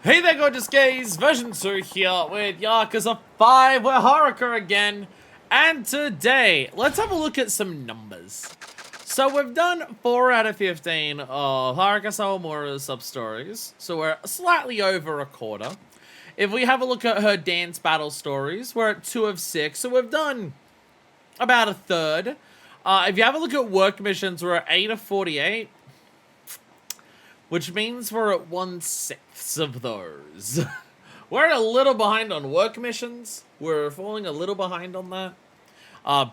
Hey there, gorgeous gays! Version 2 here with Yakuza 5. We're Haruka again. And today, let's have a look at some numbers. So we've done 4 out of 15 of Haruka Sawamura's sub-stories. So we're slightly over a quarter. If we have a look at her dance battle stories, we're at 2 of 6. So we've done about a third. If you have a look at work missions, we're at 8 of 48. Which means we're at 1/6 of those. We're a little behind on work missions. We're falling a little behind on that.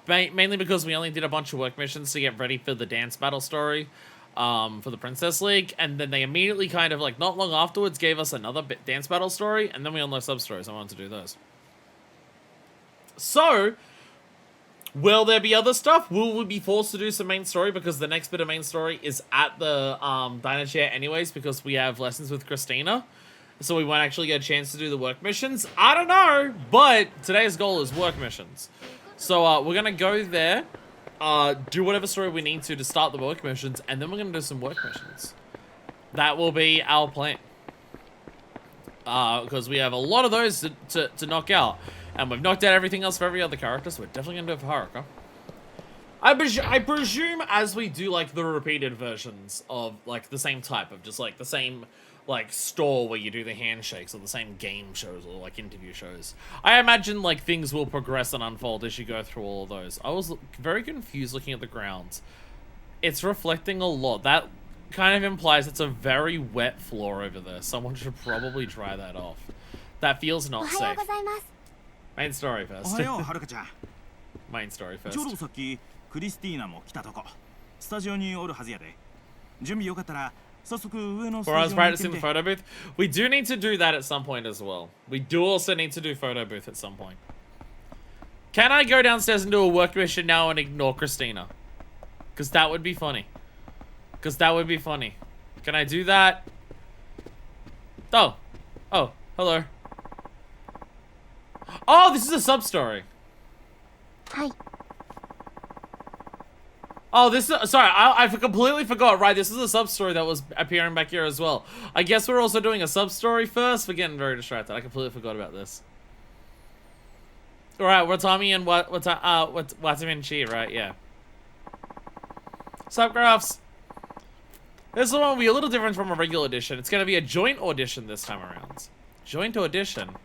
Mainly because we only did a bunch of work missions to get ready for the dance battle story for the Princess League. And then they immediately kind of, like, not long afterwards gave us another dance battle story. And then we unlocked sub-stories. I wanted to do those. So, will there be other stuff? Will we be forced to do some main story because the next bit of main story is at the diner chair anyways because we have lessons with Christina? So we won't actually get a chance to do the work missions? I don't know, but today's goal is work missions. So we're going to go there, do whatever story we need to start the work missions, and then we're going to do some work missions. That will be our plan. Because we have a lot of those to knock out. And we've knocked out everything else for every other character, so we're definitely going to do it for Haruka. I presume as we do, like, the repeated versions of, like, the same type of, just, like, the same, like, store where you do the handshakes, or the same game shows, or, like, interview shows. I imagine, like, things will progress and unfold as you go through all of those. I was very confused looking at the ground. It's reflecting a lot. That kind of implies it's a very wet floor over there. Someone should probably dry that off. That feels not safe. Main story first. Main story first. For us practicing the photo booth, we do need to do that at some point as well. We do also need to do photo booth at some point. Can I go downstairs and do a work mission now and ignore Christina? Because that would be funny. Can I do that? Oh, hello. Oh, this is a sub-story. Hi. Oh, this is... Sorry, I completely forgot. Right, this is a sub-story that was appearing back here as well. I guess we're also doing a sub-story first. We're getting very distracted. I completely forgot about this. Alright, Watami and Watami and Chi, right? Yeah. Sup, Graphs? This one will be a little different from a regular audition. It's going to be a joint audition this time around. Joint audition.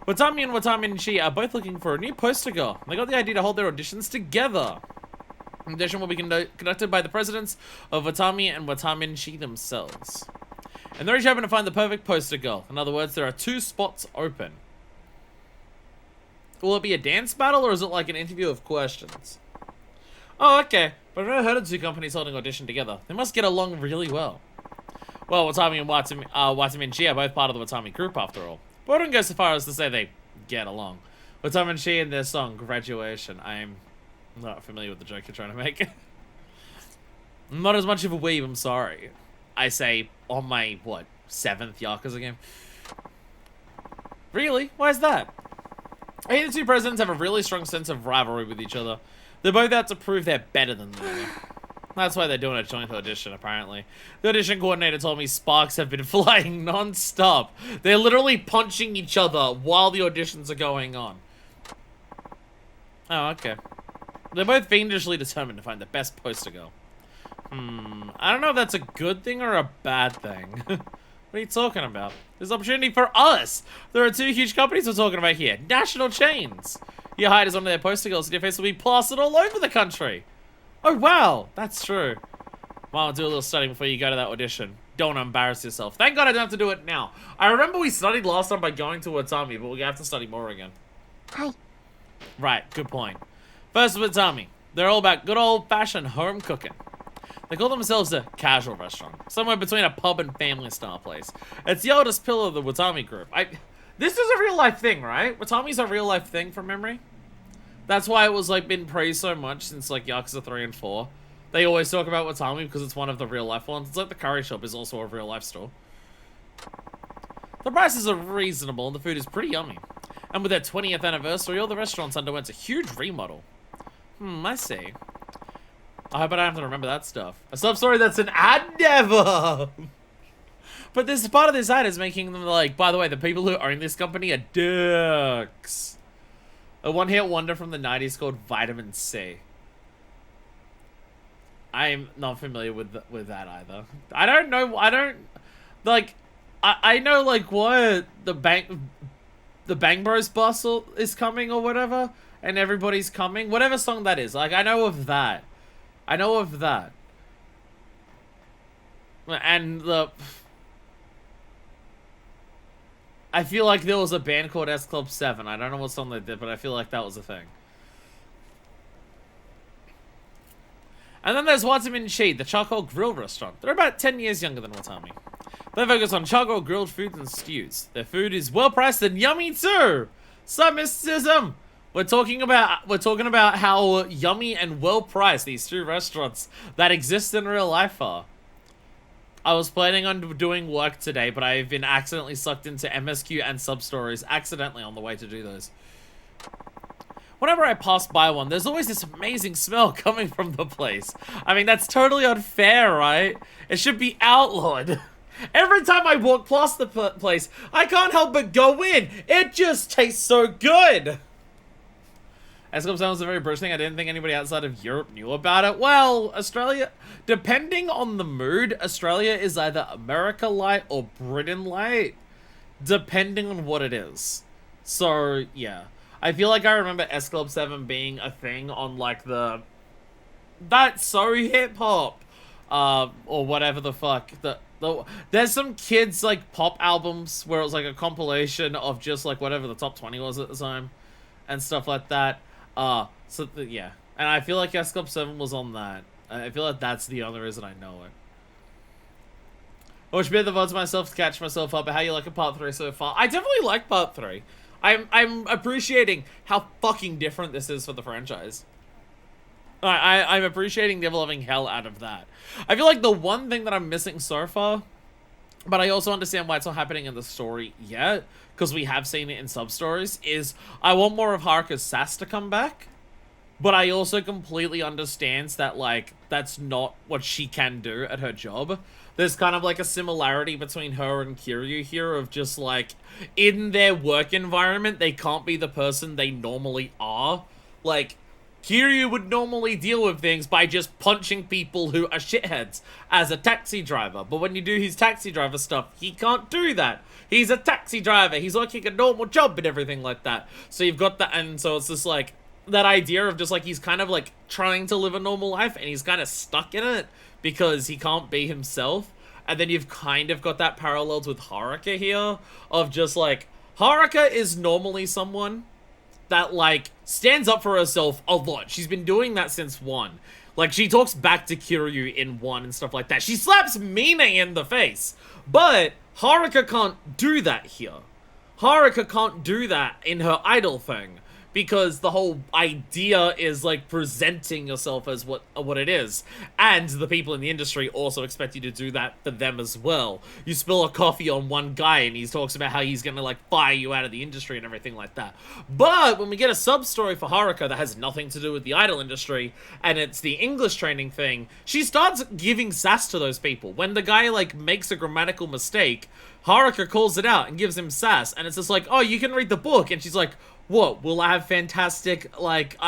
Watami and Chi are both looking for a new poster girl. They got the idea to hold their auditions together. The audition will be conducted by the presidents of Watami and Chi themselves. And they're each hoping to find the perfect poster girl. In other words, there are 2 spots open. Will it be a dance battle or is it like an interview of questions? Oh, okay. But I've never heard of 2 companies holding audition together. They must get along really well. Well, Watami and Chi are both part of the Watami group after all. But I wouldn't go so far as to say they get along. Watami and Chi and their song, Graduation. I'm not familiar with the joke you're trying to make. I'm not as much of a weeb, I'm sorry. I say on my, 7th Yakuza game? Really? Why is that? I think the 2 presidents have a really strong sense of rivalry with each other. They're both out to prove they're better than the other. That's why they're doing a joint audition, apparently. The audition coordinator told me sparks have been flying non-stop. They're literally punching each other while the auditions are going on. Oh, okay. They're both fiendishly determined to find the best poster girl. I don't know if that's a good thing or a bad thing. What are you talking about? There's opportunity for us! There are 2 huge companies we're talking about here. National chains. Your height is one of their poster girls and your face will be plastered all over the country. Oh, wow. That's true. Well, I'll do a little studying before you go to that audition. Don't embarrass yourself. Thank God I don't have to do it now. I remember we studied last time by going to Watami, but we have to study more again. Hi. Right, good point. First, Watami. They're all about good old-fashioned home cooking. They call themselves a casual restaurant, somewhere between a pub and family-style place. It's the oldest pillar of the Watami group. This is a real-life thing, right? Watami's a real-life thing from memory. That's why it was, like, been praised so much since, like, Yakuza 3 and 4. They always talk about Watami because it's one of the real-life ones. It's like the curry shop is also a real-life store. The prices are reasonable and the food is pretty yummy. And with their 20th anniversary, all the restaurants underwent a huge remodel. I see. I hope I don't have to remember that stuff. A sub-story that's an ad never! But this part of this ad is making them like, by the way, the people who own this company are dicks. A one-hit wonder from the 90s called Vitamin C. I'm not familiar with that either. I don't know. I don't like. I know like what the Bang Bros bus is coming or whatever, and everybody's coming. Whatever song that is. Like I know of that. I know of that. And I feel like there was a band called S Club 7. I don't know what song they did, but I feel like that was a thing. And then there's Watanabe, the charcoal grill restaurant. They're about 10 years younger than Watami. They focus on charcoal grilled foods and stews. Their food is well priced and yummy too. Some mysticism. We're talking about how yummy and well priced these two restaurants that exist in real life are. I was planning on doing work today, but I've been accidentally sucked into MSQ and sub-stories accidentally on the way to do those. Whenever I pass by one, there's always this amazing smell coming from the place. I mean, that's totally unfair, right? It should be outlawed. Every time I walk past the place, I can't help but go in. It just tastes so good. S-Club 7 was a very British thing. I didn't think anybody outside of Europe knew about it. Well, Australia, depending on the mood, Australia is either America Light or Britain Light, depending on what it is. So, yeah. I feel like I remember S-Club 7 being a thing on, like, that's so hip-hop, or whatever the fuck. There's some kids, like, pop albums where it was, like, a compilation of just, like, whatever the top 20 was at the time, and stuff like that. Yeah. And I feel like S Club 7 was on that. I feel like that's the only reason I know it. I wish be the votes myself to catch myself up, but how you like part 3 so far? I definitely like part 3. I'm appreciating how fucking different this is for the franchise. I'm appreciating the loving hell out of that. I feel like the one thing that I'm missing so far, but I also understand why it's not happening in the story yet, because we have seen it in sub-stories, is I want more of Haruka's sass to come back, but I also completely understand that, like, that's not what she can do at her job. There's kind of, like, a similarity between her and Kiryu here of just, like, in their work environment, they can't be the person they normally are. Like, Kiryu would normally deal with things by just punching people who are shitheads as a taxi driver. But when you do his taxi driver stuff, he can't do that. He's a taxi driver. He's working a normal job and everything like that. So you've got that, and so it's just like, that idea of just like, he's kind of like trying to live a normal life and he's kind of stuck in it because he can't be himself. And then you've kind of got that parallels with Haruka here of just like, Haruka is normally someone that, like, stands up for herself a lot. She's been doing that since 1. Like, she talks back to Kiryu in 1 and stuff like that. She slaps Mine in the face. But Haruka can't do that here. Haruka can't do that in her idol thing. Because the whole idea is, like, presenting yourself as what it is. And the people in the industry also expect you to do that for them as well. You spill a coffee on one guy and he talks about how he's gonna, like, fire you out of the industry and everything like that. But when we get a sub-story for Haruka that has nothing to do with the idol industry, and it's the English training thing, she starts giving sass to those people. When the guy, like, makes a grammatical mistake, Haruka calls it out and gives him sass. And it's just like, oh, you can read the book. And she's like, what, will I have fantastic, like,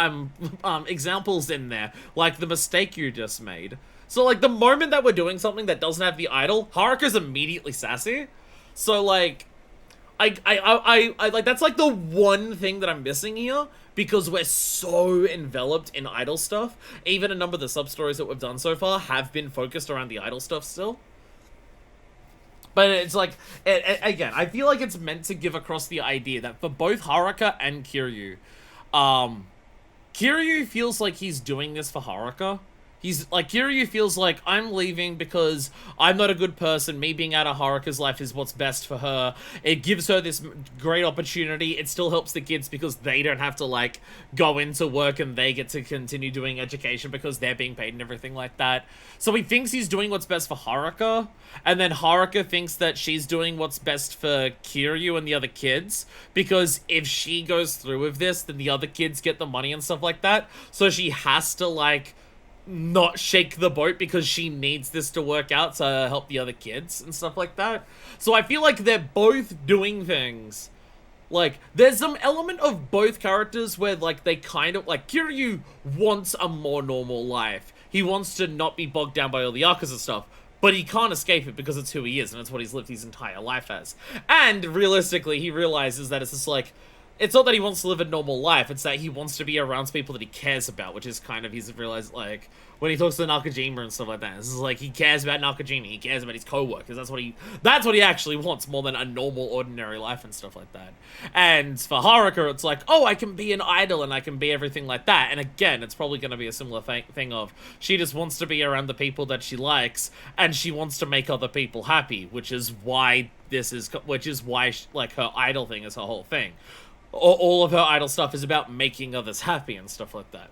examples in there, like the mistake you just made? So, like, the moment that we're doing something that doesn't have the idol, Haruka's immediately sassy. So, like, I like, that's, like, the one thing that I'm missing here, because we're so enveloped in idol stuff. Even a number of the sub-stories that we've done so far have been focused around the idol stuff still. But it's like, again, I feel like it's meant to give across the idea that for both Haruka and Kiryu, Kiryu feels like he's doing this for Haruka. He's like, Kiryu feels like, I'm leaving because I'm not a good person. Me being out of Haruka's life is what's best for her. It gives her this great opportunity. It still helps the kids because they don't have to, like, go into work and they get to continue doing education because they're being paid and everything like that. So he thinks he's doing what's best for Haruka. And then Haruka thinks that she's doing what's best for Kiryu and the other kids. Because if she goes through with this, then the other kids get the money and stuff like that. So she has to, like, not shake the boat because she needs this to work out to help the other kids and stuff like that. So I feel like they're both doing things. Like, there's some element of both characters where, like, they kind of, like, Kiryu wants a more normal life. He wants to not be bogged down by all the Yakuza stuff, but he can't escape it because it's who he is, and it's what he's lived his entire life as. And, realistically, he realizes that it's just, like, it's not that he wants to live a normal life, it's that he wants to be around people that he cares about, which is kind of, he's realized, like, when he talks to Nakajima and stuff like that, this is like, he cares about Nakajima, he cares about his co-workers, that's what he actually wants, more than a normal, ordinary life and stuff like that. And for Haruka, it's like, oh, I can be an idol and I can be everything like that, and again, it's probably going to be a similar thing of, she just wants to be around the people that she likes, and she wants to make other people happy, which is why, like, her idol thing is her whole thing. All of her idol stuff is about making others happy and stuff like that.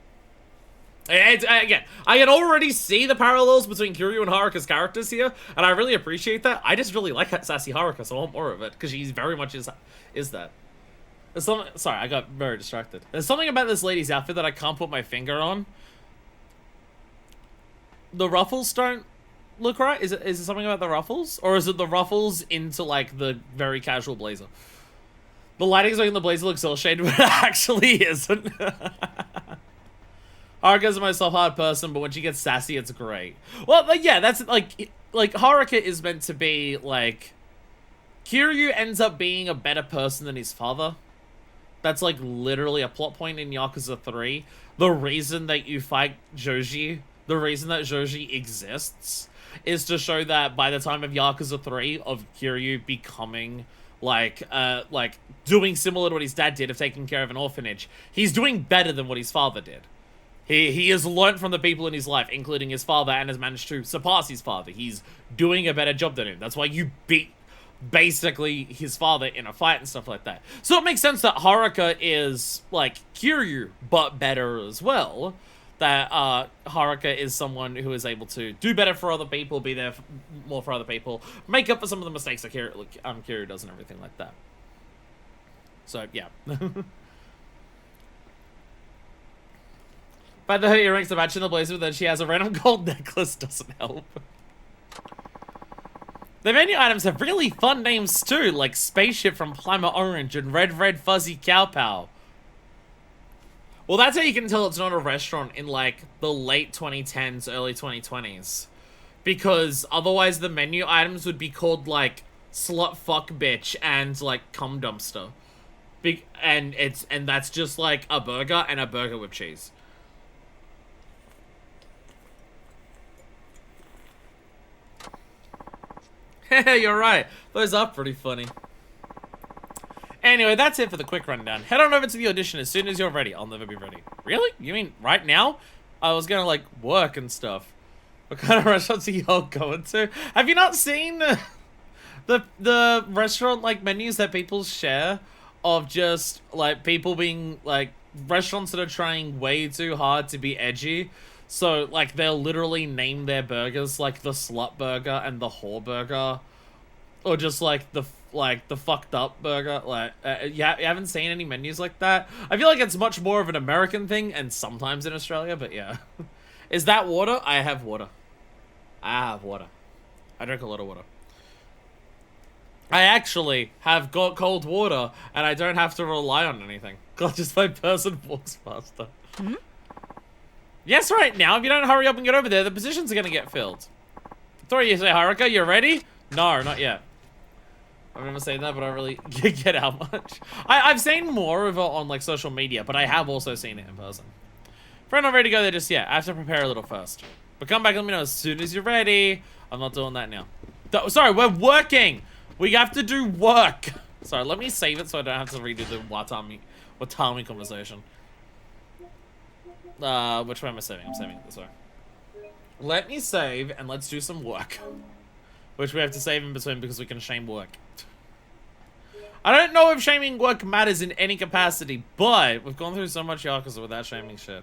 Again, I can already see the parallels between Kiryu and Haruka's characters here, and I really appreciate that. I just really like sassy Haruka, so I want more of it, because she's very much is that. There's something, sorry, I got very distracted. There's something about this lady's outfit that I can't put my finger on. The ruffles don't look right? Is it something about the ruffles? Or is it the ruffles into, like, the very casual blazer? The lighting's making the blazer look cel-shaded, but it actually isn't. Haruka's a most self-hard person, but when she gets sassy, it's great. Well, yeah, that's, like, Haruka is meant to be, like... Kiryu ends up being a better person than his father. That's, like, literally a plot point in Yakuza 3. The reason that you fight Joji, the reason that Joji exists, is to show that by the time of Yakuza 3, of Kiryu becoming... like, doing similar to what his dad did of taking care of an orphanage. He's doing better than what his father did. He has learned from the people in his life, including his father, and has managed to surpass his father. He's doing a better job than him. That's why you beat, basically, his father in a fight and stuff like that. So it makes sense that Haruka is, like, Kiryu, but better as well. That Haruka is someone who is able to do better for other people, be there more for other people, make up for some of the mistakes that Kiryu does and everything like that. So, yeah. But the earrings to match in the blazer that she has a random gold necklace doesn't help. The menu items have really fun names too, like Spaceship from Planet Orange and Red Fuzzy Cow Pow. Well, that's how you can tell it's not a restaurant in, like, the late 2010s, early 2020s. Because otherwise the menu items would be called, like, Slut Fuck Bitch and, like, Cum Dumpster. And that's just, like, a burger and a burger with cheese. You're right. Those are pretty funny. Anyway, that's it for the quick rundown. Head on over to the audition as soon as you're ready. I'll never be ready. Really? You mean right now? I was gonna, like, work and stuff. What kind of restaurants are y'all going to? Have you not seen the restaurant, like, menus that people share of just, like, people being, like, restaurants that are trying way too hard to be edgy? So, like, they'll literally name their burgers, like, the Slut Burger and the Whore Burger. Or just, like, the fucked up burger. Like, you haven't seen any menus like that? I feel like it's much more of an American thing, and sometimes in Australia, but yeah. Is that water? I have water. I drink a lot of water. I actually have got cold water, and I don't have to rely on anything. God, just my person walks faster. Mm-hmm. Yes, right now, if you don't hurry up and get over there, the positions are gonna get filled. Sorry, you say, Haruka, you ready? No, not yet. I've never seen that, but I really get how much. I've seen more of it on, like, social media, but I have also seen it in person. If I'm not ready to go there just yet, I have to prepare a little first. But come back and let me know as soon as you're ready. I'm not doing that now. Sorry, we're working! We have to do work! Sorry, let me save it so I don't have to redo the Watami conversation. Which way am I saving? I'm saving it this way. Let me save, and let's do some work. Which we have to save in between because we can shame work. I don't know if shaming work matters in any capacity, but we've gone through so much Yakuza without shaming shit.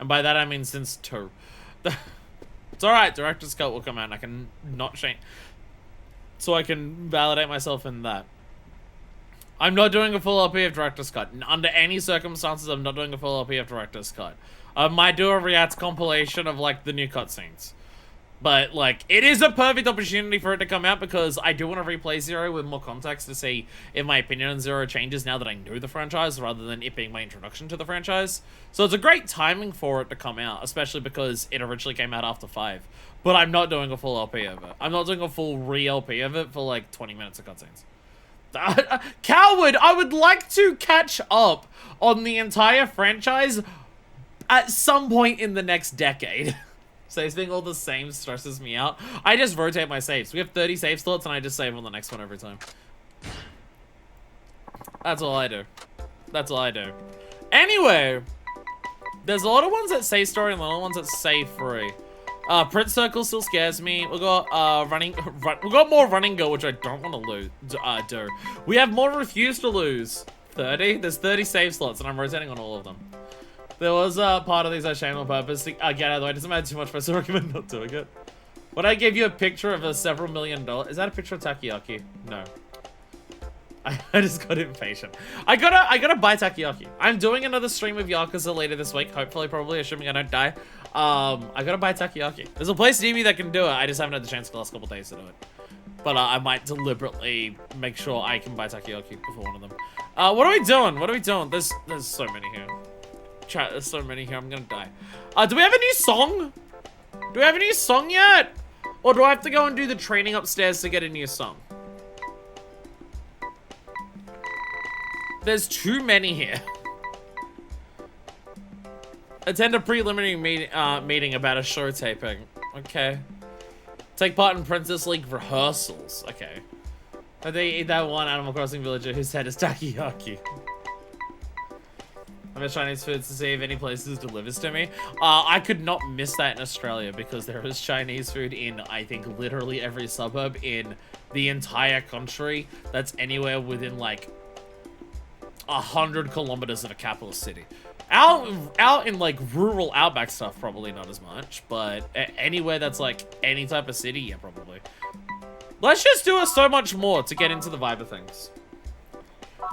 And by that I mean since 2. It's alright, Director's Cut will come out and I can not shame. So I can validate myself in that. I'm not doing a full LP of Director's Cut. Under any circumstances, I'm not doing a full LP of Director's Cut. I might do a React compilation of like the new cutscenes. But like, it is a perfect opportunity for it to come out because I do want to replay Zero with more context to see if my opinion on Zero changes now that I know the franchise rather than it being my introduction to the franchise. So it's a great timing for it to come out, especially because it originally came out after 5. But I'm not doing a full LP of it. I'm not doing a full re-LP of it for like 20 minutes of cutscenes. Coward! I would like to catch up on the entire franchise at some point in the next decade. Saves being all the same stresses me out. I just rotate my saves. We have 30 save slots and I just save on the next one every time. That's all I do. That's all I do. Anyway, there's a lot of ones that say story and a lot of ones that say free. Print Circle still scares me. We got we got more Running Girl, which I don't want to lose. Do. We have more Refuse to Lose. 30. There's 30 save slots, and I'm rotating on all of them. There was part of these I shamed on purpose to get out of the way. It doesn't matter too much, but I still recommend not doing it. When I gave you a picture of a several $1 million, is that a picture of Takoyaki? No. I just got impatient. I gotta buy Takoyaki. I'm doing another stream of Yakuza later this week. Hopefully, probably, assuming I don't die. I gotta buy Takoyaki. There's a place near me that can do it. I just haven't had the chance the last couple days to do it. But I might deliberately make sure I can buy Takoyaki before one of them. What are we doing? What are we doing? There's so many here. Chat, there's so many here. I'm gonna die. Do we have a new song? Do we have a new song yet? Or do I have to go and do the training upstairs to get a new song? There's too many here. Attend a preliminary meeting about a show taping. Okay. Take part in Princess League rehearsals. Okay. I think eat that one Animal Crossing villager whose head is Takoyaki. I'm at Chinese foods to see if any places delivers to me. I could not miss that in Australia because there is Chinese food in, I think, literally every suburb in the entire country that's anywhere within, like, 100 kilometers of a capital city. Out in, like, rural outback stuff, probably not as much, but anywhere that's, like, any type of city, yeah, probably. Let's just do a so much more to get into the vibe of things.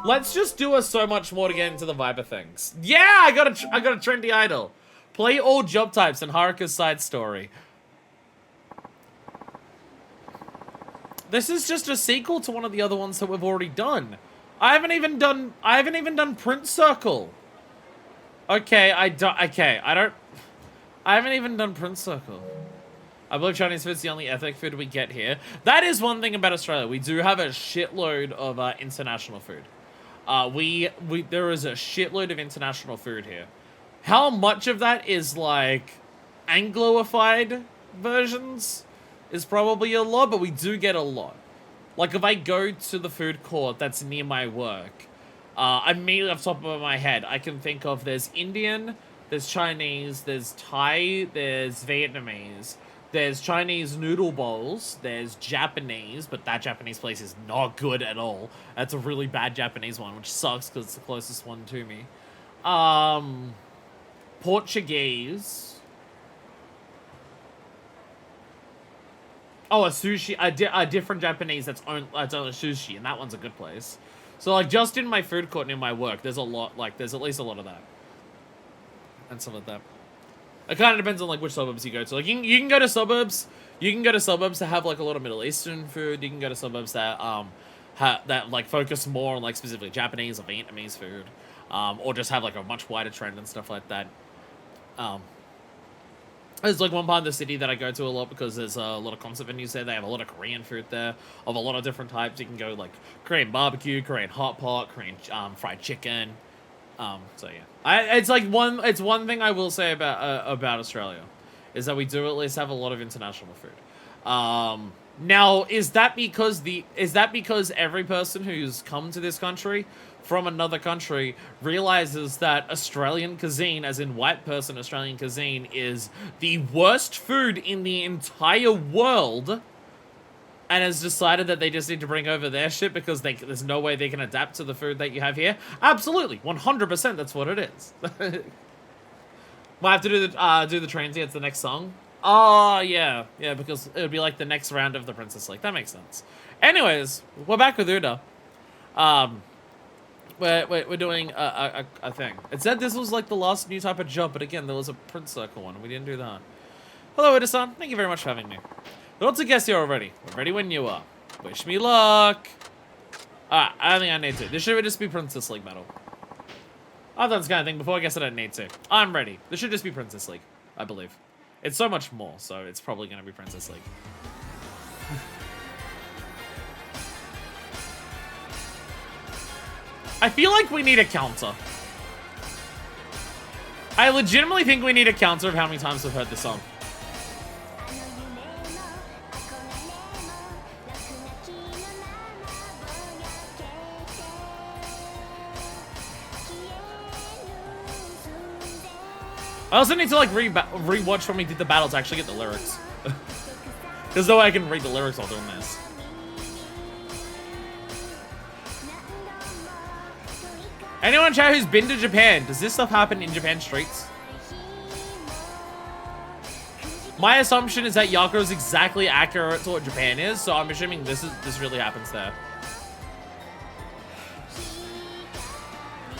Let's just do us so much more to get into the vibe of things. Yeah, I got a trendy idol. Play all job types in Haruka's side story. This is just a sequel to one of the other ones that we've already done. I haven't even done Print Circle. Okay, I haven't even done Print Circle. I believe Chinese food's the only ethnic food we get here. That is one thing about Australia. We do have a shitload of international food. There is a shitload of international food here. How much of that is like Angloified versions is probably a lot, but we do get a lot. Like if I go to the food court that's near my work, immediately off the top of my head, I can think of there's Indian, there's Chinese, there's Thai, there's Vietnamese. There's Chinese noodle bowls, there's Japanese, but that Japanese place is not good at all. That's a really bad Japanese one, which sucks because it's the closest one to me. Portuguese. Oh, a sushi, a different Japanese that's only sushi, and that one's a good place. So, like, just in my food court near my work, there's a lot, like, there's at least a lot of that. And some of that. It kind of depends on, like, which suburbs you go to. Like, you can go to suburbs. You can go to suburbs that have, like, a lot of Middle Eastern food. You can go to suburbs that, like, focus more on, like, specifically Japanese or Vietnamese food. Or just have, like, a much wider trend and stuff like that. There's, like, one part of the city that I go to a lot because there's a lot of concert venues there. They have a lot of Korean food there of a lot of different types. You can go, like, Korean barbecue, Korean hot pot, Korean fried chicken. So yeah, it's one thing I will say about Australia, is that we do at least have a lot of international food. Now, is that because every person who's come to this country from another country realizes that Australian cuisine, as in white person Australian cuisine, is the worst food in the entire world? And has decided that they just need to bring over their shit because there's no way they can adapt to the food that you have here? Absolutely, 100%. That's what it is. Might have to do the transients the next song. Oh yeah, because it would be like the next round of the Princess League. That makes sense. Anyways, we're back with Uda. we're doing a thing. It said this was like the last new type of jump, but again, there was a Prince Circle one. We didn't do that. Hello, Ida-san. Thank you very much for having me. There are lots of guests here already. We're ready when you are. Wish me luck. I don't think I need to. This should just be Princess League battle. I've done this kind of thing before. I guess I don't need to. I'm ready. This should just be Princess League, I believe. It's so much more, so it's probably going to be Princess League. I feel like we need a counter. I legitimately think we need a counter of how many times we've heard this song. I also need to like rewatch when we did the battle to actually get the lyrics. There's no way I can read the lyrics while doing this. Anyone in chat who's been to Japan? Does this stuff happen in Japan streets? My assumption is that Yakuza is exactly accurate to what Japan is, so I'm assuming this really happens there.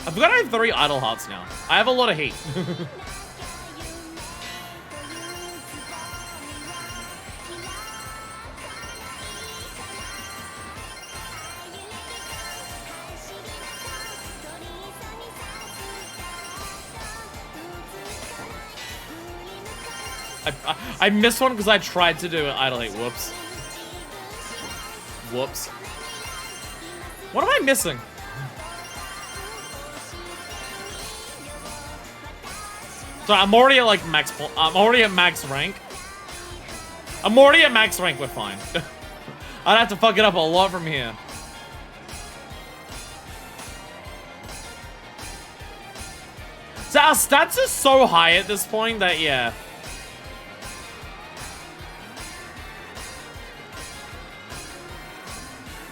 I forgot I have 3 idle hearts now. I have a lot of heat. I missed one because I tried to do an idle hate. Whoops. Whoops. What am I missing? So I'm already at like max. I'm already at max rank. I'm already at max rank. We're fine. I'd have to fuck it up a lot from here. So our stats are so high at this point that yeah.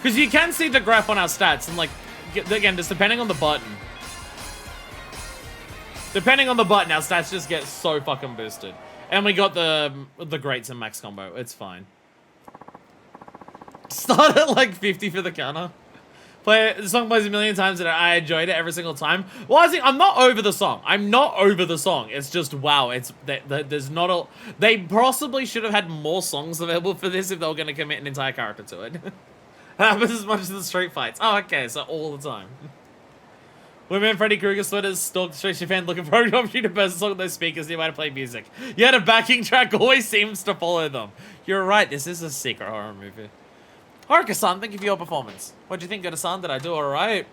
Because you can see the graph on our stats, and like, again, just depending on the button. Depending on the button, our stats just get so fucking boosted. And we got the greats and max combo. It's fine. Start at like 50 for the counter. The song plays a million times and I enjoyed it every single time. Well, I think I'm not over the song. I'm not over the song. It's just, wow, there's not a... They possibly should have had more songs available for this if they were going to commit an entire character to it. Happens as much as the street fights. Oh, okay, so all the time. Women Freddy Krueger sweaters stalked Street Japan looking for an opportunity to burst a song with those speakers nearby to play music. Yet a backing track always seems to follow them. You're right, this is a secret horror movie. Haruka-san, thank you for your performance. What'd you think, Goda-san? Did I do alright?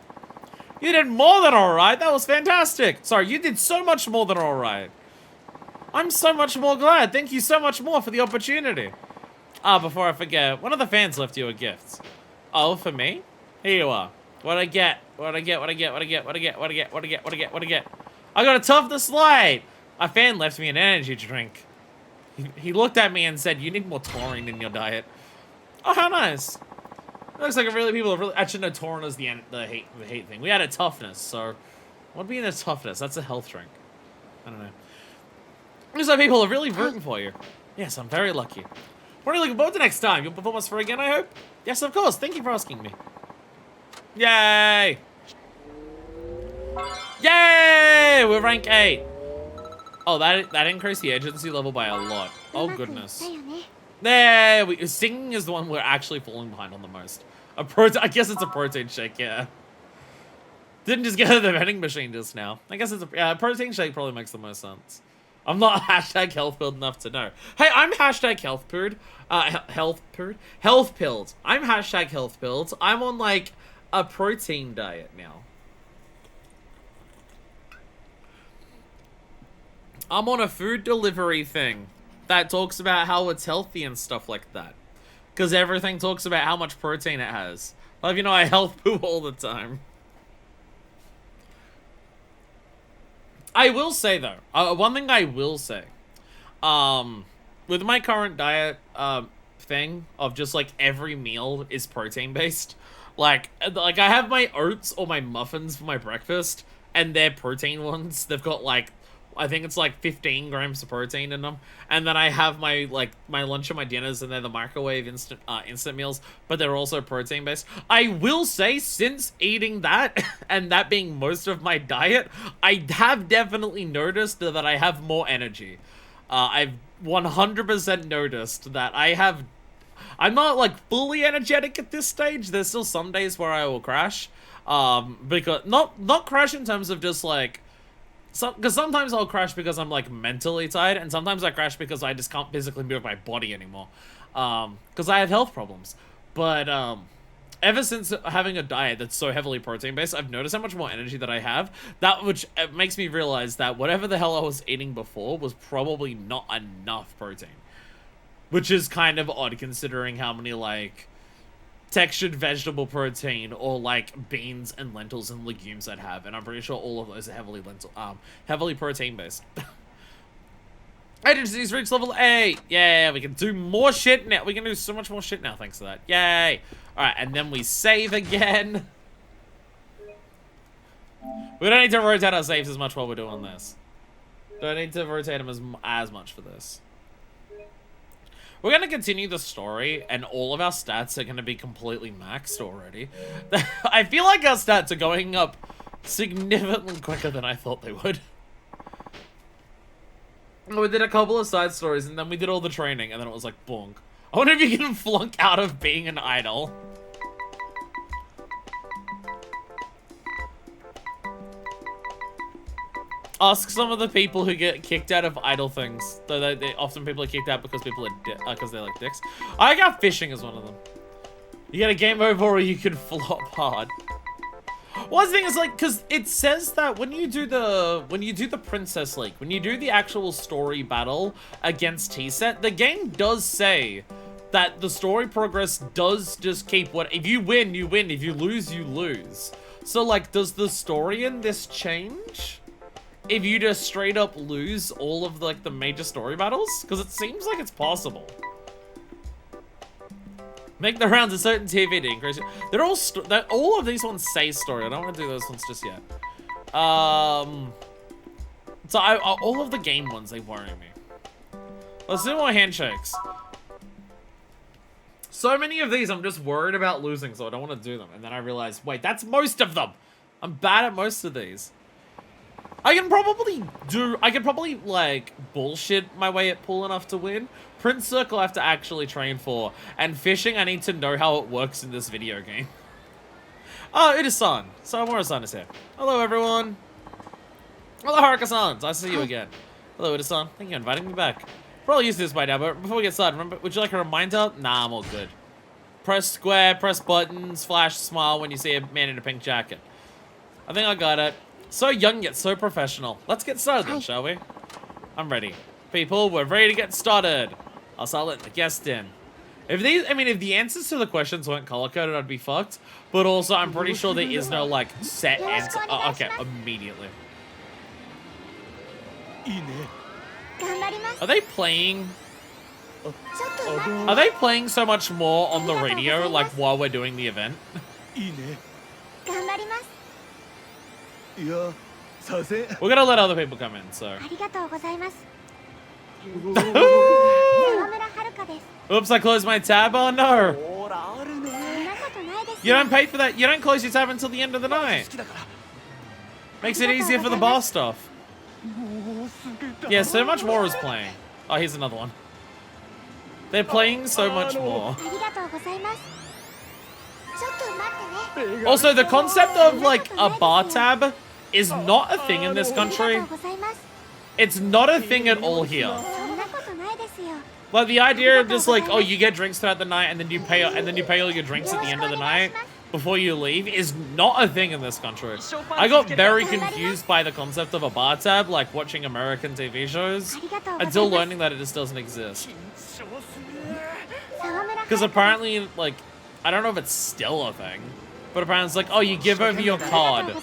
You did more than alright. That was fantastic. Sorry, you did so much more than alright. I'm so much more glad. Thank you so much more for the opportunity. Before I forget, one of the fans left you a gift. Oh, for me? Here you are. What'd I get? What'd I get? What'd I get? What'd I get? What'd I get? What'd I get? What'd I get? What'd I get? What'd I get? I got a toughness light. A fan left me an energy drink. He looked at me and said, you need more taurine in your diet. Oh, how nice. It looks like people are really... Actually, no, taurine is the hate thing. We had a toughness, so... What would be in a toughness? That's a health drink. I don't know. Looks like people are really rooting for you. Yes, I'm very lucky. What are you looking forward to next time? You'll perform us for again, I hope? Yes, of course. Thank you for asking me. Yay! Yay! We're rank 8. Oh, that increased the agency level by a lot. Oh, goodness. There, singing is the one we're actually falling behind on the most. I guess it's a protein shake, yeah. Didn't just get out of the vending machine just now. I guess it's a protein shake probably makes the most sense. I'm not hashtag health pilled enough to know. Hey, I'm hashtag health pilled. Health pilled. I'm hashtag health pilled. I'm on like a protein diet now. I'm on a food delivery thing that talks about how it's healthy and stuff like that. Because everything talks about how much protein it has. Well, you know, I health poo all the time. I will say, though, one thing I will say, with my current diet thing of just, like, every meal is protein-based, like I have my oats or my muffins for my breakfast, and they're protein ones. They've got, like, I think it's like 15 grams of protein in them. And then I have my lunch and my dinners, and they're the microwave instant meals, but they're also protein based. I will say, since eating that and that being most of my diet, I have definitely noticed that I have more energy. I've 100% noticed that I'm not like fully energetic at this stage. There's still some days where I will crash. Because not crash in terms of just like, because sometimes I'll crash because I'm like mentally tired, and sometimes I crash because I just can't physically move my body anymore. Because I have health problems. But ever since having a diet that's so heavily protein based, I've noticed how much more energy that I have. Which makes me realize that whatever the hell I was eating before was probably not enough protein. Which is kind of odd considering how many like textured vegetable protein or like beans and lentils and legumes I'd have, and I'm pretty sure all of those are heavily protein based. Agency's reached level 8. Yeah, we can do more shit now. We can do so much more shit now thanks to that. Yay. Alright, and then we save again. We don't need to rotate our saves as much while we're doing this. Don't need to rotate them as much for this. We're going to continue the story, and all of our stats are going to be completely maxed already. I feel like our stats are going up significantly quicker than I thought they would. We did a couple of side stories, and then we did all the training, and then it was like, bonk. I wonder if you can flunk out of being an idol. Ask some of the people who get kicked out of idle things. Though they often people are kicked out because people are because they're like dicks. I got fishing as one of them. You get a game over or you can flop hard. One thing is like, because it says that when you do the Princess League, when you do the actual story battle against T-Set, the game does say that the story progress does just keep if you win, you win. If you lose, you lose. So like, does the story in this change if you just straight up lose all of like the major story battles? Because it seems like it's possible. Make the rounds a certain TV to increase it. They're all of these ones say story. I don't want to do those ones just yet. So all of the game ones, they worry me. Let's do more handshakes. So many of these I'm just worried about losing, so I don't want to do them. And then I realize, wait, that's most of them. I'm bad at most of these. I can probably like bullshit my way at pool enough to win. Prince Circle I have to actually train for, and fishing I need to know how it works in this video game. Oh, Uda-san. Sawamura-san is here. Hello everyone. Hello Haruka-san. I see you again. Hello Uda-san. Thank you for inviting me back. Probably used to this by now, but before we get started, remember, would you like a reminder? Nah, I'm all good. Press square, press buttons, flash, smile when you see a man in a pink jacket. I think I got it. So young yet so professional. Let's get started then, shall we? I'm ready. People, we're ready to get started. I'll start letting the guests in. If the answers to the questions weren't color-coded, I'd be fucked. But also, I'm pretty sure there is no, like, set answer. Oh, okay, immediately. Are they playing... Are they playing so much more on the radio, like, while we're doing the event? We're gonna let other people come in, so... Oops, I closed my tab. Oh no! You don't pay for that. You don't close your tab until the end of the night. Makes it easier for the bar stuff. Yeah, so much more is playing. Oh, here's another one. They're playing so much more. Also, the concept of like a bar tab is not a thing in this country. It's not a thing at all here. Like the idea of just like, oh, you get drinks throughout the night and then you pay all your drinks at the end of the night before you leave is not a thing in this country. I got very confused by the concept of a bar tab, like watching American TV shows, until learning that it just doesn't exist. Because apparently, like, I don't know if it's still a thing, but apparently it's like, oh, you give over your card,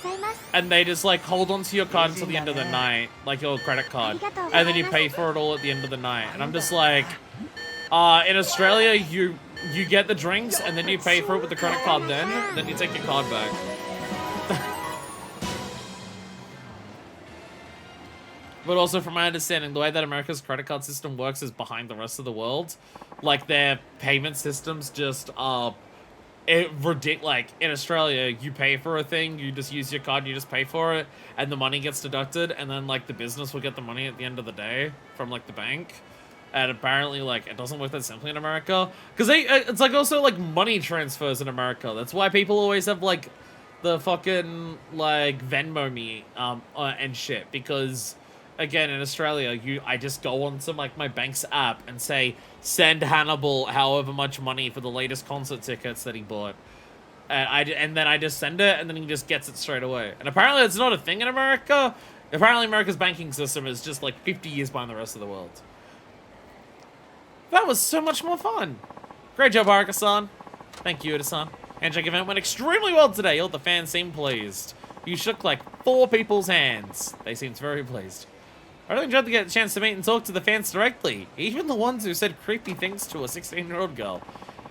and they just like hold on to your card until the end of the night, like your credit card, and then you pay for it all at the end of the night. And I'm just like, in Australia, you get the drinks, and then you pay for it with the credit card then you take your card back. But also, from my understanding, the way that America's credit card system works is behind the rest of the world. Like, their payment systems just are... like, in Australia, you pay for a thing, you just use your card, you just pay for it, and the money gets deducted, and then, like, the business will get the money at the end of the day from, like, the bank. And apparently, like, it doesn't work that simply in America. Because it's, like, also, like, money transfers in America. That's why people always have, like, the fucking, like, Venmo me, and shit. Because... Again, in Australia, I just go onto like my bank's app and say, send Hannibal however much money for the latest concert tickets that he bought. And then I just send it, and then he just gets it straight away. And apparently it's not a thing in America. Apparently America's banking system is just like 50 years behind the rest of the world. That was so much more fun. Great job, Haruka-san. Thank you, Ida-san. Handshake event went extremely well today. All the fans seemed pleased. You shook like 4 people's hands. They seemed very pleased. I really enjoyed to get a chance to meet and talk to the fans directly, even the ones who said creepy things to a 16-year-old girl.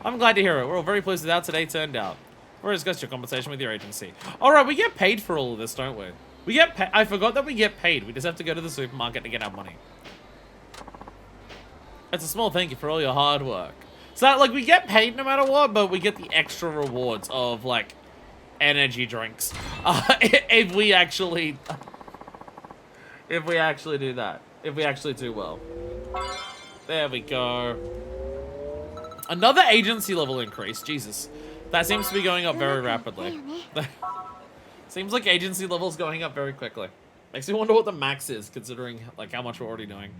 I'm glad to hear it. We're all very pleased with how today turned out. We'll discuss your compensation with your agency. Alright, we get paid for all of this, don't we? We get paid. I forgot that we get paid. We just have to go to the supermarket to get our money. It's a small thank you for all your hard work. So, like, we get paid no matter what, but we get the extra rewards of, like, energy drinks. If we actually... If we actually do that. If we actually do well. There we go. Another agency level increase. Jesus. That seems to be going up very rapidly. Seems like agency level's going up very quickly. Makes me wonder what the max is, considering like how much we're already doing.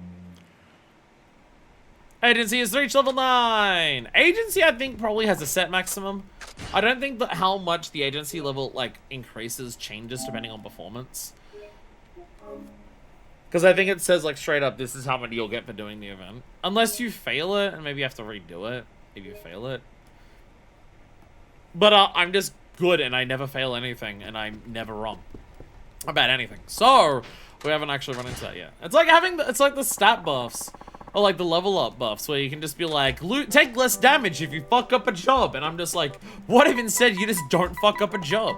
Agency has reached level 9. Agency, I think, probably has a set maximum. I don't think that how much the agency level like increases changes depending on performance. Because I think it says, like, straight up, this is how many you'll get for doing the event. Unless you fail it, and maybe you have to redo it if you fail it. But I'm just good, and I never fail anything, and I'm never wrong about anything. So, we haven't actually run into that yet. It's like having, it's like the stat buffs, or like the level up buffs, where you can just be like, take less damage if you fuck up a job. And I'm just like, what if instead you just don't fuck up a job?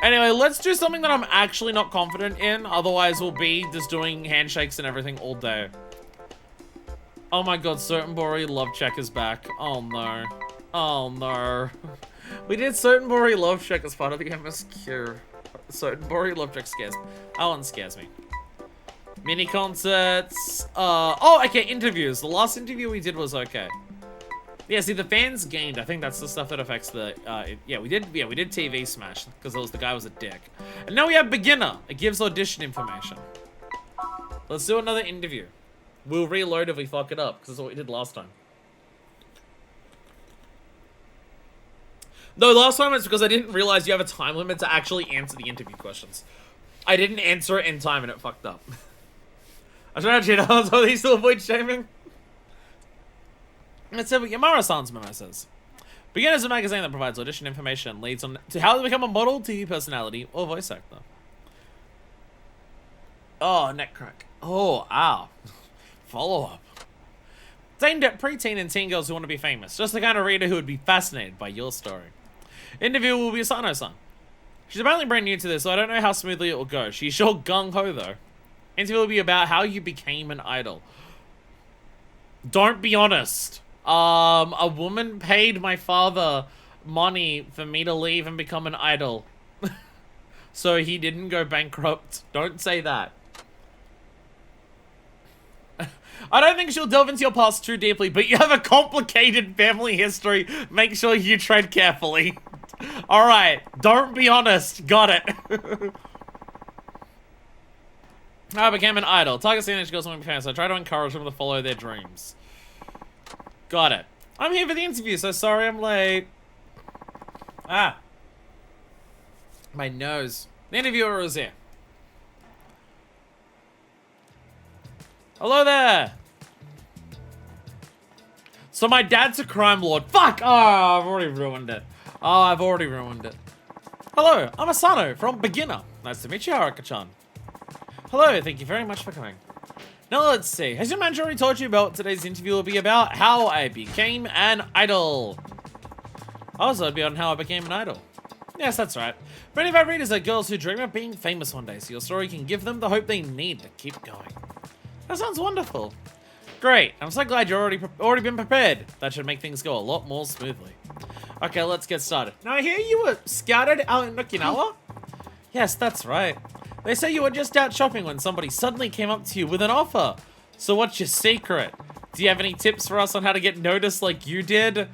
Anyway, let's do something that I'm actually not confident in. Otherwise, we'll be just doing handshakes and everything all day. Oh my god, Certain Bori Love Check is back. Oh no. Oh no. We did Certain Bori Love Check as part of the MSQ. Certain Bori Love Check scares me. That one scares me. Mini concerts. Oh, okay, interviews. The last interview we did was okay. Yeah, see, the fans gained. I think that's the stuff that affects the, yeah, we did TV Smash, because the guy was a dick. And now we have Beginner. It gives audition information. Let's do another interview. We'll reload if we fuck it up, because that's what we did last time. No, last time it's because I didn't realize you have a time limit to actually answer the interview questions. I didn't answer it in time, and it fucked up. I tried to cheat on, so they still avoid shaming. Let's see what Yamara-san's memo says. Beginner is a magazine that provides audition information, leads on to how to become a model, TV personality, or voice actor. Oh, neck crack. Oh, ow. Follow up. It's aimed at preteen and teen girls who want to be famous. Just the kind of reader who would be fascinated by your story. Interview will be Asano-san. She's apparently brand new to this, so I don't know how smoothly it will go. She's sure gung-ho, though. Interview will be about how you became an idol. Don't be honest. A woman paid my father money for me to leave and become an idol. So he didn't go bankrupt. Don't say that. I don't think she'll delve into your past too deeply, but you have a complicated family history. Make sure you tread carefully. Alright, don't be honest. Got it. I became an idol. Target teenage girls want to be famous, so I try to encourage them to follow their dreams. Got it. I'm here for the interview, so sorry I'm late. Ah. My nose. The interviewer is here. Hello there. So my dad's a crime lord. Fuck! Oh, I've already ruined it. Oh, I've already ruined it. Hello, I'm Asano from Beginner. Nice to meet you, Haruka-chan. Hello, thank you very much for coming. Now let's see. Has your manager already told you about what today's interview will be about? How I became an idol. Also, it'll be on how I became an idol. Yes, that's right. Many of our readers are girls who dream of being famous one day, so your story can give them the hope they need to keep going. That sounds wonderful. Great. I'm so glad you're already been prepared. That should make things go a lot more smoothly. Okay, let's get started. Now, I hear you were scouted out in Okinawa? Yes, that's right. They say you were just out shopping when somebody suddenly came up to you with an offer. So what's your secret? Do you have any tips for us on how to get noticed like you did?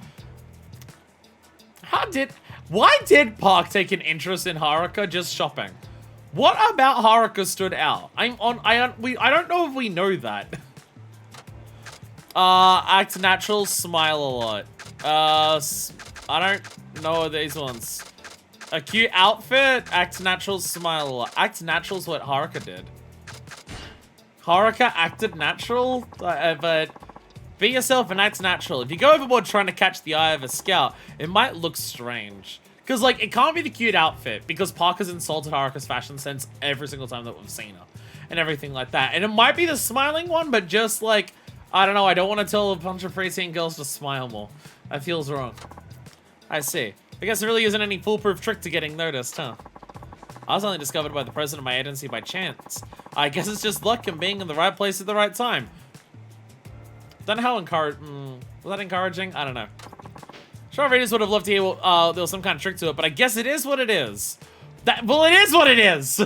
Why did Park take an interest in Haruka just shopping? What about Haruka stood out? I don't know if we know that. Act natural, smile a lot. I don't know these ones. A cute outfit, act natural, smile a lot. Act natural is what Haruka did. Haruka acted natural, but be yourself and act natural. If you go overboard trying to catch the eye of a scout, it might look strange. Because, like, it can't be the cute outfit, because Parker's insulted Haruka's fashion sense every single time that we've seen her. And everything like that. And it might be the smiling one, but just, like, I don't know, I don't want to tell a bunch of preteen girls to smile more. That feels wrong. I see. I guess there really isn't any foolproof trick to getting noticed, huh? I was only discovered by the president of my agency by chance. I guess it's just luck and being in the right place at the right time. Don't know how was that encouraging? I don't know. Sure, readers would have loved to hear there was some kind of trick to it, but I guess it is what it is. Well, it is what it is!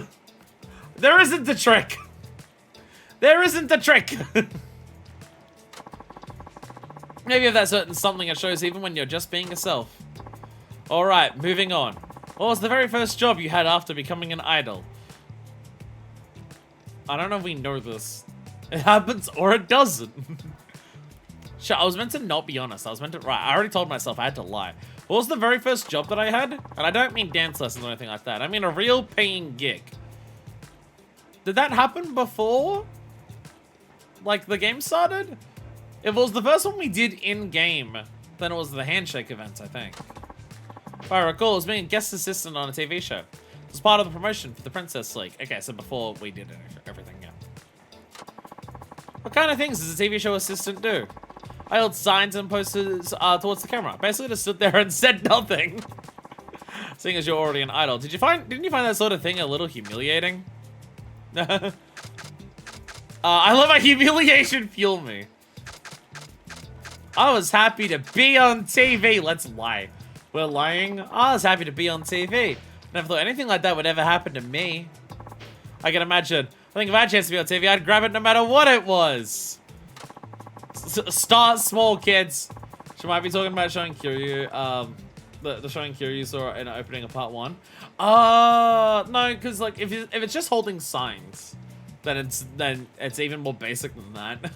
There isn't a trick! There isn't a trick! Maybe if that's something that shows even when you're just being yourself. Alright, moving on. What was the very first job you had after becoming an idol? I don't know if we know this. It happens or it doesn't. Sure, I was meant to not be honest. Right, I already told myself I had to lie. What was the very first job that I had? And I don't mean dance lessons or anything like that. I mean a real paying gig. Did that happen before, like, the game started? If it was the first one we did in-game, then it was the handshake event, I think. If I recall, it was being a guest assistant on a TV show. It was part of the promotion for the Princess League. Okay, so before we did everything, yeah. What kind of things does a TV show assistant do? I held signs and posters towards the camera. Basically just stood there and said nothing. Seeing as you're already an idol. Didn't you find that sort of thing a little humiliating? I love how humiliation fueled me. I was happy to be on TV. Let's lie. We're lying. I was happy to be on TV. Never thought anything like that would ever happen to me. I can imagine. I think if I had a chance to be on TV, I'd grab it no matter what it was. Start small, kids. She might be talking about showing Kiryu, the showing Kiryu you saw in opening of part 1. No, because like if it's just holding signs, then it's even more basic than that.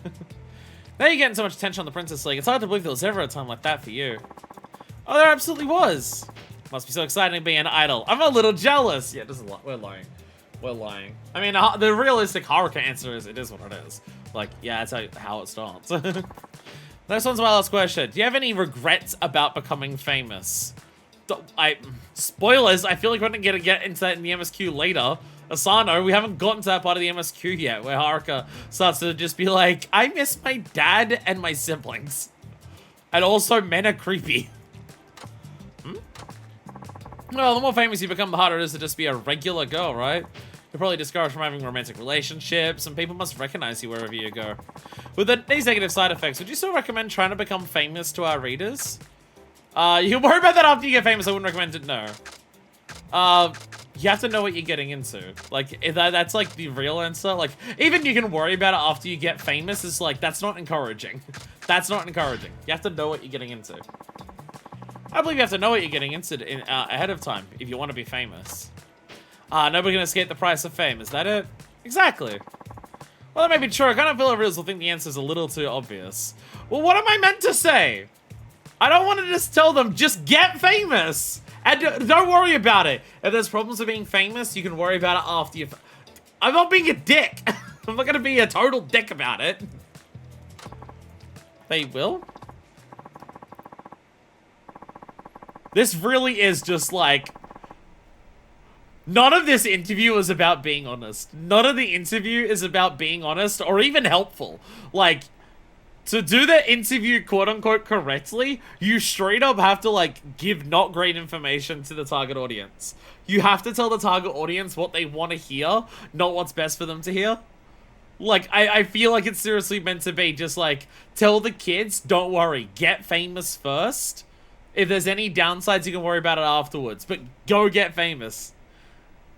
Now you're getting so much attention on the Princess League. It's hard to believe there was ever a time like that for you. Oh, there absolutely was. Must be so exciting to be an idol. I'm a little jealous. Yeah, this is a lot. We're lying. We're lying. I mean, the realistic Haruka answer is it is what it is. Like, yeah, that's how it starts. Next one's my last question. Do you have any regrets about becoming famous? Spoilers, I feel like we're gonna get into that in the MSQ later. Asano, we haven't gotten to that part of the MSQ yet, where Haruka starts to just be like, I miss my dad and my siblings. And also, men are creepy. Well, the more famous you become, the harder it is to just be a regular girl, right? You're probably discouraged from having romantic relationships, and people must recognize you wherever you go. With these negative side effects, would you still recommend trying to become famous to our readers? You can worry about that after you get famous. I wouldn't recommend it, no. You have to know what you're getting into. Like, that's like the real answer. Like, even you can worry about it after you get famous. It's like, that's not encouraging. That's not encouraging. You have to know what you're getting into. I believe you have to know what you're getting into ahead of time if you want to be famous. Nobody can escape the price of fame. Is that it? Exactly. Well, that may be true. I kind of feel readers will think the answer is a little too obvious. Well, what am I meant to say? I don't want to just tell them, just get famous. And don't worry about it. If there's problems with being famous, you can worry about it after you... I'm not being a dick. I'm not going to be a total dick about it. They will? This really is just like... None of this interview is about being honest. None of the interview is about being honest or even helpful. Like, to do the interview quote-unquote correctly, you straight up have to, like, give not great information to the target audience. You have to tell the target audience what they want to hear, not what's best for them to hear. Like, I feel like it's seriously meant to be just, like, tell the kids, don't worry, get famous first. If there's any downsides, you can worry about it afterwards, but go get famous.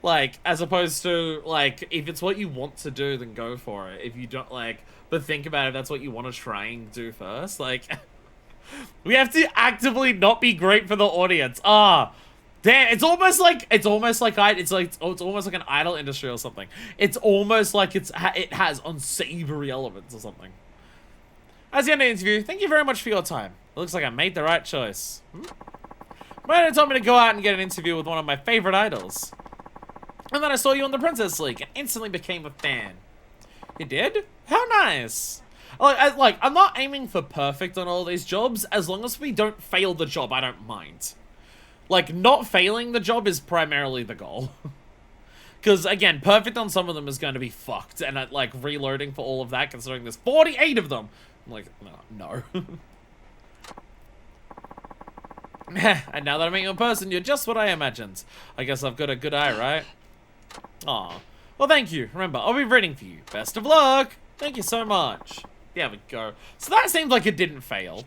Like, as opposed to, like, if it's what you want to do, then go for it. If you don't, like, but think about it, that's what you want to try and do first. Like, we have to actively not be great for the audience. Damn, it's almost like an idol industry or something. It's almost like it has unsavory elements or something. As the end of the interview, thank you very much for your time. It looks like I made the right choice. My editor told me to go out and get an interview with one of my favorite idols. And then I saw you on the Princess League and instantly became a fan. You did? How nice. I'm not aiming for perfect on all these jobs. As long as we don't fail the job, I don't mind. Like, not failing the job is primarily the goal. Because, again, perfect on some of them is going to be fucked. And, like, reloading for all of that, considering there's 48 of them. I'm like, no. And now that I'm meeting in person, you're just what I imagined. I guess I've got a good eye, right? Aw. Well, thank you. Remember, I'll be rooting for you. Best of luck. Thank you so much. There we go. So that seems like it didn't fail.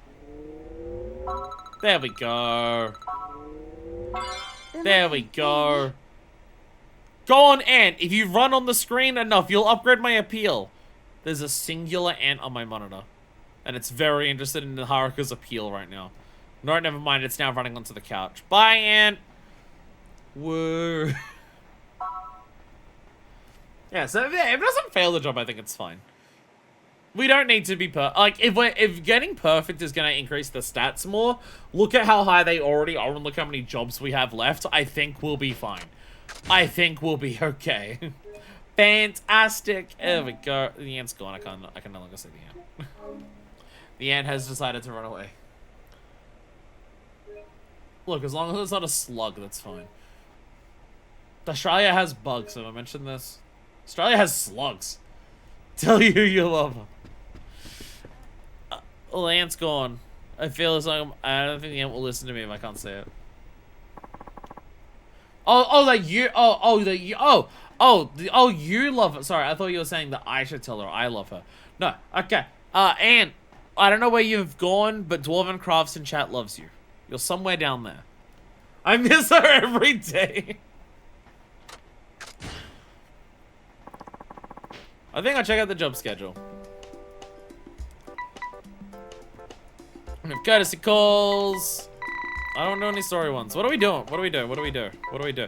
There we go. There we go. Go on, ant. If you run on the screen enough, you'll upgrade my appeal. There's a singular ant on my monitor. And it's very interested in Haruka's appeal right now. No, never mind. It's now running onto the couch. Bye, ant. Woo. Yeah, so if it doesn't fail the job, I think it's fine. We don't need to be if getting perfect is going to increase the stats more, look at how high they already are and look how many jobs we have left. I think we'll be fine. I think we'll be okay. Fantastic. There we go. The ant's gone. I can no longer see the ant. The ant has decided to run away. Look, as long as it's not a slug, that's fine. Australia has bugs. Have I mentioned this? Australia has slugs. Tell you you love them. Well, the ant's gone. I feel as though I don't think the ant will listen to me if I can't say it. You love her. Sorry, I thought you were saying that I should tell her I love her. No, okay. Ant, I don't know where you've gone, but Dwarven Crafts in chat loves you. You're somewhere down there. I miss her every day. I think I'll check out the job schedule. We have courtesy calls. I don't know any story ones. What are we doing? What do we do? What do we do? What do we do?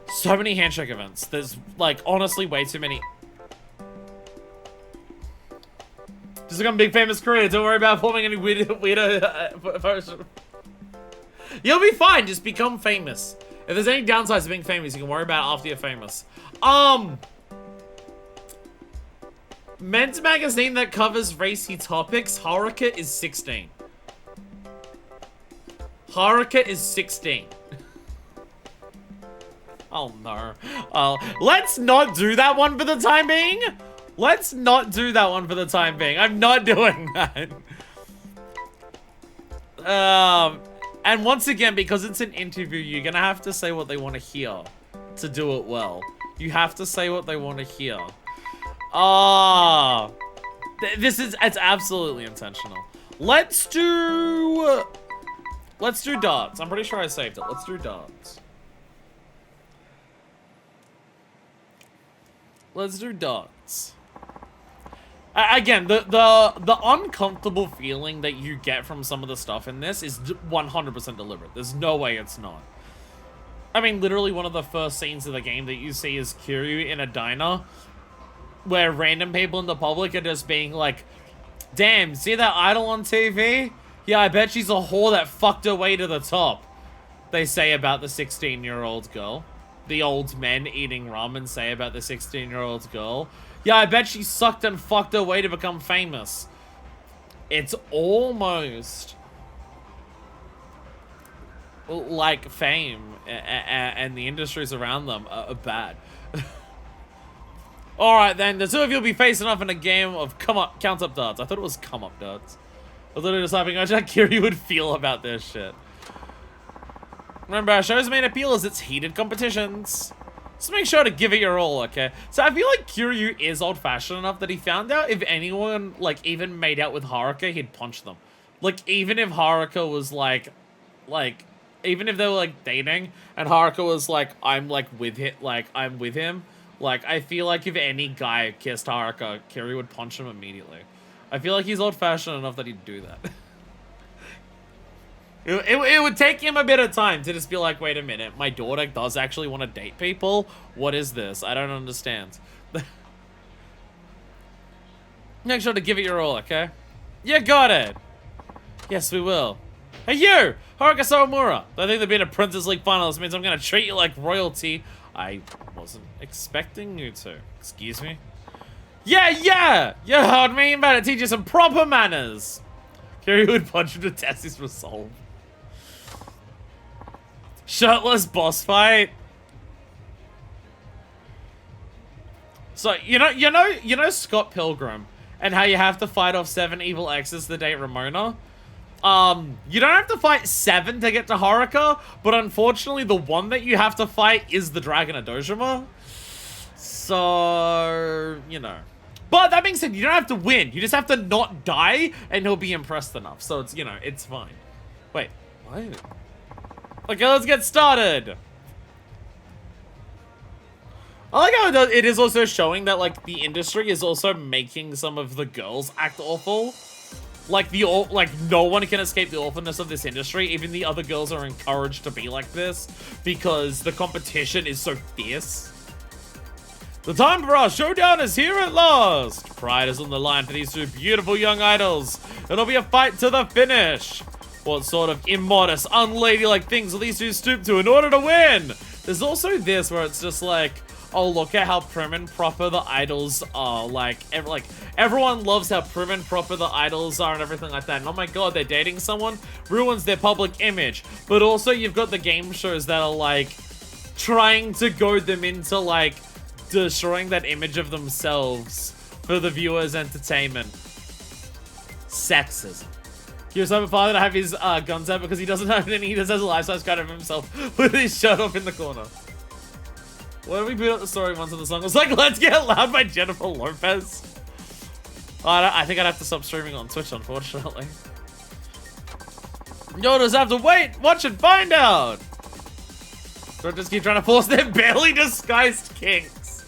So many handshake events. There's, like, honestly way too many. Just become a big famous career. Don't worry about forming any weirdo You'll be fine. Just become famous. If there's any downsides to being famous, you can worry about it after you're famous. Men's magazine that covers racy topics. Haruka is 16. Haruka is 16. Oh no. Let's not do that one for the time being. Let's not do that one for the time being. I'm not doing that. And once again, because it's an interview, you're gonna have to say what they want to hear to do it well. You have to say what they want to hear. It's absolutely intentional. Let's do darts. I'm pretty sure I saved it. Let's do darts. Let's do darts. Again, the uncomfortable feeling that you get from some of the stuff in this is 100% deliberate. There's no way it's not. I mean, literally one of the first scenes of the game that you see is Kiryu in a diner where random people in the public are just being like, damn, see that idol on TV? Yeah, I bet she's a whore that fucked her way to the top. They say about the 16-year-old girl. The old men eating ramen say about the 16-year-old girl. Yeah, I bet she sucked and fucked her way to become famous. It's almost like fame and the industries around them are bad. Alright then, the two of you will be facing off in a game of count up darts. I thought it was come up darts. I was literally just hoping how Kiryu would feel about this shit. Remember, our show's main appeal is its heated competitions. So make sure to give it your all, okay? So I feel like Kiryu is old-fashioned enough that he found out if anyone, like, even made out with Haruka, he'd punch them. Like, even if Haruka was, like, even if they were, like, dating, and Haruka was, like, I'm with him, like, I feel like if any guy kissed Haruka, Kiryu would punch him immediately. I feel like he's old-fashioned enough that he'd do that. It would take him a bit of time to just be like, wait a minute, my daughter does actually want to date people? What is this? I don't understand. Make sure to give it your all, okay? You got it! Yes, we will. Hey, you! Haruka Sawamura! I think that being a Princess League finalist means I'm gonna treat you like royalty. I wasn't expecting you to. Excuse me? Yeah! You heard me? I'm about to teach you some proper manners! Kiryu would punch him to test his resolve. Shirtless boss fight. So, you know Scott Pilgrim and how you have to fight off 7 evil exes to date Ramona? You don't have to fight 7 to get to Haruka, but unfortunately the one that you have to fight is the Dragon of Dojima. So, you know. But that being said, you don't have to win. You just have to not die and he'll be impressed enough. So it's, you know, it's fine. Wait, what? Okay, let's get started. I like how it is also showing that, like, the industry is also making some of the girls act awful. Like, no one can escape the awfulness of this industry. Even the other girls are encouraged to be like this because the competition is so fierce. The time for our showdown is here at last. Pride is on the line for these 2 beautiful young idols. It'll be a fight to the finish. What sort of immodest, unladylike things will these 2 stoop to in order to win? There's also this where it's just like, oh, look at how prim and proper the idols are. Like everyone loves how prim and proper the idols are and everything like that. And oh my god, they're dating someone, ruins their public image. But also you've got the game shows that are like trying to goad them into like destroying that image of themselves for the viewers' entertainment. Sexism. He was father to have his guns out because he doesn't have any. He just has a life-size cut of himself with his shirt off in the corner. Why don't we boot up the story once in the song? It was like, Let's Get Loud by Jennifer Lopez. I think I'd have to stop streaming on Twitch, unfortunately. You'll just have to wait, watch and find out. Don't just keep trying to force their barely disguised kinks.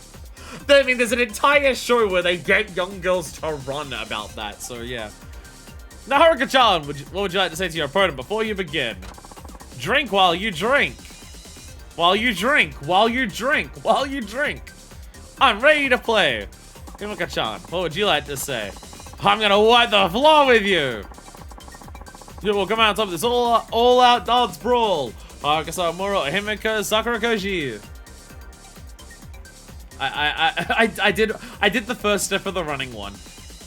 I mean, there's an entire show where they get young girls to run about that, so yeah. Now, Haruka-chan, what would you like to say to your opponent before you begin? Drink while you drink. While you drink. While you drink. While you drink. I'm ready to play. Haruka-chan, what would you like to say? I'm gonna wipe the floor with you. You will come out on top of this all-out dance brawl. Haruka Sawamura, Himiko Sakurakoshi. I did the first step of the running one.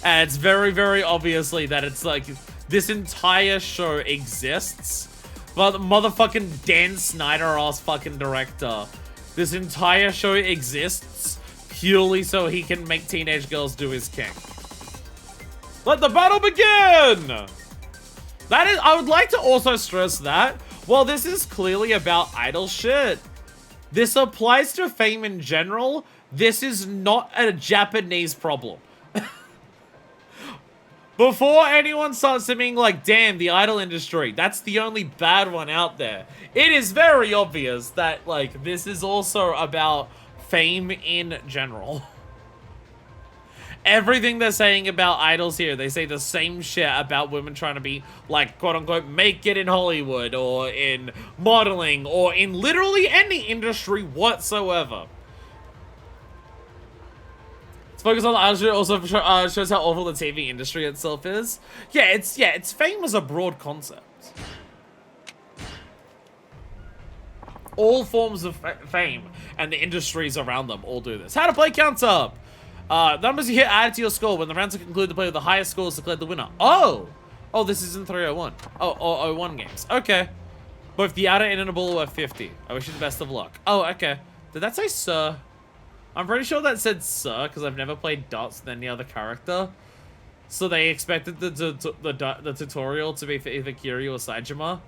And it's very, very obviously that it's like, this entire show exists. But the motherfucking Dan Snyder-ass fucking director. This entire show exists purely so he can make teenage girls do his king. Let the battle begin! That is, I would like to also stress that, while this is clearly about idol shit, this applies to fame in general. This is not a Japanese problem. Before anyone starts to being like, damn, the idol industry, that's the only bad one out there. It is very obvious that, like, this is also about fame in general. Everything they're saying about idols here, they say the same shit about women trying to be, like, quote-unquote, make it in Hollywood, or in modeling, or in literally any industry whatsoever. Focus on the industry also shows how awful the TV industry itself is. Yeah, it's fame as a broad concept. All forms of fame and the industries around them all do this. How to play counts up. Numbers you hit added to your score. When the rounds are concluded, the player with the highest score is declared the winner. Oh, this is in 301. Oh, 01 games. Okay. Both the outer and inner ball were 50. I wish you the best of luck. Oh, okay. Did that say sir? I'm pretty sure that said sir, because I've never played dots with any other character. So they expected the tutorial to be for either Kiryu or Saejima.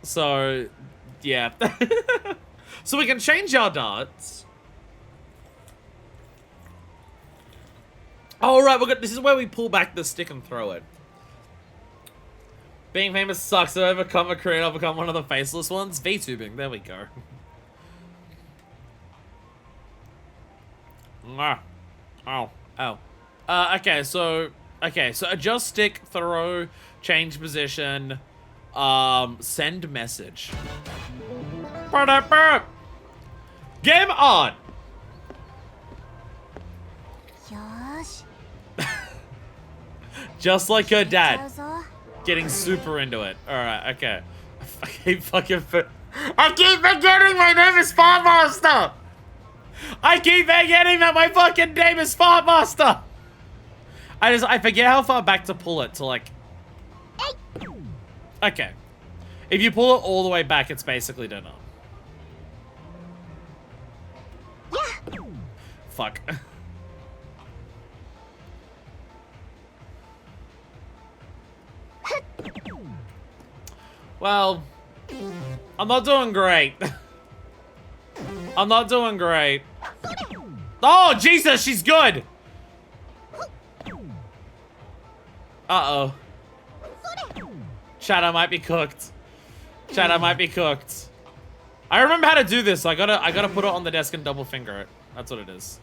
So, yeah. So we can change our dots. Oh, right, this is where we pull back the stick and throw it. Being famous sucks. So I become a creator, I'll become one of the faceless ones. VTubing, there we go. Oh. Okay, so adjust stick, throw, change position, send message. Game on! Yosh. Just like your dad. Getting super into it. Alright, okay. I keep forgetting my name is Farm Master! I keep forgetting that my fucking name is Farm Master! I forget how far back to pull it to like... Okay. If you pull it all the way back, it's basically dinner. Yeah. Fuck. Well, I'm not doing great. I'm not doing great. Oh, Jesus, she's good. Uh-oh. Chat, I might be cooked. Chat, I might be cooked. I remember how to do this. So I gotta put it on the desk and double finger it. That's what it is.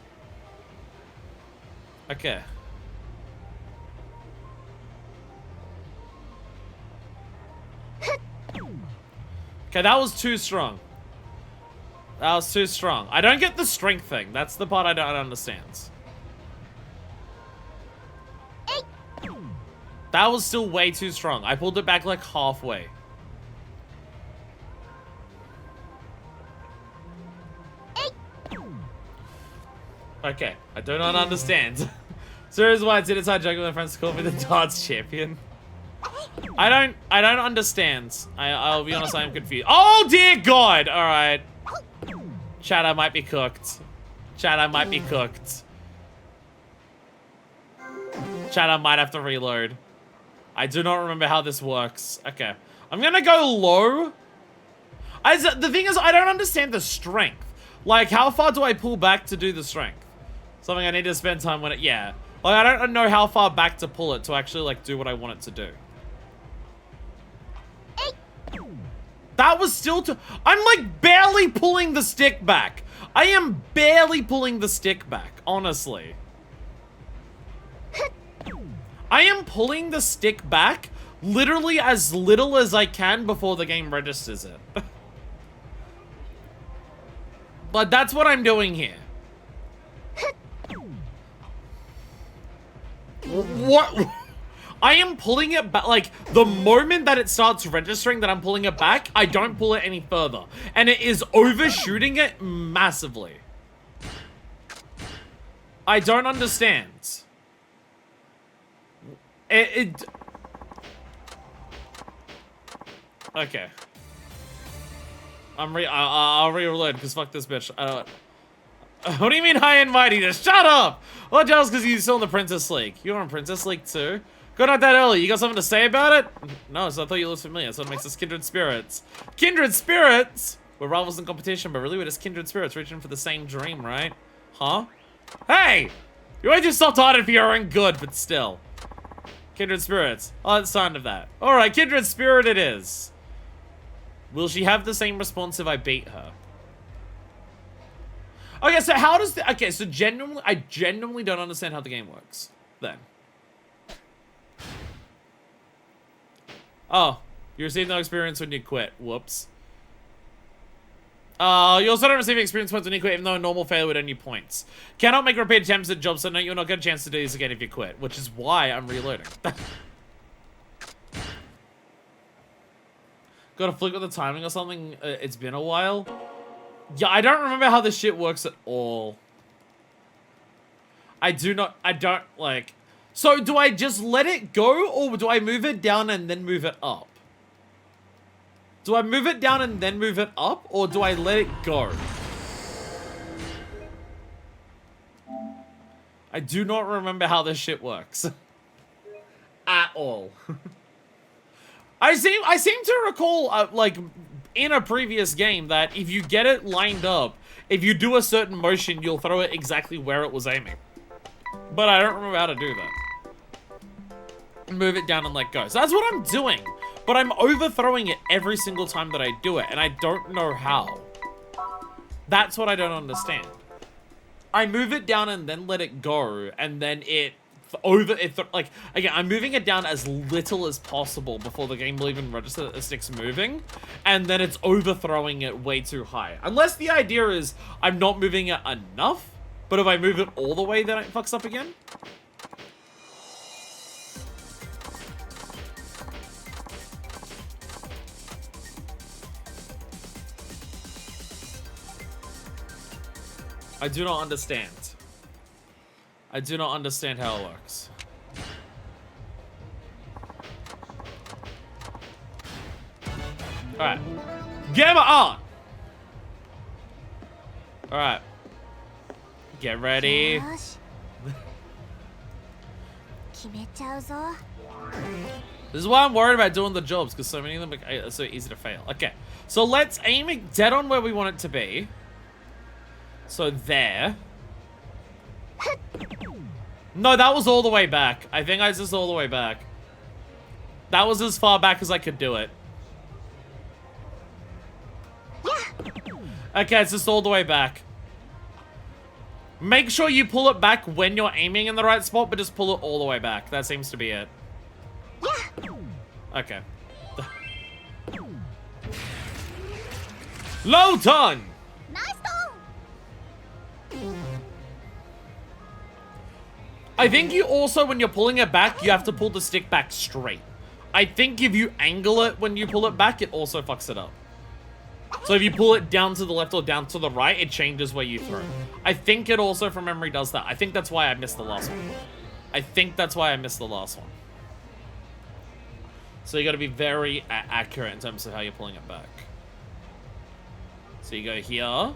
Okay. Okay, that was too strong. That was too strong. I don't get the strength thing. That's the part I don't understand. That was still way too strong. I pulled it back like halfway. Okay, I do not understand. So here's why I did inside joking with my friends to call me the darts champion. I don't understand. I'll be honest, I am confused. Oh dear God! Alright. Chat, I might be cooked. Chat, I might be cooked. Chat, I might have to reload. I do not remember how this works. Okay. I'm gonna go low. The thing is, I don't understand the strength. Like, how far do I pull back to do the strength? Something I need to spend time on it. Yeah. Like, I don't know how far back to pull it to actually, like, do what I want it to do. That was still too... I'm, like, barely pulling the stick back. I am barely pulling the stick back, honestly. I am pulling the stick back literally as little as I can before the game registers it. But that's what I'm doing here. What? I am pulling it back, like, the moment that it starts registering that I'm pulling it back, I don't pull it any further. And it is overshooting it massively. I don't understand. Okay. I'll re-reload, because fuck this bitch. I don't... What do you mean high and mighty? Just shut up! Well, jealous because you're still in the Princess League. You're on Princess League too? Got out that early. You got something to say about it? No, so I thought you looked familiar. So it makes us kindred spirits. Kindred spirits? We're rivals in competition, but really we're just kindred spirits reaching for the same dream, right? Huh? Hey! You ain't just soft-hearted for your own good, but still. Kindred spirits. Oh, that's the sign of that. Alright, kindred spirit it is. Will she have the same response if I beat her? Okay, so how does the... Okay, so I genuinely don't understand how the game works. Then. Oh. You receive no experience when you quit. Whoops. You also don't receive experience points when you quit, even though a normal failure would earn you points. Cannot make repeat attempts at jobs, so no, you'll not get a chance to do this again if you quit. Which is why I'm reloading. Got a flick with the timing or something? It's been a while. Yeah, I don't remember how this shit works at all. I don't, like... So, do I just let it go, or do I move it down and then move it up? Do I move it down and then move it up, or do I let it go? I do not remember how this shit works. At all. I seem to recall, like, in a previous game that if you get it lined up, if you do a certain motion, you'll throw it exactly where it was aiming. But I don't remember how to do that. Move it down and let go. So that's what I'm doing. But I'm overthrowing it every single time that I do it, and I don't know how. That's what I don't understand. I move it down and then let it go, and then like, again, I'm moving it down as little as possible before the game will even register that the stick's moving, and then it's overthrowing it way too high. Unless the idea is I'm not moving it enough, but if I move it all the way, then it fucks up again. I do not understand. I do not understand how it works. Alright. Gamma on! Alright. Get ready. 決めちゃうぞ This is why I'm worried about doing the jobs, because so many of them are so easy to fail. Okay, so let's aim it dead on where we want it to be. So there. No, that was all the way back. I think I was just all the way back. That was as far back as I could do it. Okay, it's just all the way back. Make sure you pull it back when you're aiming in the right spot, but just pull it all the way back. That seems to be it. Okay. Low ton! I think you also, when you're pulling it back, you have to pull the stick back straight. I think if you angle it when you pull it back, it also fucks it up. So if you pull it down to the left or down to the right, it changes where you throw. I think it also, from memory, does that. I think that's why I missed the last one. I think that's why I missed the last one. So you gotta be very accurate in terms of how you're pulling it back. So you go here.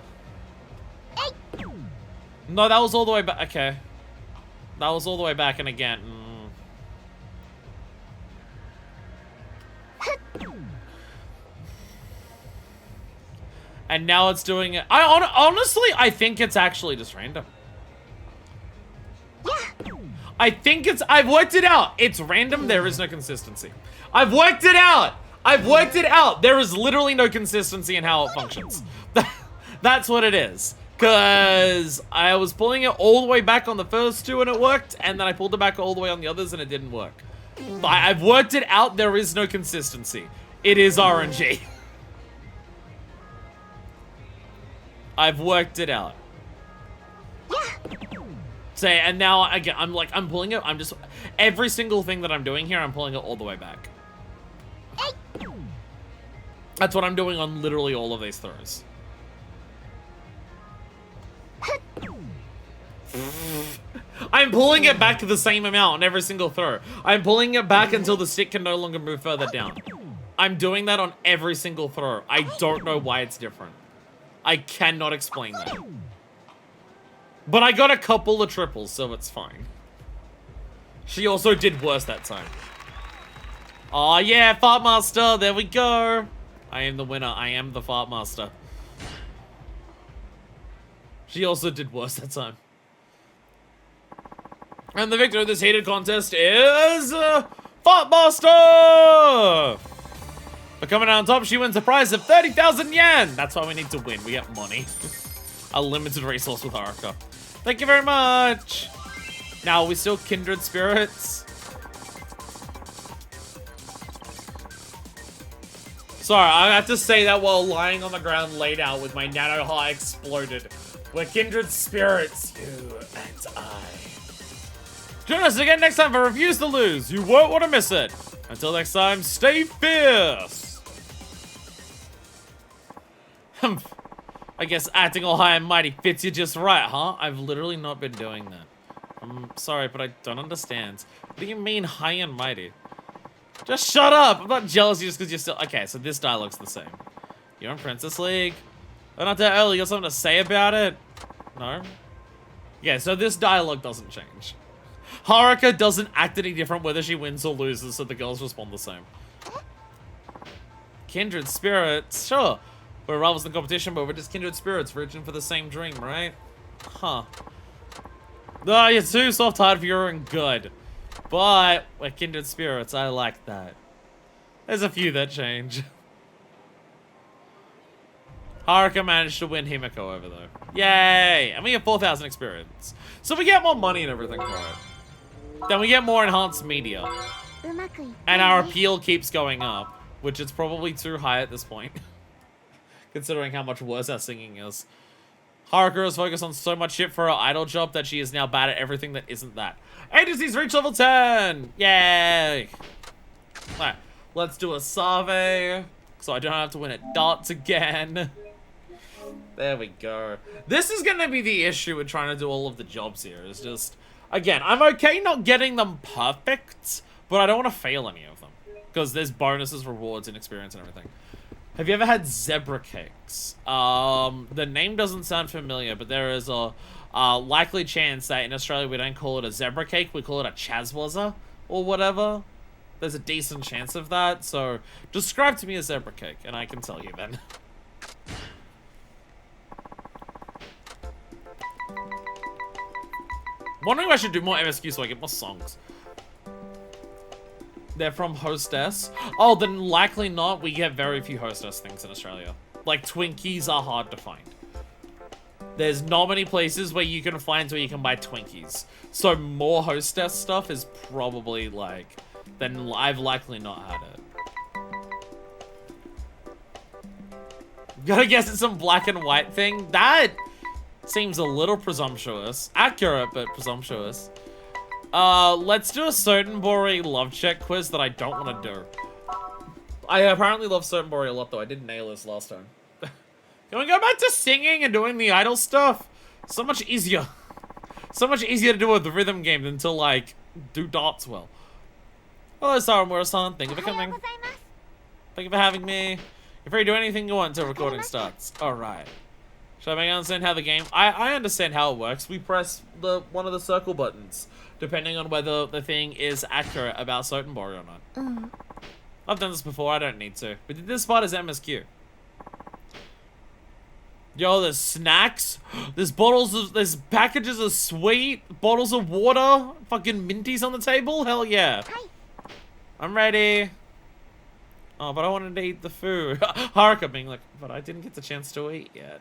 No, that was all the way back. Okay. That was all the way back, and again. And now it's doing it. Honestly, I think it's actually just random. I think it's, I've worked it out. It's random, there is no consistency. I've worked it out. I've worked it out. There is literally no consistency in how it functions. That's what it is. Because I was pulling it all the way back on the first two and it worked, and then I pulled it back all the way on the others and it didn't work. I've worked it out, there is no consistency. It is RNG. I've worked it out. Say, and now again, I'm pulling it, every single thing that I'm doing here, I'm pulling it all the way back. That's what I'm doing on literally all of these throws. I'm pulling it back to the same amount on every single throw. I'm pulling it back until the stick can no longer move further down. I'm doing that on every single throw. I don't know why it's different. I cannot explain that. But I got a couple of triples, so it's fine. She also did worse that time. Oh yeah, Fart Master, there we go. I am the winner. I am the Fart Master. She also did worse that time. And the victor of this heated contest is Fart Master! For coming out on top, she wins a prize of 30,000 yen! That's why we need to win. We get money. A limited resource with Haruka. Thank you very much! Now, are we still kindred spirits? Sorry, I have to say that while lying on the ground laid out with my nano heart exploded. We're kindred spirits, you and I. Join us again next time for Refuse to Lose. You won't want to miss it. Until next time, stay fierce. I guess acting all high and mighty fits you just right, huh? I've literally not been doing that. I'm sorry, but I don't understand. What do you mean high and mighty? Just shut up! I'm not jealous just because you're still... Okay, so this dialogue's the same. You're in Princess League. Oh, not that early. You got something to say about it? No? Yeah, so this dialogue doesn't change. Haruka doesn't act any different whether she wins or loses, so the girls respond the same. Kindred spirits, sure. We're rivals in the competition, but we're just kindred spirits reaching for the same dream, right? Huh. No, you're too soft-hearted for your own good. But we're kindred spirits, I like that. There's a few that change. Haruka managed to win Himiko over, though. Yay! And we have 4,000 experience. So we get more money and everything for it. Then we get more enhanced media. And our appeal keeps going up, which is probably too high at this point. Considering how much worse our singing is. Haruka is focused on so much shit for her idol job that she is now bad at everything that isn't that. Agency's reached level 10! Yay! Alright, let's do a survey, so I don't have to win at darts again. There we go. This is gonna be the issue with trying to do all of the jobs here. It's just, again, I'm okay not getting them perfect, but I don't want to fail any of them. Because there's bonuses, rewards, and experience and everything. Have you ever had zebra cakes? The name doesn't sound familiar, but there is a likely chance that in Australia we don't call it a zebra cake, we call it a chazwaza or whatever. There's a decent chance of that, so describe to me a zebra cake, and I can tell you then. Wondering if I should do more MSQ so I get more songs. They're from Hostess. Oh, then likely not. We get very few Hostess things in Australia. Like, Twinkies are hard to find. There's not many places where you can find where you can buy Twinkies. So more Hostess stuff is probably, like, then I've likely not had it. Gotta guess it's some black and white thing? That seems a little presumptuous. Accurate, but presumptuous. Let's do a Sotenbori love check quiz that I don't want to do. I apparently love Sotenbori a lot, though. I didn't nail this last time. Can we go back to singing and doing the idol stuff? So much easier. So much easier to do with the rhythm game than to, like, do darts well. Hello, Sarah Mura-san. Thank you for coming. Thank you for having me. You're free to do anything you want until recording starts. Alright. Should I understand how the game... I understand how it works. We press one of the circle buttons, depending on whether the thing is accurate about Sotenbori or not. I've done this before, I don't need to. We did this part as MSQ. Yo, there's snacks. There's packages of sweet, bottles of water, fucking minties on the table. Hell yeah. I'm ready. Oh, but I wanted to eat the food. Haruka being like, but I didn't get the chance to eat yet.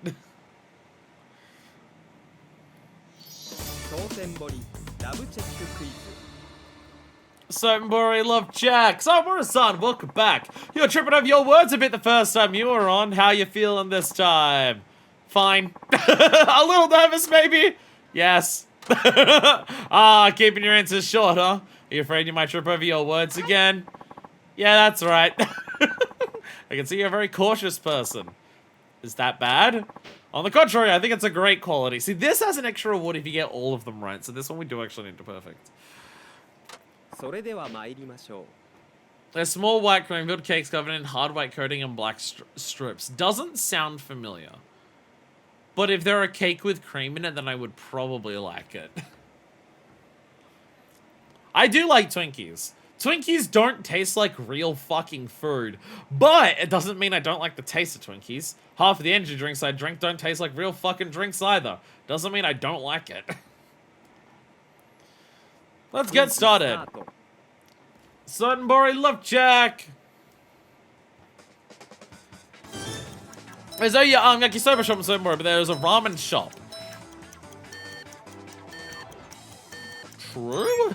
Sotenbori love Jack. So, Mura-san, welcome back. You were tripping over your words a bit the first time you were on. How you feeling this time? Fine. A little nervous, maybe? Yes. Keeping your answers short, huh? Are you afraid you might trip over your words again? Yeah, that's right. I can see you're a very cautious person. Is that bad? On the contrary, I think it's a great quality. See, this has an extra reward if you get all of them right, so this one we do actually need to perfect. A small white cream-filled cakes covered in hard white coating and black strips. Doesn't sound familiar. But if they're a cake with cream in it, then I would probably like it. I do like Twinkies. Twinkies don't taste like real fucking food, but it doesn't mean I don't like the taste of Twinkies. Half of the energy drinks I drink don't taste like real fucking drinks either. Doesn't mean I don't like it. Let's get started. Sotenbori love Jack. There's a yakisoba shop in Sotenbori, but there's a ramen shop. True?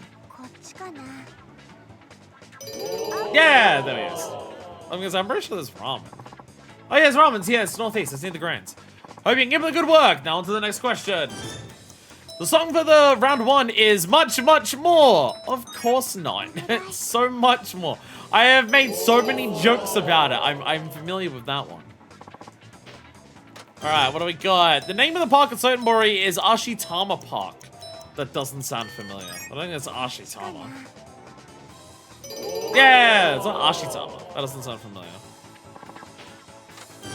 Yeah, there he is. I'm pretty sure there's ramen. Oh, yeah, it's ramen's. Yeah, it's northeast. It's near the Grands. Hope you can give it a good work. Now on to the next question. The song for the round one is Much, Much More. Of course not. It's so much more. I have made so many jokes about it. I'm familiar with that one. Alright, what do we got? The name of the park at Sotenbori is Ashitama Park. That doesn't sound familiar. I don't think it's Ashitama. Yeah, it's not Ashitama. That doesn't sound familiar.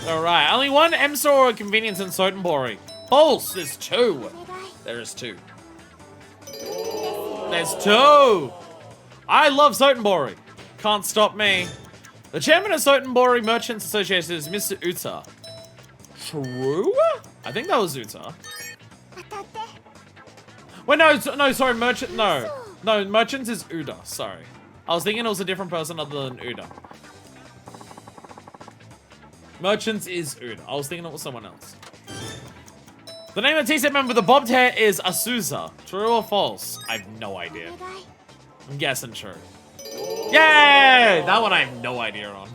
Alright, only one M store or convenience in Sotenbori. Pulse, there's 2. There is 2. There's 2. I love Sotenbori. Can't stop me. The chairman of Sotenbori Merchants Association is Mr. Uta. True? I think that was Uta. Wait, no, sorry, Merchant, no. No, Merchants is Uda, sorry. I was thinking it was a different person other than Uda. Merchants is Uda. I was thinking it was someone else. The name of the T-set member with the bobbed hair is Asuza. True or false? I have no idea. I'm guessing true. Yay! That one I have no idea on.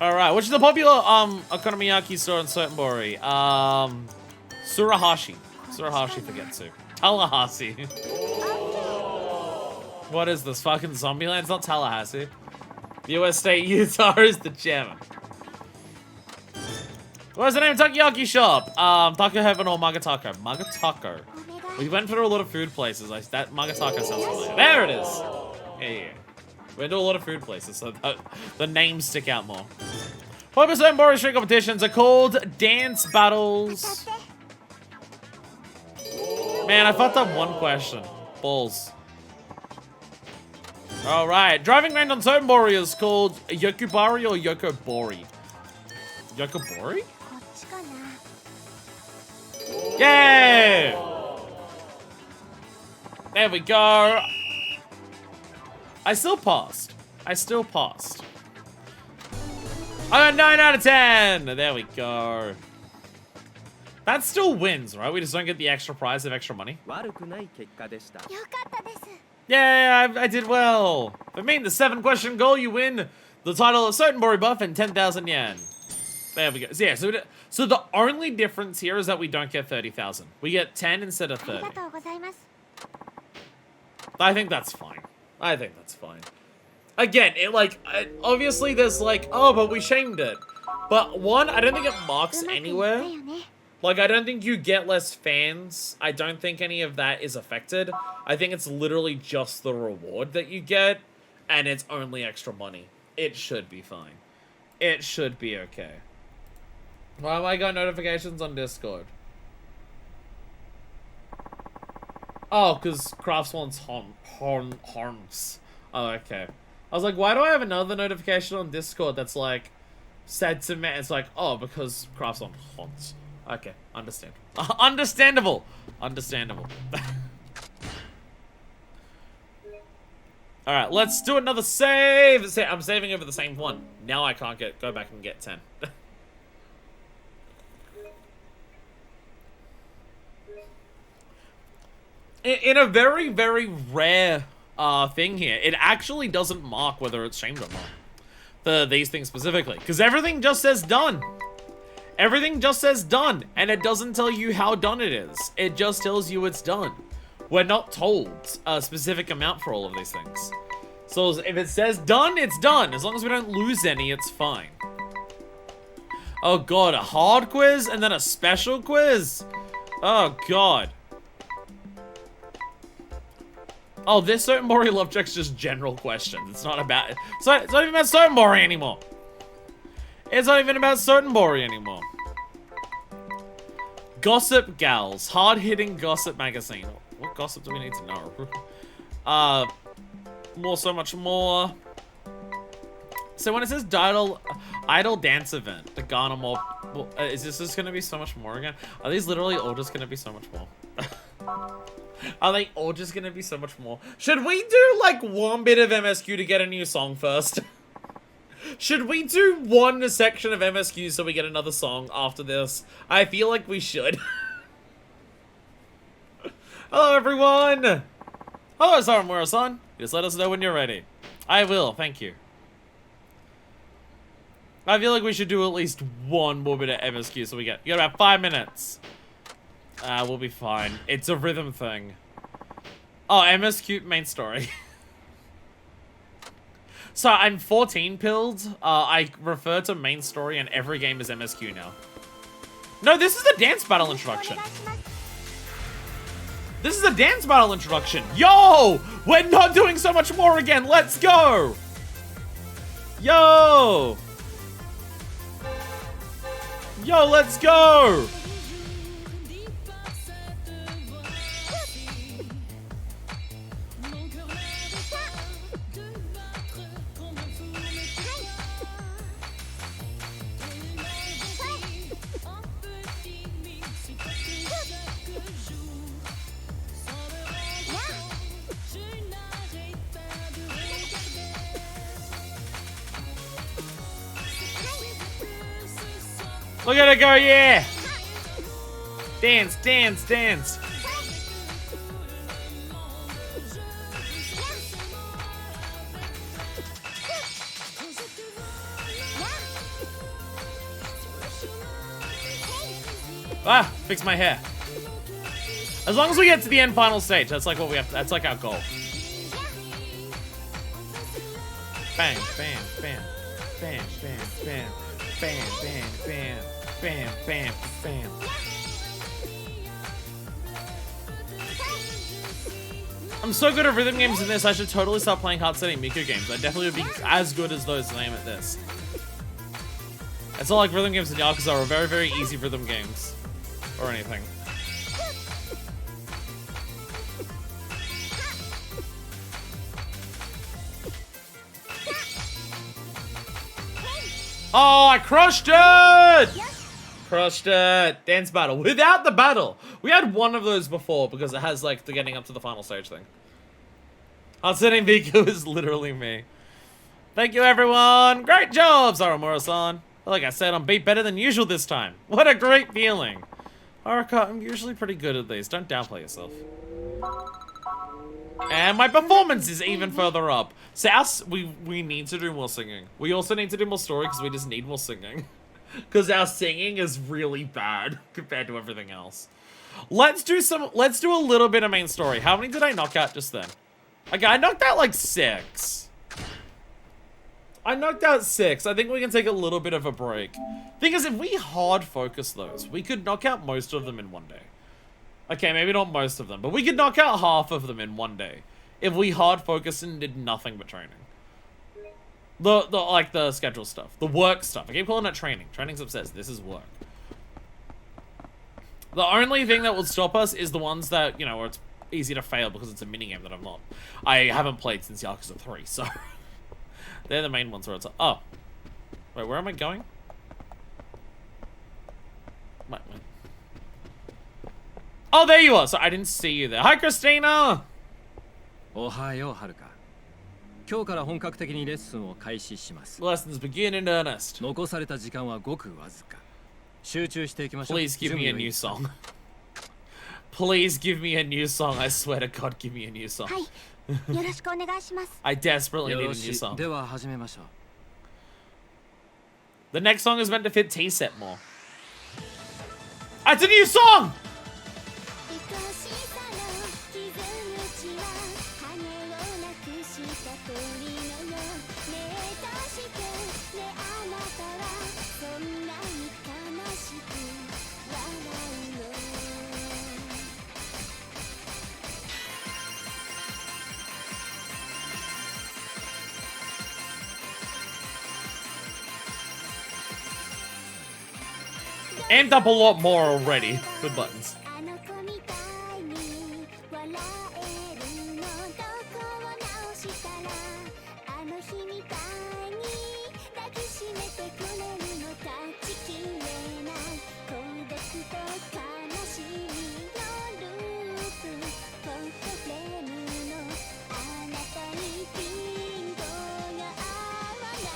Alright, which is the popular okonomiyaki store in Sotenbori? Surahashi. Surahashi Forgetsu. Tallahassee. What is this? Fucking Zombieland? It's not Tallahassee. US State Utah is the chairman. What's the name of Takoyaki shop? Taco Heaven or Magatako? Magatako. We went for a lot of food places. That Magatako sounds familiar. There it is. Yeah. We went to a lot of food places, so the names stick out more. 5% Boris Street competitions are called dance battles. Man, I fucked up one question. Balls. Alright. Driving around on Sotenbori is called Yokubari or Yokobori? Yokobori? Yay! There we go. I still passed. I got 9 out of 10. There we go. That still wins, right? We just don't get the extra prize of extra money. Yeah, I did well. For me, the 7-question goal, you win the title of Sotenbori buff and 10,000 yen. There we go. So, yeah, so the only difference here is that we don't get 30,000. We get 10 instead of 30. I think that's fine. Again, obviously there's like, oh, but we shamed it. But one, I don't think it marks anywhere. Like, I don't think you get less fans. I don't think any of that is affected. I think it's literally just the reward that you get, and it's only extra money. It should be fine. It should be okay. Why have I got notifications on Discord? Oh, because Craftsman's horns. Oh, okay. I was like, why do I have another notification on Discord that's like, said to me, it's like, oh, because Craftsman haunts. Okay, understandable. Understandable. Alright, let's do another save. I'm saving over the same one. Now I can't go back and get 10. In a very, very rare thing here, it actually doesn't mark whether it's shamed or not. For these things specifically. Because everything just says done. Everything just says done. And it doesn't tell you how done it is. It just tells you it's done. We're not told a specific amount for all of these things. So if it says done, it's done. As long as we don't lose any, it's fine. Oh god, a hard quiz and then a special quiz? Oh god. Oh, this Sotenbori love check's just general questions. It's not about it. It's not even about Sotenbori anymore. It's not even about Sotenbori anymore. Gossip Gals. Hard-hitting gossip magazine. What gossip do we need to know? So much more. So when it says idle dance event, the garner more, is this just gonna be so much more again? Are these literally all just gonna be so much more? Are they all just gonna be so much more? Should we do like one bit of MSQ to get a new song first? Should we do one section of MSQ so we get another song after this? I feel like we should. Hello, everyone! Hello, Saramura-san. Just let us know when you're ready. I will, thank you. I feel like we should do at least one more bit of MSQ so we got about 5 minutes. We'll be fine. It's a rhythm thing. Oh, MSQ main story. So I'm 14 pilled. I refer to main story and every game as MSQ now. No, this is the dance battle introduction. This is a dance battle introduction. Yo! We're not doing so much more again. Let's go! Yo! Yo, let's go! Look at it go, yeah! Dance, dance, dance. Ah, fix my hair. As long as we get to the end final stage, that's like what we have. That's like our goal. Bang, bam, bam, bam, bam, bam, bam, bam, bam, bam, bam, bam. I'm so good at rhythm games in this, I should totally start playing hard-setting Miku games. I definitely would be as good as those as I am at this. It's not like rhythm games in Yakuza are very, very easy rhythm games. Or anything. Oh, I crushed it! Crushed it. Dance battle. Without the battle. We had one of those before because it has like the getting up to the final stage thing. Hard-setting Miku is literally me. Thank you, everyone. Great job, Saramura-san. Like I said, I'm beat better than usual this time. What a great feeling. Haruka, I'm usually pretty good at these. Don't downplay yourself. And my performance is even further up. So we need to do more singing. We also need to do more story because we just need more singing. Because our singing is really bad compared to everything else. Let's do a little bit of main story. How many did I knock out just then? Okay, I knocked out like 6. I knocked out 6. I think we can take a little bit of a break. Thing is, if we hard focus those, we could knock out most of them in one day. Okay, maybe not most of them, but we could knock out half of them in one day. If we hard focused and did nothing but training. Like the schedule stuff. The work stuff. I keep calling it training. Training's obsessed. This is work. The only thing that will stop us is the ones that, you know, where it's easy to fail because it's a minigame that I'm not. I haven't played since Yakuza 3, so... They're the main ones where it's like, oh. Wait, where am I going? Wait. Oh, there you are! So I didn't see you there. Hi, Christina! Ohayo, Haruka. 今日から本格的にレッスンを開始します。 Lessons begin in earnest. 残された時間はごくわずか。集中していきましょう。 Please give me a new song. Please give me a new song. I swear to God, give me a new song. はいよろしくお願いします I desperately よ need a ろ new しい。 song. では始めましょう。 The next song is meant to fit T-set more. Ah, it's a new song! 愛しさの傷口は羽をなくした鳥のようねえどうしてねあなたはそんなに悲しく笑うの Amped up a lot more already with buttons. あの子みたいに笑えるのどこを直したらあの日みたいに抱きしめてくれるの断ち切れない孤独と悲しみのループフォトフレームのあなたにピントが合わない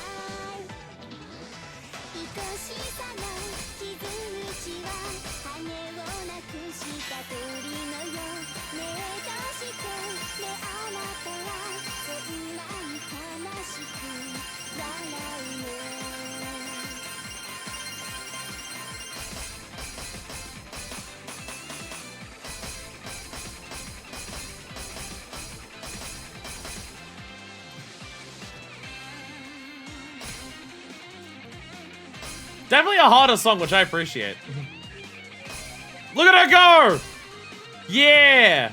愛しさの傷口は羽をなくした鳥のようねえどうしてねあなたはそんなに悲しく笑うの Definitely a harder song, which I appreciate. Look at her go! Yeah!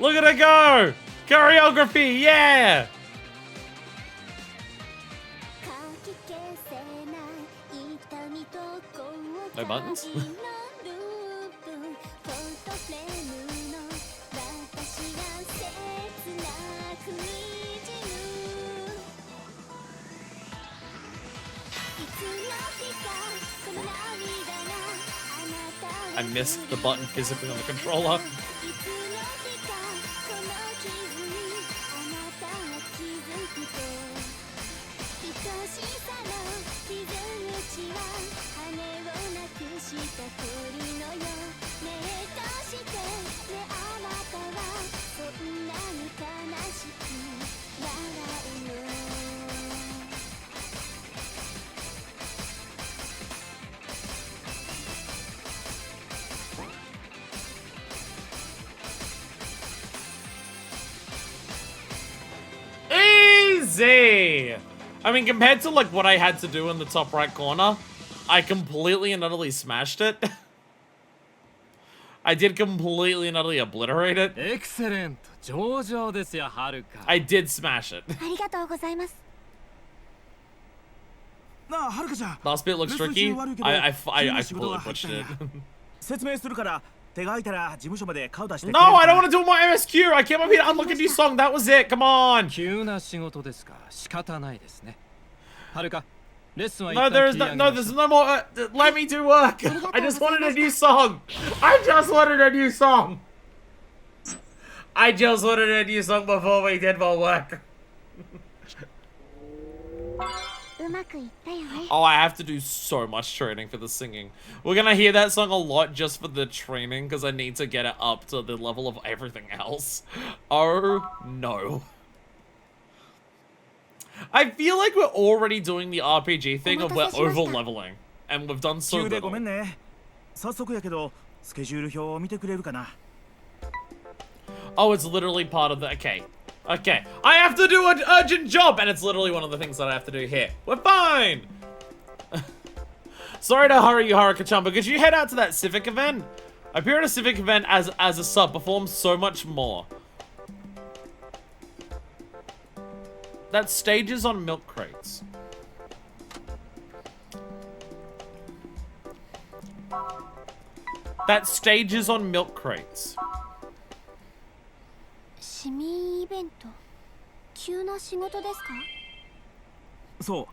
Look at her go! Choreography, yeah! No buttons? I missed the button physically on the controller. Easy! I mean, compared to like what I had to do in the top right corner, I completely and utterly smashed it. I did completely and utterly obliterate it. Excellent. 上々ですよ、はるか。I did smash it. ありがとうございます。 Last bit looks tricky. I completely pushed it. 説明するから手が空いたら事務所まで顔出して。 No, I don't want to do my MSQ. I came up here to unlock a new song. That was it. Come on. 急な仕事ですか。仕方ないですね。はるか、レッスンは一 No, 旦 there's 切り上 no, げま no, しょ there's う。 no more. Let me do work. I just wanted a new song. I just wanted a new song. I just wanted a new song before we did more work. うまくいったよね。 Oh, I have to do so much training for the singing. We're gonna hear that song a lot just for the training because I need to get it up to the level of everything else. Oh no. I feel like we're already doing the RPG thing of we're over leveling. And we've done so 急でごめ little. んね。早速やけどスケジュール表を見てくれるかな。 Oh, it's literally part of the... Okay. Okay. I have to do an urgent job! And it's literally one of the things that I have to do here. We're fine! Sorry to hurry you, Haruka-chan, but could you head out to that civic event? Appear at a civic event as a sub performs so much more. That stages on milk crates. That stages on milk crates. 市民イベント。急な仕事ですか？そ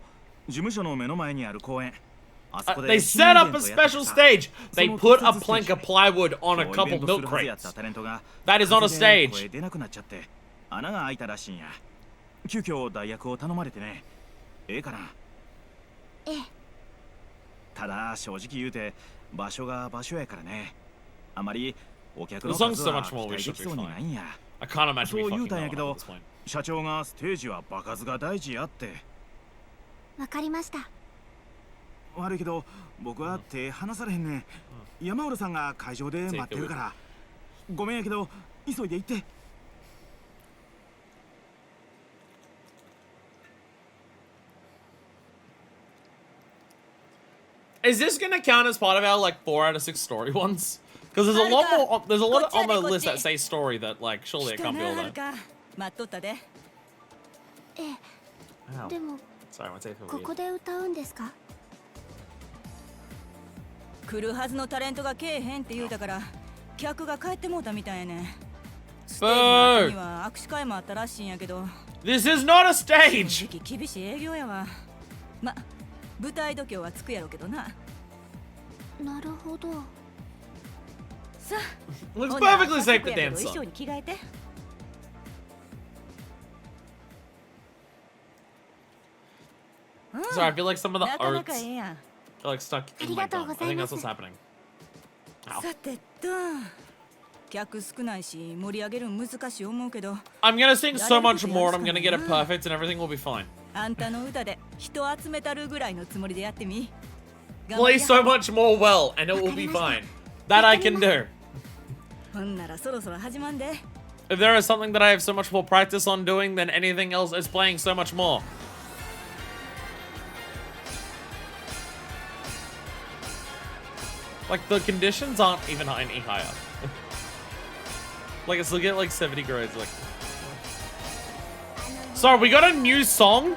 う、事務所の目の前にある公園。あそこで They 市民 set イベン up ト a をやって special さ stage. そ They の put 特 a 設ステー plank ジ of plywood on そ a うイベ couple ントす milk るはずやった crates. タレントが That is on a 風で stage. 声出なくなっちゃって穴が開いたらしいんや。急遽代役を頼まれてね。ええかな。ええ。ただ正直言うて場所が場所やからね。あまりお客の The song's 数 so は much 期 more. We 待で should き be そうにない fine. んや。 I can't imagine そ we う言う fucking たんや know け at ど this point. 社長がステージは場数が大事やって。わかりました。悪いけど僕は手離されへんねん。山浦さんが会場で待ってるから。ごめんやけど急いで行って。 Is this gonna count as part of our like 4 out of 6 story ones? Because there's a lot more. There's a lot on the list that say story that like surely it can't be all that. 待っとったで。ええ。 Ow. でも Sorry, my teeth are ここ weird. で歌うんですか？来るはずのタレントがけえへんって言うたから客が帰ってもうたみたいやねん。ステージの後には握手会もあったらしいんやけど This is not a stage. 正直厳しい営業やわ。ま、舞台度胸はつくやろうけどな。なるほど。さあ Looks ほな perfectly 早 safe 速 to やけど dance 衣装 on. に着替えて。So I feel like some of the なかなか arts ええやん。 are like stuck in my gum. I think that's what's happening. Ow. さてと客少ないし盛り上げるの難しい思うけど I'm gonna sing so much more and I'm gonna get it perfect and everything will be fine. あんたの歌で人集めたるぐらいのつもりでやってみ。 Play so much more well and it will be fine. That I can do. ほんならそろそろ始まんで。 If there is something that I have so much more practice on doing than anything else is playing so much more. Like the conditions aren't even any higher. Like, it's get like 70 grades. Like, sorry, we got a new song.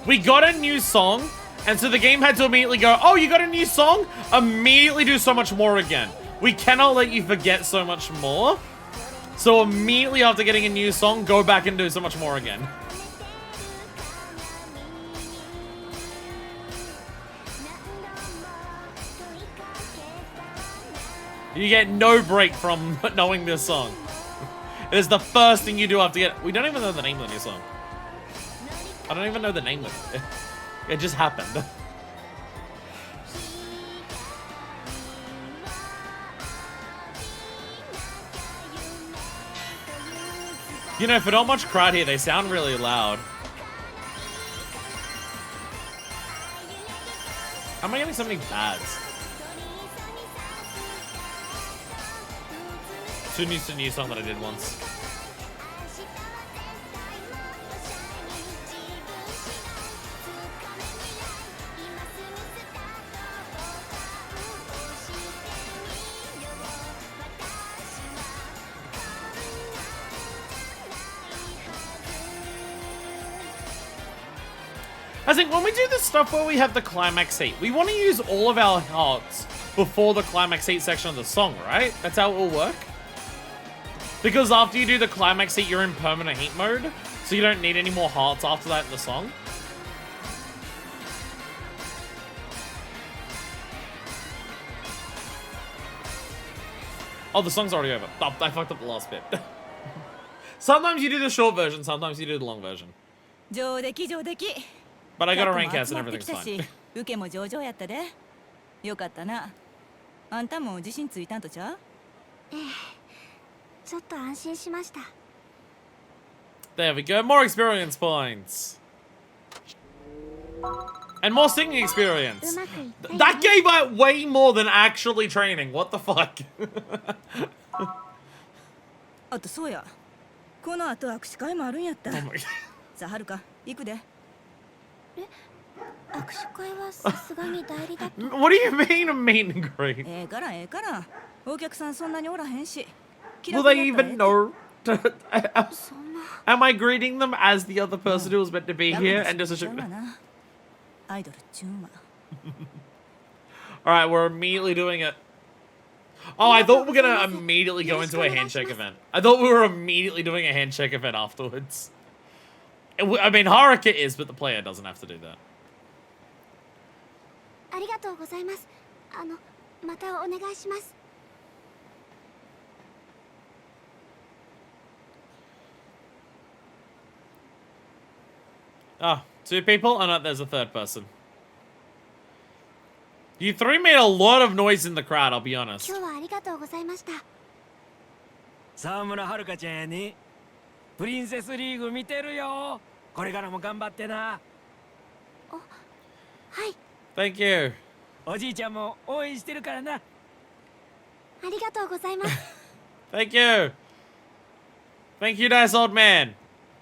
We got a new song, and so the game had to immediately go, oh, you got a new song? Immediately do so much more again. We cannot let you forget so much more. So immediately after getting a new song, go back and do so much more again. You get no break from knowing this song. It is the first thing you do after get. We don't even know the name of the new song. I don't even know the name of it. It just happened. You know, for not much crowd here, they sound really loud. How am I getting so many bads? Too new to new song that I did once. I think when we do the stuff where we have the climax heat, we want to use all of our hearts before the climax heat section of the song, right? That's how it will work. Because after you do the climax heat, you're in permanent heat mode, so you don't need any more hearts after that in the song. Oh, the song's already over. Oh, I fucked up the last bit. Sometimes you do the short version, sometimes you do the long version. 上出来上出来 But I got a 客も rank cast 集 and まって everything's きたし fine. 受けも上々やったでよかったなあんたも自信ついたんとちゃうちょっと安心しました There we go, more experience points. And more singing experience. うまくいったよ That gave out way more than actually training. What the fuck? あとそうやこの後握手会もあるんやった Oh my god. さあはるか行くで握手会はさすがに代理だと What do you mean a meet and greet? ええからええからお客さんそんなにおらへんし気 Will 楽 they にやったらえ even え know? そんな Am I greeting them as the other person who was meant to be や here から and just ちゃうわなアイドルっちゅうんは Alright, we're immediately doing it. Oh, I thought we were gonna immediately go into a handshake event. I thought we were immediately doing a handshake event afterwards. I mean, Haruka is, but the player doesn't have to do that. ありがとうございますまたお願いします Ah, 2 people? Oh no, there's a 3rd person. You 3 made a lot of noise in the crowd, I'll be honest. 今日はありがとうございました 沢村遥ちゃんやにプリンセスリーグ見てるよこれからも頑張ってなはい Thank you. おじいちゃんも応援してるからなありがとうございます Thank you. Thank you, nice old man.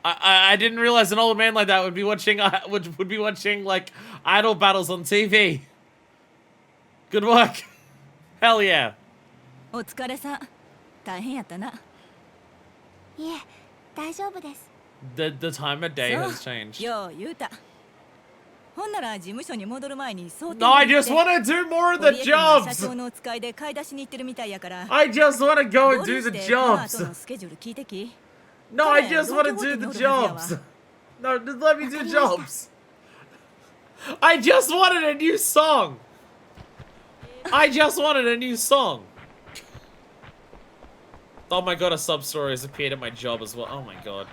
I didn't realize an old man like that would be watching would be watching like idol battles on TV. Good work. Hell yeah. お疲れさん大変やったないえ大丈夫です The time of day そう has changed. よう言うたほんなら事務所に戻る前に想定 No, I just want to do more of the 堀江君が社 jobs. 長のお使いで買い出しに行ってるみたいやから I just want to go and 合 do 流 the してこの後 jobs. のスケジュール聞いてき No, I 彼 just want to 同 do 居ご the とにおるは jobs. ずやわ No, just let me do jobs. I just wanted a new song. I just wanted a new song. Oh my god, a sub-story has appeared at my job as well. Oh my god.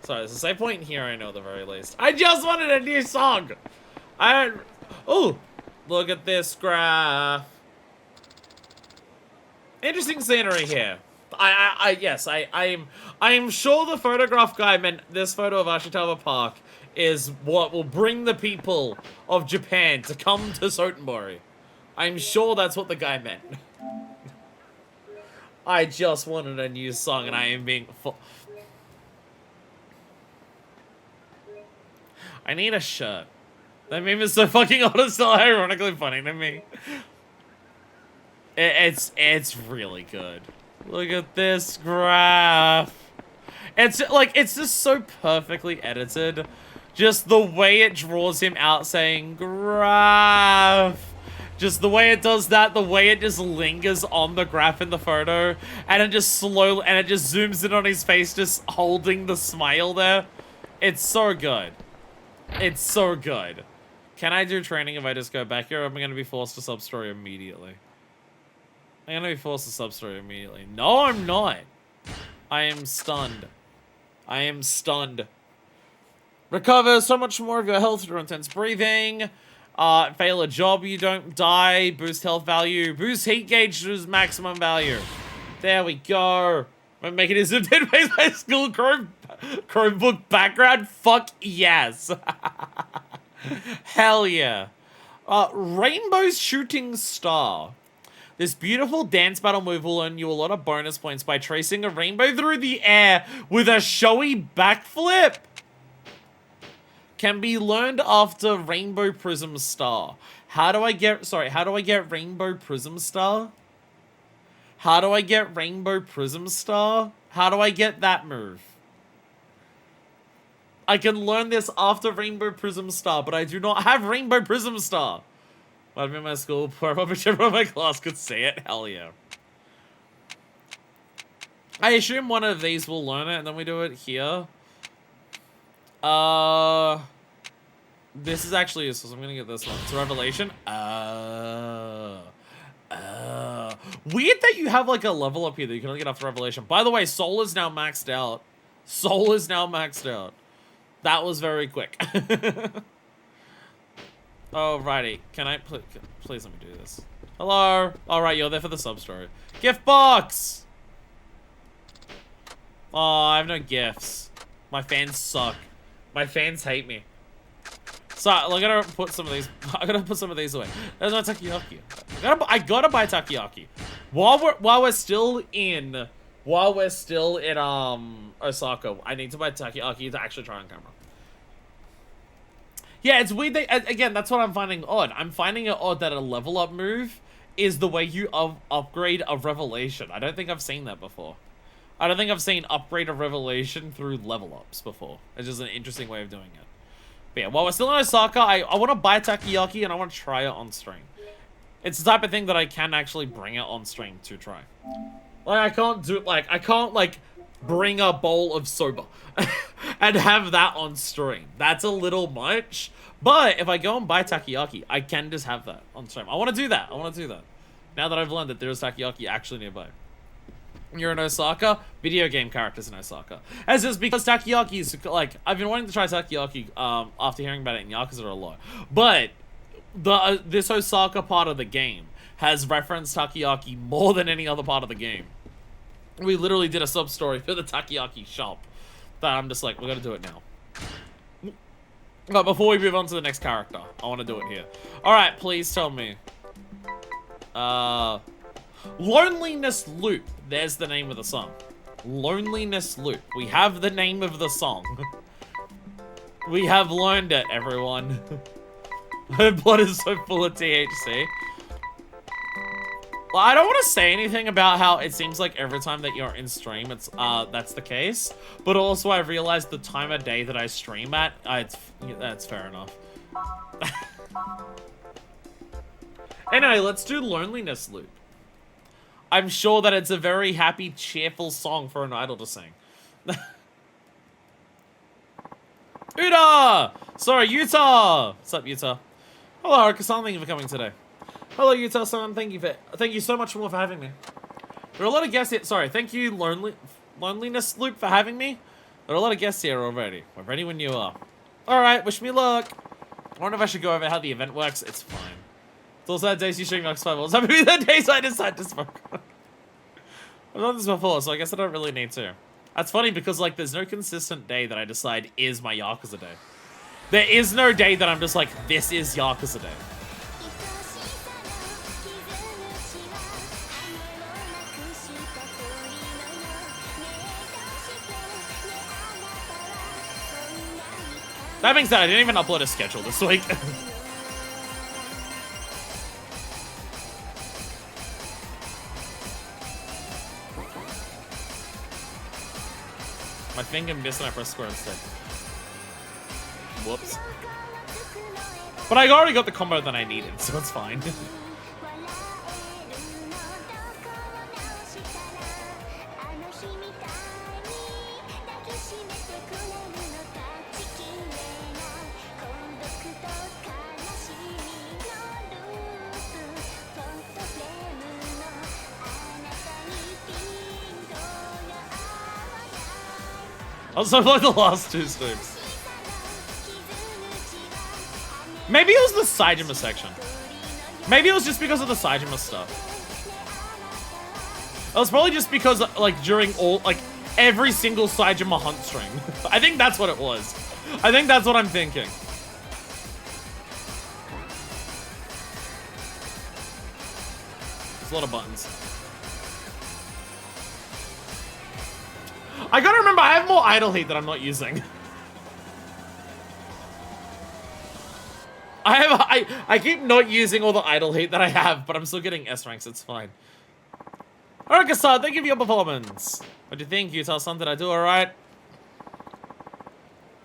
Sorry, there's a save point here, I know, at the very least. I just wanted a new song! Oh! Look at this graph. Interesting scenery here. Yes, I am sure the photograph guy meant this photo of Ashitama Park is what will bring the people of Japan to come to Sotenbori. I'm sure that's what the guy meant. I just wanted a new song and I am being I need a shirt. That meme is so fucking old and still ironically funny to me. It's really good. Look at this graph. It's like, it's just so perfectly edited. Just the way it draws him out saying graph. Just the way it does that, the way it just lingers on the graph in the photo, and it just slowly, and it just zooms in on his face, just holding the smile there. It's so good. It's so good. Can I do training if I just go back here, or am I going to be forced to sub-story immediately? I'm going to be forced to sub-story immediately. No, I'm not. I am stunned. I am stunned. Recover so much more of your health through intense breathing. Fail a job, you don't die. Boost health value. Boost heat gauge to its maximum value. There we go. I'm making this a bit based by school Chromebook background. Fuck yes. Hell yeah. Rainbow Shooting Star. This beautiful dance battle move will earn you a lot of bonus points by tracing a rainbow through the air with a showy backflip. Can be learned after Rainbow Prism Star. How do I get Rainbow Prism Star? How do I get Rainbow Prism Star? How do I get that move? I can learn this after Rainbow Prism Star, but I do not have Rainbow Prism Star. I'm in my school, whichever of my class could see it. Hell yeah. I assume one of these will learn it, and then we do it here. This is actually useful, so I'm gonna get this one. It's a revelation. Weird that you have like a level up here that you can only get after revelation. By the way, soul is now maxed out. Soul is now maxed out. That was very quick. Alrighty, can I please let me do this? Hello. All right, you're there for the sub story. Gift box. Oh, I have no gifts. My fans suck. My fans hate me. So I'm gonna put some of these. I'm gonna put some of these away. There's my takoyaki. I gotta buy takoyaki. While we're still in Osaka, I need to buy takoyaki to actually try on camera. Yeah, it's weird that, again, that's what I'm finding odd. I'm finding it odd that a level up move is the way you upgrade a revelation. I don't think I've seen that before. I don't think I've seen upgrade a revelation through level ups before. It's just an interesting way of doing it. But yeah, while we're still in Osaka, I want to buy takoyaki and I want to try it on stream. It's the type of thing that I can actually bring it on stream to try. Like, I can't bring a bowl of soba and have that on stream. That's a little much. But if I go and buy takoyaki, I can just have that on stream. I want to do that. Now that I've learned that there's takoyaki actually nearby. You're in Osaka? Video game characters in Osaka. As is because takoyaki is, like, I've been wanting to try takoyaki after hearing about it in Yakuza a lot. But this Osaka part of the game has referenced takoyaki more than any other part of the game. We literally did a sub-story for the takoyaki shop that I'm just like, we're gonna do it now. But before we move on to the next character, I want to do it here. Alright, please tell me. Loneliness Loop. There's the name of the song. Loneliness Loop. We have the name of the song. We have learned it, everyone. Her blood is so full of THC. Well, I don't want to say anything about how it seems like every time that you're in stream, it's that's the case. But also, I realized the time of day that I stream at, that's fair enough. Anyway, let's do Loneliness Loop. I'm sure that it's a very happy, cheerful song for an idol to sing. Uda! Sorry, Utah! What's up, Utah? Hello, Haruka-san, thank you for coming today. Hello, Utah-san, thank you so much more for having me. There are a lot of guests here. Sorry, thank you, Loneliness Loop, for having me. There are a lot of guests here already. We're ready when you are. Alright, wish me luck. I wonder if I should go over how the event works. It's fine. It's also the days you stream X5 Balls. That would be the days I decide to smoke. I've done this before, so I guess I don't really need to. That's funny because, like, there's no consistent day that I decide is my Yakuza day. There is no day that I'm just like, this is Yakuza day. That being said, I didn't even upload a schedule this week. My finger missed and I pressed square instead. Whoops. But I already got the combo that I needed, so it's fine. Also, like the last two streams. Maybe it was the Saejima section. Maybe it was just because of the Saejima stuff. It was probably just because, like, during all, like, every single Saejima hunt stream. I think that's what it was. I think that's what I'm thinking. There's a lot of buttons. I gotta remember, I have more idle heat that I'm not using. I keep not using all the idle heat that I have, but I'm still getting S ranks, it's fine. Alright, Kasad, thank you for your performance. What do you think? You tell something I do alright?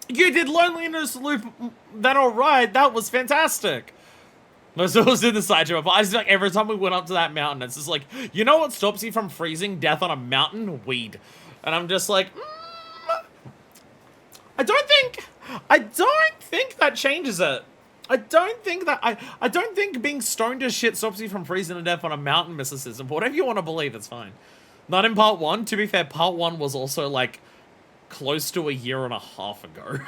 You did Loneliness Loop that alright, that was fantastic. Most of us in the side job, but I just like every time we went up to that mountain, it's just like, you know what stops you from freezing death on a mountain? Weed. And I'm just like, I don't think that changes it. I don't think being stoned as shit stops you from freezing to death on a mountain, mysticism. But whatever you want to believe, it's fine. Not in part 1. To be fair, part 1 was also like close to a year and a half ago.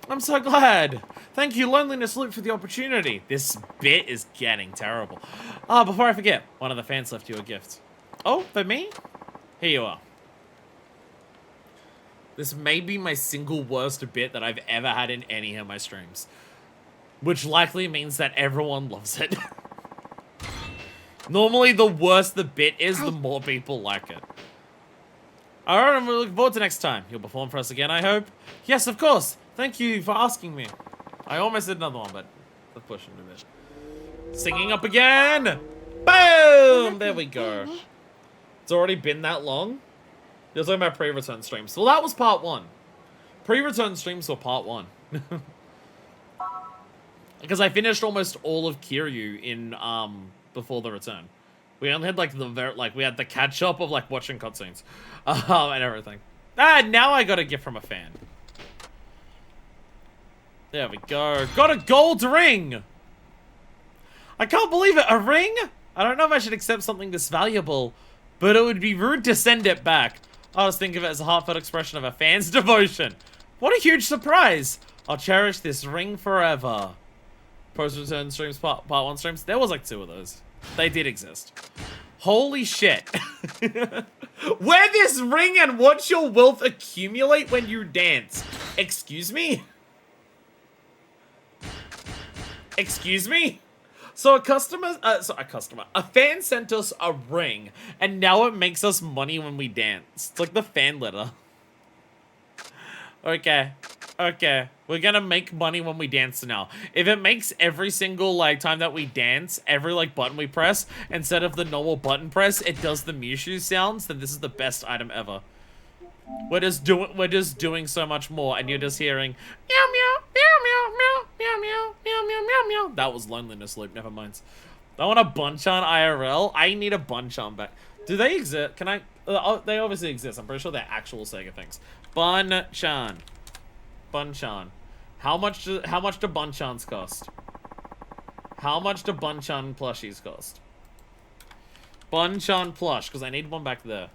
I'm so glad. Thank you, Loneliness Loop, for the opportunity. This bit is getting terrible. Before I forget, one of the fans left you a gift. Oh, for me? Here you are. This may be my single worst bit that I've ever had in any of my streams. Which likely means that everyone loves it. Normally, the worse the bit is, the more people like it. Alright, I'm looking forward to next time. You'll perform for us again, I hope? Yes, of course. Thank you for asking me. I almost did another one, but let's push it a bit. Singing up again! Boom! There we go. It's already been that long? You're talking about pre-return streams. Well, that was part 1. Pre-return streams were part 1. Because I finished almost all of Kiryu in, before the return. We only had, like, we had the catch-up of, like, watching cutscenes. And everything. Now I got a gift from a fan. There we go. Got a gold ring! I can't believe it! A ring? I don't know if I should accept something this valuable, but it would be rude to send it back. I was thinking of it as a heartfelt expression of a fan's devotion. What a huge surprise! I'll cherish this ring forever. Post-return streams, part 1 streams. There was like 2 of those. They did exist. Holy shit. Wear this ring and watch your wealth accumulate when you dance. Excuse me? Excuse me? So a fan sent us a ring, and now it makes us money when we dance. It's like the fan letter. Okay. Okay. We're gonna make money when we dance now. If it makes every single, like, time that we dance, every, like, button we press, instead of the normal button press, it does the Mewtwo sounds, then this is the best item ever. We're just doing so much more, and you're just hearing meow meow meow meow meow meow meow meow meow meow. That was Loneliness Loop. Never mind. I want a Bunchan IRL. I need a Bunchan back. Do they exist? Can I? They obviously exist. I'm pretty sure they're actual Sega things. Bunchan. Bunchan. How much do Bunchans cost? How much do Bunchan plushies cost? Bunchan plush, because I need one back there.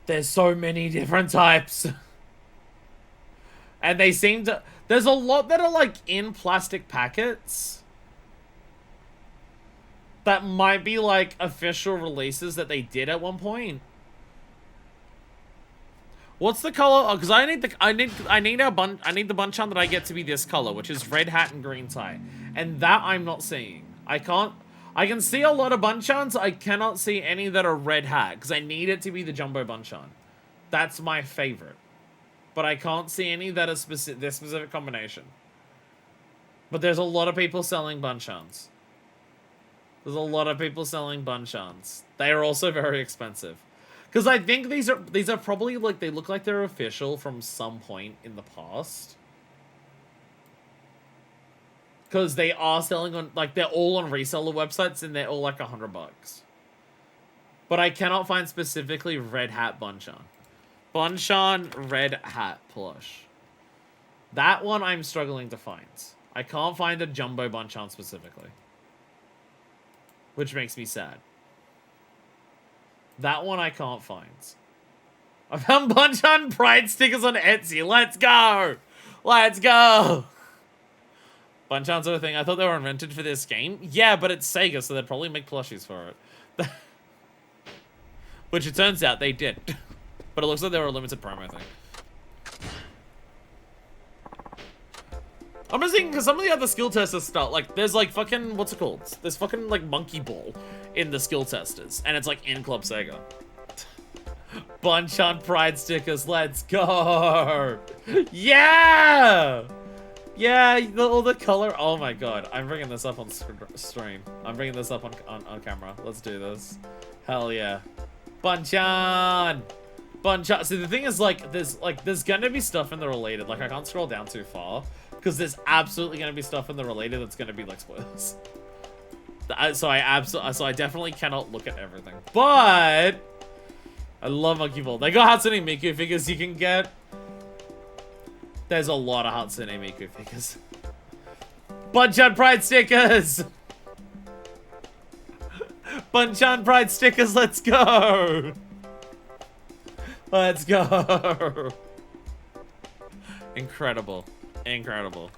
There's so many different types. And they seem to... There's a lot that are, like, in plastic packets. That might be, like, official releases that they did at one point. What's the color? Oh, because I need the Bunchan that I get to be this color, which is red hat and green tie. And that I'm not seeing. I can see a lot of Bunchans. I cannot see any that are red hat, because I need it to be the Jumbo Bunchan. That's my favorite. But I can't see any that are this specific combination. But there's a lot of people selling Bunchans. There's a lot of people selling Bunchans. They are also very expensive. Because I think these are probably like, they look like they're official from some point in the past. Because they are selling on, like, they're all on reseller websites and they're all like $100. But I cannot find specifically Red Hat Bunchan. Bunchan Red Hat plush. That one I'm struggling to find. I can't find a Jumbo Bunchan specifically. Which makes me sad. That one I can't find. I found Bunchan Pride stickers on Etsy. Let's go! Let's go! Bunchans are a thing. I thought they were invented for this game. Yeah, but it's Sega, so they'd probably make plushies for it. Which it turns out they did. But it looks like they were a limited promo thing. I'm just thinking, because some of the other skill testers stuff, like, there's like fucking, what's it called? There's fucking like Monkey Ball in the skill testers, and it's like in Club Sega. Bunchan Pride stickers, let's go! Yeah! Yeah, all the color. Oh my god, I'm bringing this up on stream. I'm bringing this up on camera. Let's do this. Hell yeah. Bunchan! Bunchan. See, the thing is, like, there's gonna be stuff in the related. Like, I can't scroll down too far. Because there's absolutely gonna be stuff in the related that's gonna be, like, spoilers. So I definitely cannot look at everything. But I love Monkey Ball. They got Hatsune Miku figures you can get. There's a lot of Hatsune Miku figures. Bunchan Pride stickers! Bunchan Pride stickers, let's go! Let's go! Incredible. Incredible.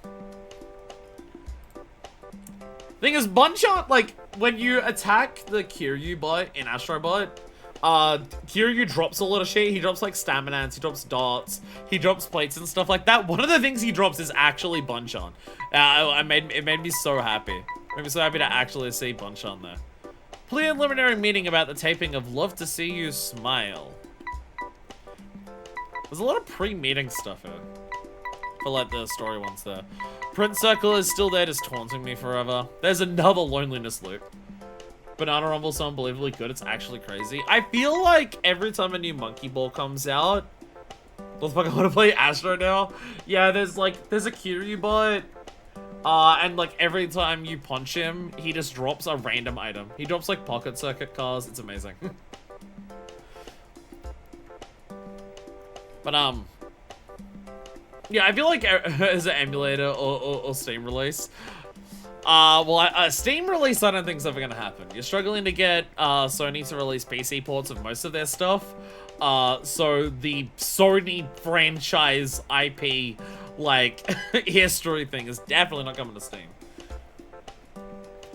Thing is, Bunchan, like, when you attack the Kiryu bot in Astro Bot, Kiryu drops a lot of shit. He drops, like, staminans, he drops darts, he drops plates and stuff like that. One of the things he drops is actually Bunchan. It made me so happy. It made me so happy to actually see Bunchan there. Preliminary meeting about the taping of Love to See You Smile. There's a lot of pre-meeting stuff here. For, like, the story ones there. Prince Circle is still there, just taunting me forever. There's another loneliness loop. Banana Rumble's so unbelievably good, it's actually crazy. I feel like every time a new Monkey Ball comes out... What the fuck, I want to play Astro now? Yeah, there's a Kiryu bot. And, like, every time you punch him, he just drops a random item. He drops, like, pocket circuit cars. It's amazing. But, yeah, I feel like as an emulator or Steam release, Steam release I don't think is ever going to happen. You're struggling to get Sony to release PC ports of most of their stuff. So the Sony franchise IP, like, history thing is definitely not coming to Steam.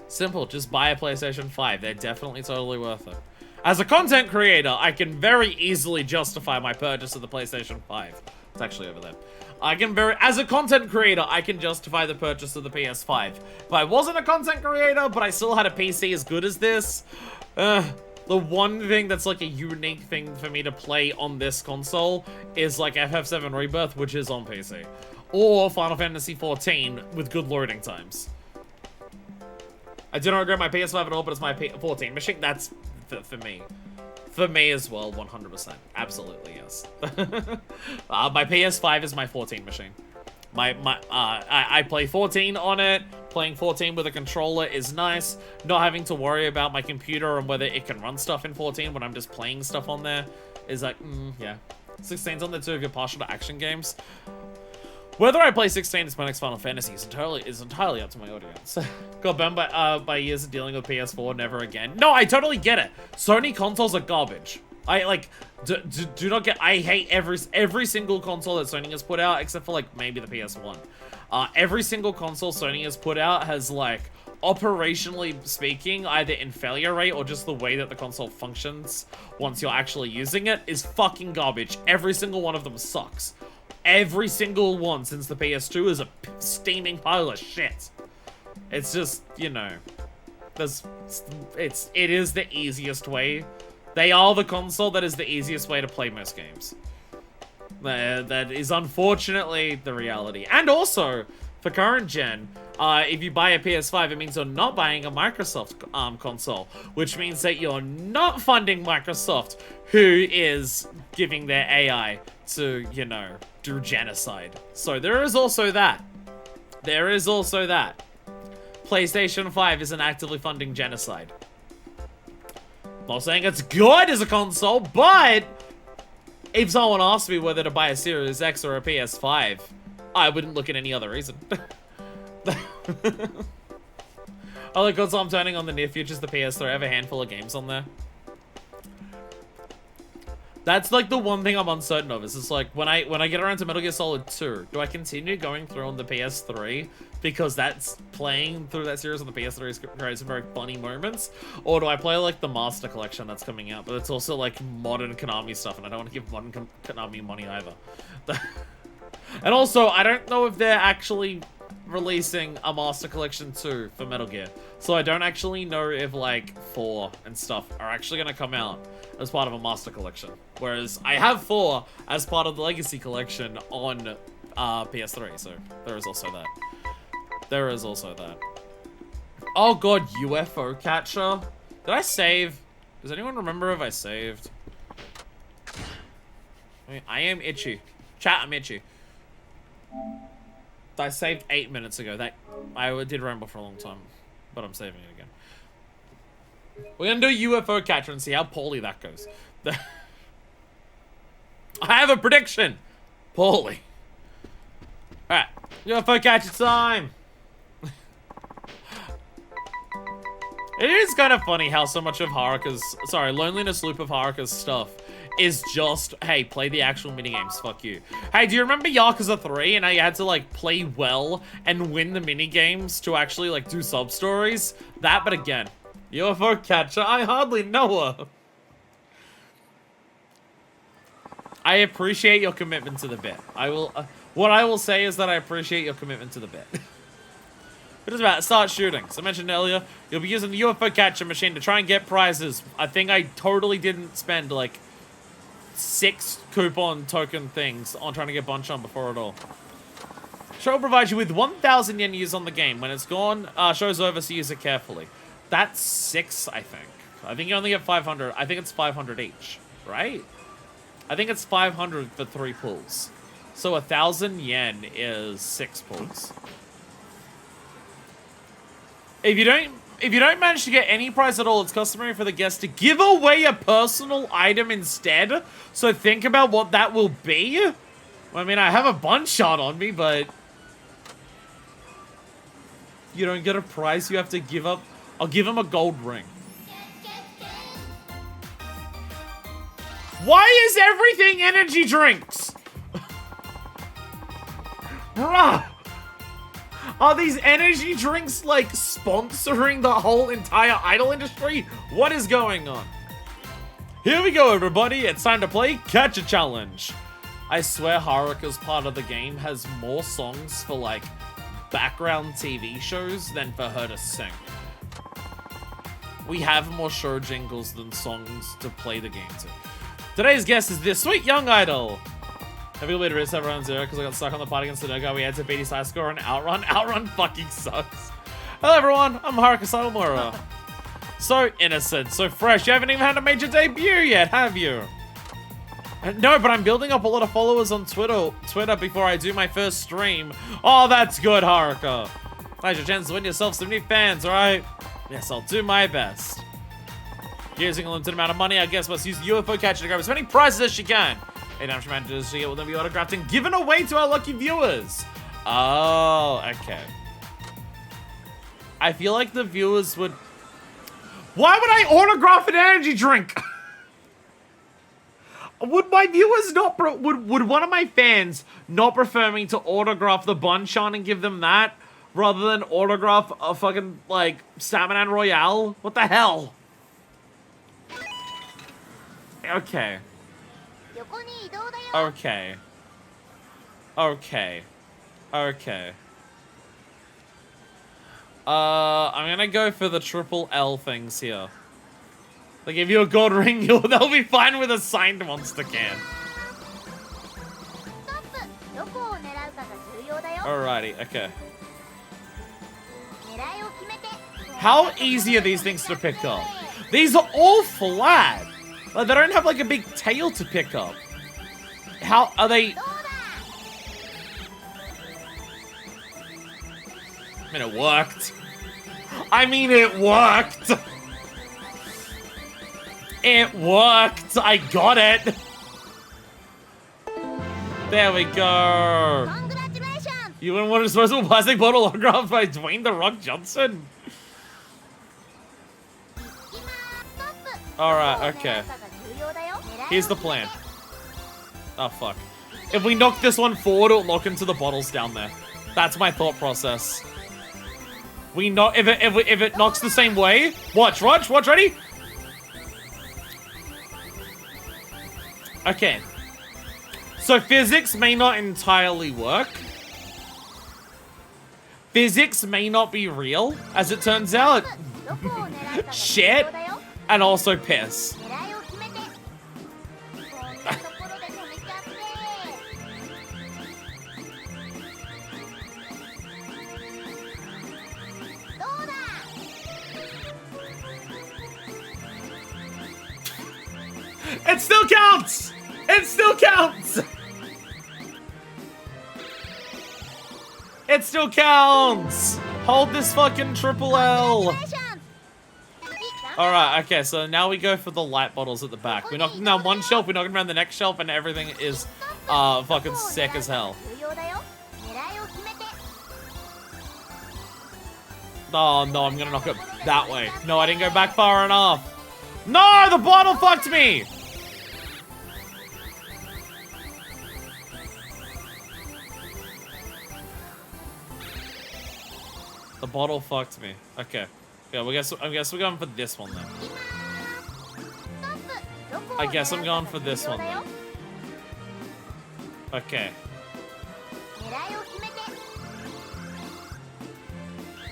Simple, just buy a PlayStation 5. They're definitely totally worth it. As a content creator, I can very easily justify my purchase of the PlayStation 5. It's actually over there. As a content creator, I can justify the purchase of the PS5. If I wasn't a content creator, but I still had a PC as good as this, the one thing that's like a unique thing for me to play on this console is like FF7 Rebirth, which is on PC. Or Final Fantasy XIV with good loading times. I do not regret my PS5 at all, but it's my 14 machine. That's for me. For me as well, 100%. Absolutely, yes. My PS5 is my 14 machine. I play 14 on it. Playing 14 with a controller is nice. Not having to worry about my computer and whether it can run stuff in 14 when I'm just playing stuff on there is like, yeah. 16's on there too if you're partial to action games. Whether I play 16 as my next Final Fantasy is entirely up to my audience. Got burned by years of dealing with PS4, never again. No, I totally get it. Sony consoles are garbage. I, like, do not get... I hate every single console that Sony has put out, except for, like, maybe the PS1. Every single console Sony has put out has, like, operationally speaking, either in failure rate or just the way that the console functions once you're actually using it, is fucking garbage. Every single one of them sucks. Every single one since the PS2 is a steaming pile of shit. It's just, you know, it is the easiest way. They are the console that is the easiest way to play most games. That is unfortunately the reality. And also, for current gen, if you buy a PS5, it means you're not buying a Microsoft console, which means that you're not funding Microsoft, who is giving their AI to, you know, do genocide. So there is also that. There is also that. PlayStation 5 isn't actively funding genocide. Not saying it's good as a console, but if someone asked me whether to buy a Series X or a PS5, I wouldn't look at any other reason. Other console I'm turning on the near future is the PS3. I have a handful of games on there. That's like the one thing I'm uncertain of. Is it's like when I get around to Metal Gear Solid 2, do I continue going through on the PS3 because that's playing through that series on the PS3 creates some very funny moments, or do I play like the Master Collection that's coming out, but it's also like modern Konami stuff, and I don't want to give modern Konami money either. And also, I don't know if they're actually releasing a Master Collection 2 for Metal Gear, so I don't actually know if like 4 and stuff are actually going to come out as part of a Master Collection, whereas I have 4 as part of the Legacy Collection on PS3, so there is also that. There is also that. Oh god, UFO Catcher. Did I save? Does anyone remember if I saved? I am itchy. Chat, I'm itchy. I saved 8 minutes ago. That I did ramble for a long time, but I'm saving it again. We're gonna do UFO Catcher and see how poorly that goes. I have a prediction. Poorly. Alright, UFO Catcher time. It is kind of funny how so much of Haruka's, sorry, Loneliness Loop of Haruka's stuff is just, hey, play the actual minigames, fuck you. Hey, do you remember Yakuza 3 and how you had to, like, play well and win the minigames to actually, like, do sub-stories? That, but again, UFO Catcher, I hardly know her. I appreciate your commitment to the bit. I will, what I will say is that I appreciate your commitment to the bit. It is about start shooting. So I mentioned earlier, you'll be using the UFO Catcher machine to try and get prizes. I think I totally didn't spend, like, 6 coupon token things on trying to get Bunch on before it all. Show provides you with 1,000 yen used on the game. When it's gone, show's over, so use it carefully. That's 6, I think. I think you only get 500. I think it's 500 each, right? I think it's 500 for 3 pulls. So 1,000 yen is 6 pulls. If you don't manage to get any prize at all, it's customary for the guest to give away a personal item instead. So think about what that will be. Well, I mean, I have a bunch shot on me, but you don't get a prize. You have to give up. I'll give him a gold ring. Why is everything energy drinks? Bruh. Are these energy drinks, like, sponsoring the whole entire idol industry? What is going on? Here we go, everybody. It's time to play Catch a Challenge. I swear Haruka's part of the game has more songs for, like, background TV shows than for her to sing. We have more show jingles than songs to play the game to. Today's guest is this sweet young idol. Have you later server on 0 because I got stuck on the pot against the no-go. We had to beat his high score on Outrun. Outrun fucking sucks. Hello everyone, I'm Haruka Satomura. So innocent, so fresh. You haven't even had a major debut yet, have you? No, but I'm building up a lot of followers on Twitter before I do my first stream. Oh, that's good, Haruka. Nice your chance to win yourself some new fans, alright? Yes, I'll do my best. Using a limited amount of money, I guess must use UFO Catcher to grab as many prizes as she can. 8 damage managers to get with them be autographed and given away to our lucky viewers. Oh, okay. I feel like the viewers would... Why would I autograph an energy drink? Would my viewers not... Would one of my fans not prefer me to autograph the Bunchan and give them that rather than autograph a fucking, like, Salmon Royale? What the hell? Okay. Okay. Okay. Okay. I'm gonna go for the triple L things here. They give you a gold ring, they'll be fine with a signed monster can. Alrighty, okay. How easy are these things to pick up? These are all flat. Like, they don't have like a big tail to pick up. How are they? I mean, it worked. I mean, it worked. It worked. I got it. There we go. Congratulations! You win one disposable plastic bottle autographed by Dwayne The Rock Johnson. Alright, okay. Here's the plan. Oh, fuck. If we knock this one forward, it'll lock into the bottles down there. That's my thought process. We knock if it knocks the same way. Watch, ready? Okay. So physics may not entirely work. Physics may not be real, as it turns out. Shit. And also piss. It still counts! It still counts! It still counts! Hold this fucking triple L! Alright, okay, so now we go for the light bottles at the back. We're knocking down one shelf, we're knocking around the next shelf, and everything is fucking sick as hell. Oh no, I'm gonna knock it that way. No, I didn't go back far enough. No, the bottle fucked me! The bottle fucked me. Okay. Yeah, I guess we're going for this one then. I guess I'm going for this one then. Okay.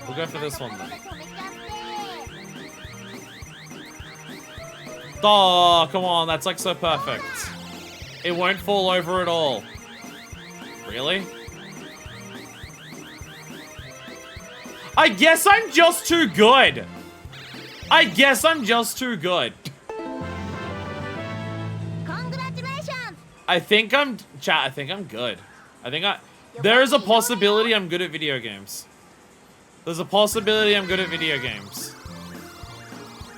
We'll go for this one then. Oh, come on, that's like so perfect. It won't fall over at all. Really? I guess I'm just too good. I guess I'm just too good. Congratulations! I think I'm good. There's a possibility I'm good at video games. There's a possibility I'm good at video games.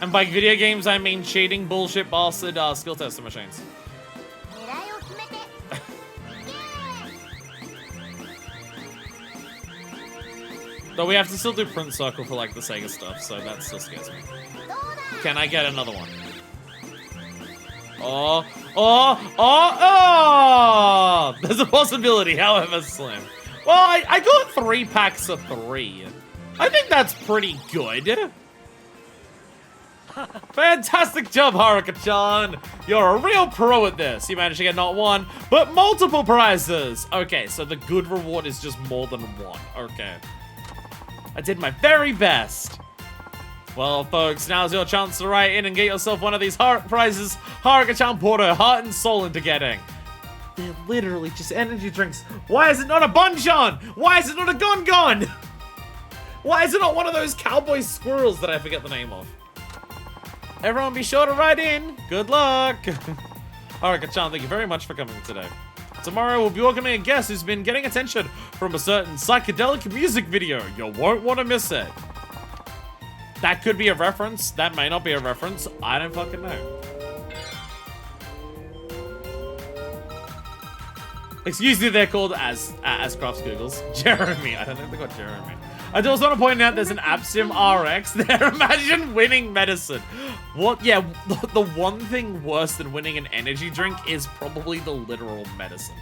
And by video games, I mean cheating, bullshit, bastard, skill testing machines. Though we have to still do print circle for like the Sega stuff, so that still scares me. Can I get another one? Oh! There's a possibility, however slim. Well, I got 3 packs of 3. I think that's pretty good. Fantastic job, Haruka-chan. You're a real pro at this. You managed to get not one, but multiple prizes. Okay, so the good reward is just more than 1. Okay. I did my very best. Well, folks, now's your chance to write in and get yourself one of these prizes Haruka-chan poured her heart and soul into getting. They're literally just energy drinks. Why is it not a Bonchon? Why is it not a Gon? Why is it not one of those cowboy squirrels that I forget the name of? Everyone be sure to write in. Good luck. Haruka-chan, thank you very much for coming today. Tomorrow we'll be welcoming a guest who's been getting attention from a certain psychedelic music video. You won't want to miss it. That could be a reference. That may not be a reference. I don't fucking know. Excuse me, they're called as Crafts Googles. Jeremy. I don't think they got Jeremy. I just want to point out there's an Absim RX there. Imagine winning medicine. What? Yeah, the one thing worse than winning an energy drink is probably the literal medicine.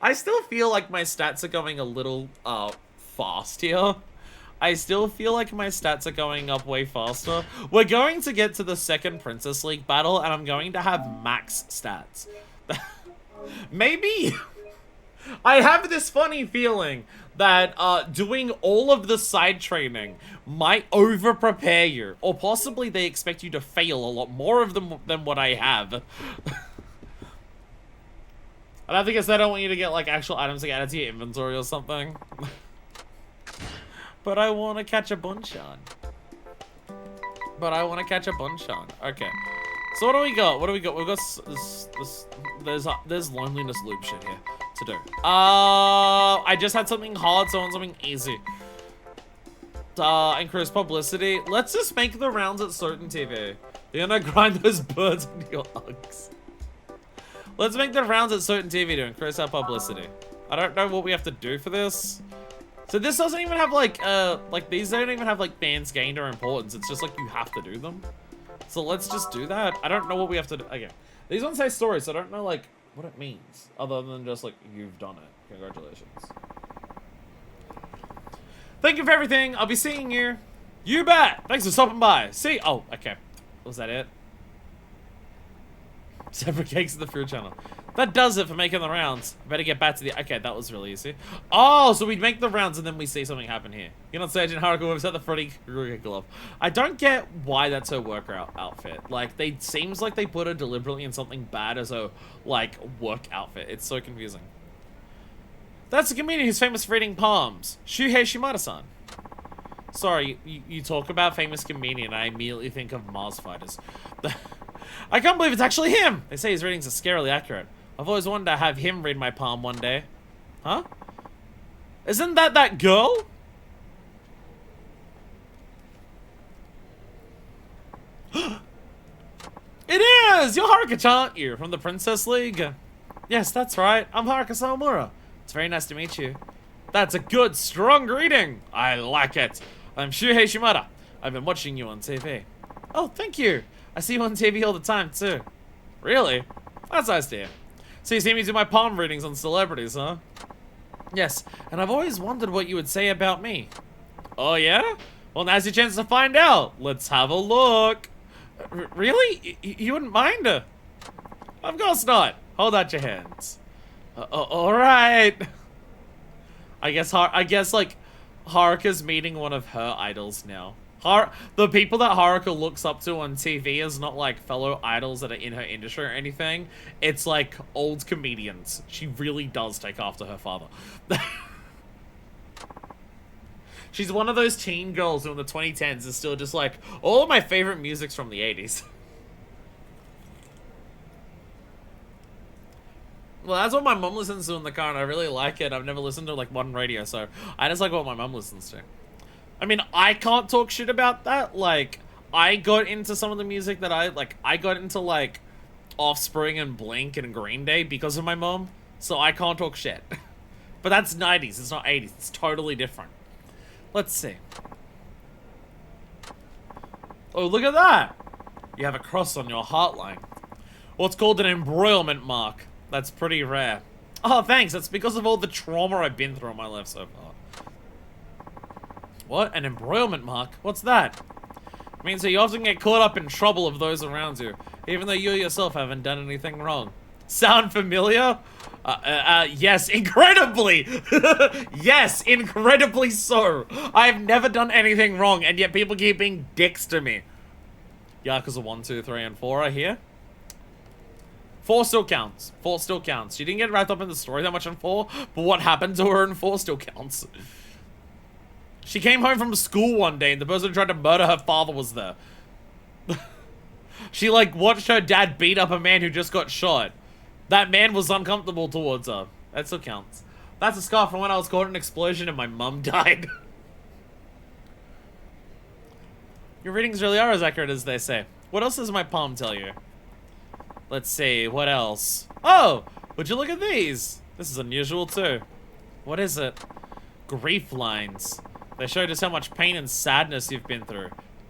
I still feel like my stats are going a little fast here. I still feel like my stats are going up way faster. We're going to get to the second Princess League battle, and I'm going to have max stats. Maybe... I have this funny feeling that doing all of the side training might over-prepare you. Or possibly they expect you to fail a lot more of them than what I have. And I think it's I don't want you to get like actual items like added to your inventory or something. But I want to catch a Bunshan. Okay. So what do we got? We've got there's loneliness loop shit here to do. I just had something hard, so I want something easy. Increase publicity. Let's just make the rounds at certain TV. You're gonna grind those birds into your Uggs. Let's make the rounds at certain TV to increase our publicity. I don't know what we have to do for this. So this doesn't even have like these don't even have like fans gained or importance. It's just like you have to do them. So let's just do that. I don't know what we have to do. Okay. These ones say stories, so I don't know like what it means. Other than just like, you've done it. Congratulations. Thank you for everything. I'll be seeing you. You bet. Thanks for stopping by. See. Oh, okay. Was that it? Separate cakes in the food channel. That does it for making the rounds. Better get back to the... Okay, that was really easy. Oh, so we'd make the rounds and then we see something happen here. You're not Sergeant Haruka whips out the Freddy Krueger glove. I don't get why that's her worker outfit. Like, seems like they put her deliberately in something bad as a, like, work outfit. It's so confusing. That's a comedian who's famous for reading palms. Shuhei Shimada-san. Sorry, you talk about famous comedian, I immediately think of Mars Fighters. I can't believe it's actually him! They say his readings are scarily accurate. I've always wanted to have him read my palm one day. Huh? Isn't that girl? It is! You're Haruka-chan, aren't you? From the Princess League. Yes, that's right. I'm Haruka Sawamura. It's very nice to meet you. That's a good, strong greeting. I like it. I'm Shuhei Shimada. I've been watching you on TV. Oh, thank you. I see you on TV all the time, too. Really? That's nice to hear. So you see me do my palm readings on celebrities, huh? Yes, and I've always wondered what you would say about me. Oh, yeah? Well, now's your chance to find out. Let's have a look. Really? You wouldn't mind? Of course not. Hold out your hands. All right. I guess like Haruka's meeting one of her idols now. The people that Haruka looks up to on TV is not like fellow idols that are in her industry or anything. It's like old comedians. She really does take after her father. She's one of those teen girls who in the 2010s is still just like, all of my favorite music's from the 80s. Well, that's what my mum listens to in the car, and I really like it. I've never listened to, like, modern radio, so I just like what my mum listens to. I mean, I can't talk shit about that. Like, I got into some of the music that I got into, like, Offspring and Blink and Green Day because of my mum, so I can't talk shit. But that's 90s, it's not 80s. It's totally different. Let's see. Oh, look at that! You have a cross on your heartline. What's called an embroilment mark. That's pretty rare. Oh, thanks. That's because of all the trauma I've been through in my life so far. What? An embroilment mark? What's that? It means that you often get caught up in trouble of those around you, even though you yourself haven't done anything wrong. Sound familiar? Yes, incredibly! Yes, incredibly so! I've never done anything wrong, and yet people keep being dicks to me. Yakuza 1, 2, 3, and 4 are here. 4 still counts. 4 still counts. She didn't get wrapped up in the story that much in 4, but what happened to her in 4 still counts. She came home from school one day and the person who tried to murder her father was there. She, like, watched her dad beat up a man who just got shot. That man was uncomfortable towards her. That still counts. That's a scar from when I was caught in an explosion and my mum died. Your readings really are as accurate as they say. What else does my palm tell you? Let's see, what else? Oh, would you look at these? This is unusual too. What is it? Grief lines. They show just how much pain and sadness you've been through.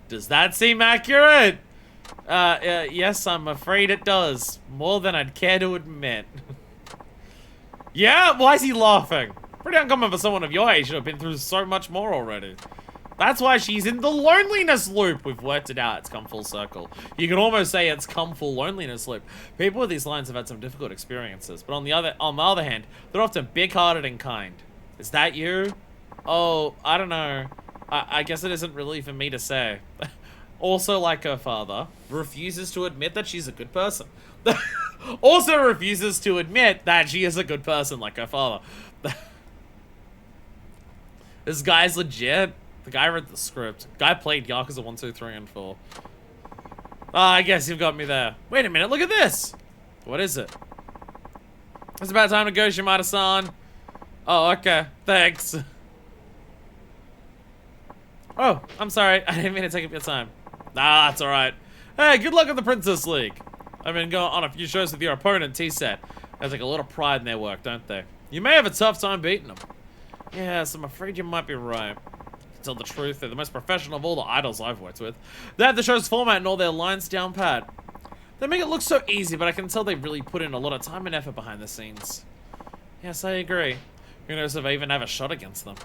Does that seem accurate? Yes, I'm afraid it does. More than I'd care to admit. Yeah? Why is he laughing? Pretty uncommon for someone of your age to have been through so much more already. That's why she's in the loneliness loop. We've worked it out. It's come full circle. You can almost say it's come full loneliness loop. People with these lines have had some difficult experiences, but on the other hand, they're often big-hearted and kind. Is that you? Oh, I don't know. I guess it isn't really for me to say. Also, like her father, refuses to admit that she's a good person. Also refuses to admit that she is a good person like her father. This guy's legit. The guy read the script. Guy played Yakuza 1, 2, 3, and 4. Ah, I guess you've got me there. Wait a minute, look at this! What is it? It's about time to go, Shimada-san. Oh, okay. Thanks. Oh, I'm sorry. I didn't mean to take up your time. Nah, it's alright. Hey, good luck at the Princess League. I've been going on a few shows with your opponent, T-Set. There's like a lot of pride in their work, don't they? You may have a tough time beating them. Yes, I'm afraid you might be right. To tell the truth, they're the most professional of all the idols I've worked with. They have the show's format and all their lines down pat. They make it look so easy, but I can tell they really put in a lot of time and effort behind the scenes. Yes, I agree. Who knows if I even have a shot against them.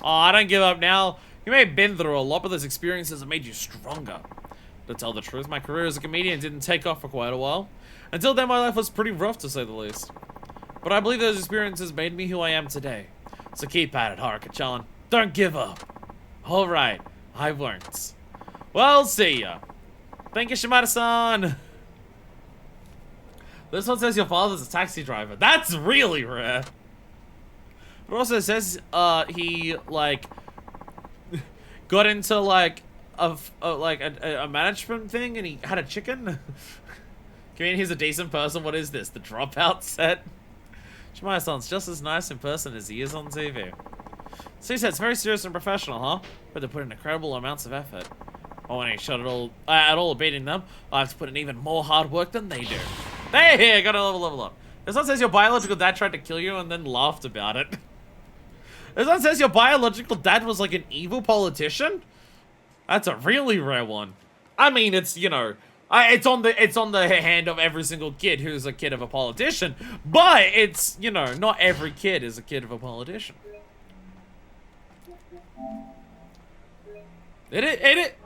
Oh, I don't give up now. You may have been through a lot, but those experiences have made you stronger. To tell the truth, my career as a comedian didn't take off for quite a while. Until then, my life was pretty rough, to say the least. But I believe those experiences made me who I am today. So keep at it, Haruka-chan. Don't give up. Alright, I won't. Well, see ya. Thank you, Shimada-san. This one says your father's a taxi driver. That's really rare. It also says, he, like, got into, like, a management thing and he had a chicken. You mean he's a decent person? What is this? The Dropout set? Shimada-san's just as nice in person as he is on TV. So he said it's very serious and professional, huh? But they put in incredible amounts of effort. Oh, when he shot at all beating them, I have to put in even more hard work than they do. Hey, got a level up. This one says your biological dad tried to kill you and then laughed about it. This one says your biological dad was like an evil politician? That's a really rare one. I mean, it's, you know, it's on the hand of every single kid who's a kid of a politician, but it's, you know, not every kid is a kid of a politician.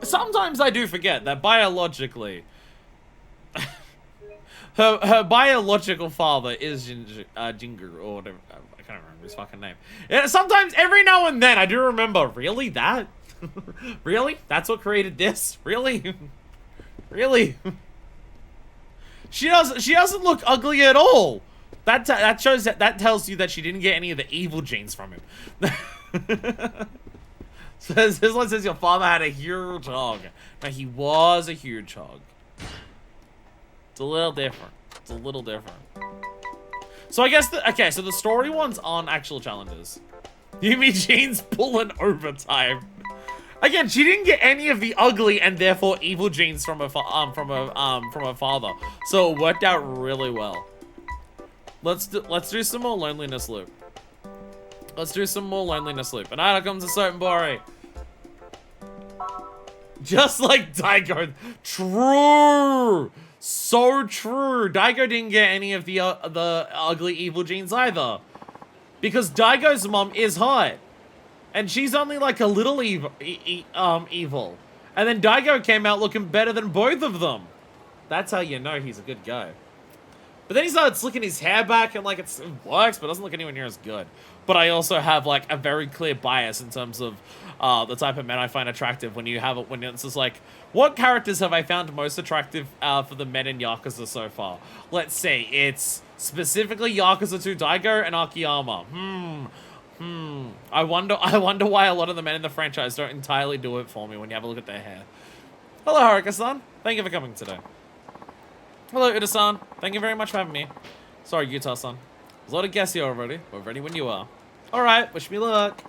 Sometimes I do forget that biologically, her biological father is Jinger, or whatever. I can't remember his fucking name. Yeah, sometimes, every now and then, I do remember, really? That? Really? That's what created this? Really? Really? She doesn't look ugly at all. That shows that tells you that she didn't get any of the evil genes from him. This one says your father had a huge hog. Now he was a huge hog. It's a little different. It's a little different. So I guess okay, so the story ones aren't actual challenges. Yumi Jean's pulling overtime. Again, she didn't get any of the ugly and therefore evil genes from her father. So it worked out really well. Let's do some more loneliness loop. Let's do some more loneliness loop. And out comes a certain Bori. Just like Daigo. True. So true. Daigo didn't get any of the ugly evil genes either. Because Daigo's mom is hot. And she's only like a little evil. And then Daigo came out looking better than both of them. That's how you know he's a good guy. But then he started slicking his hair back and like it works, but doesn't look anywhere near as good. But I also have like a very clear bias in terms of the type of men I find attractive when it's just like, what characters have I found most attractive for the men in Yakuza so far? Let's say it's specifically Yakuza 2 Daigo and Akiyama. I wonder why a lot of the men in the franchise don't entirely do it for me when you have a look at their hair. Hello, Haruka-san. Thank you for coming today. Hello, Uda-san. Thank you very much for having me. Sorry, Utah-san. There's a lot of guests here already. We're ready when you are. Alright, wish me luck.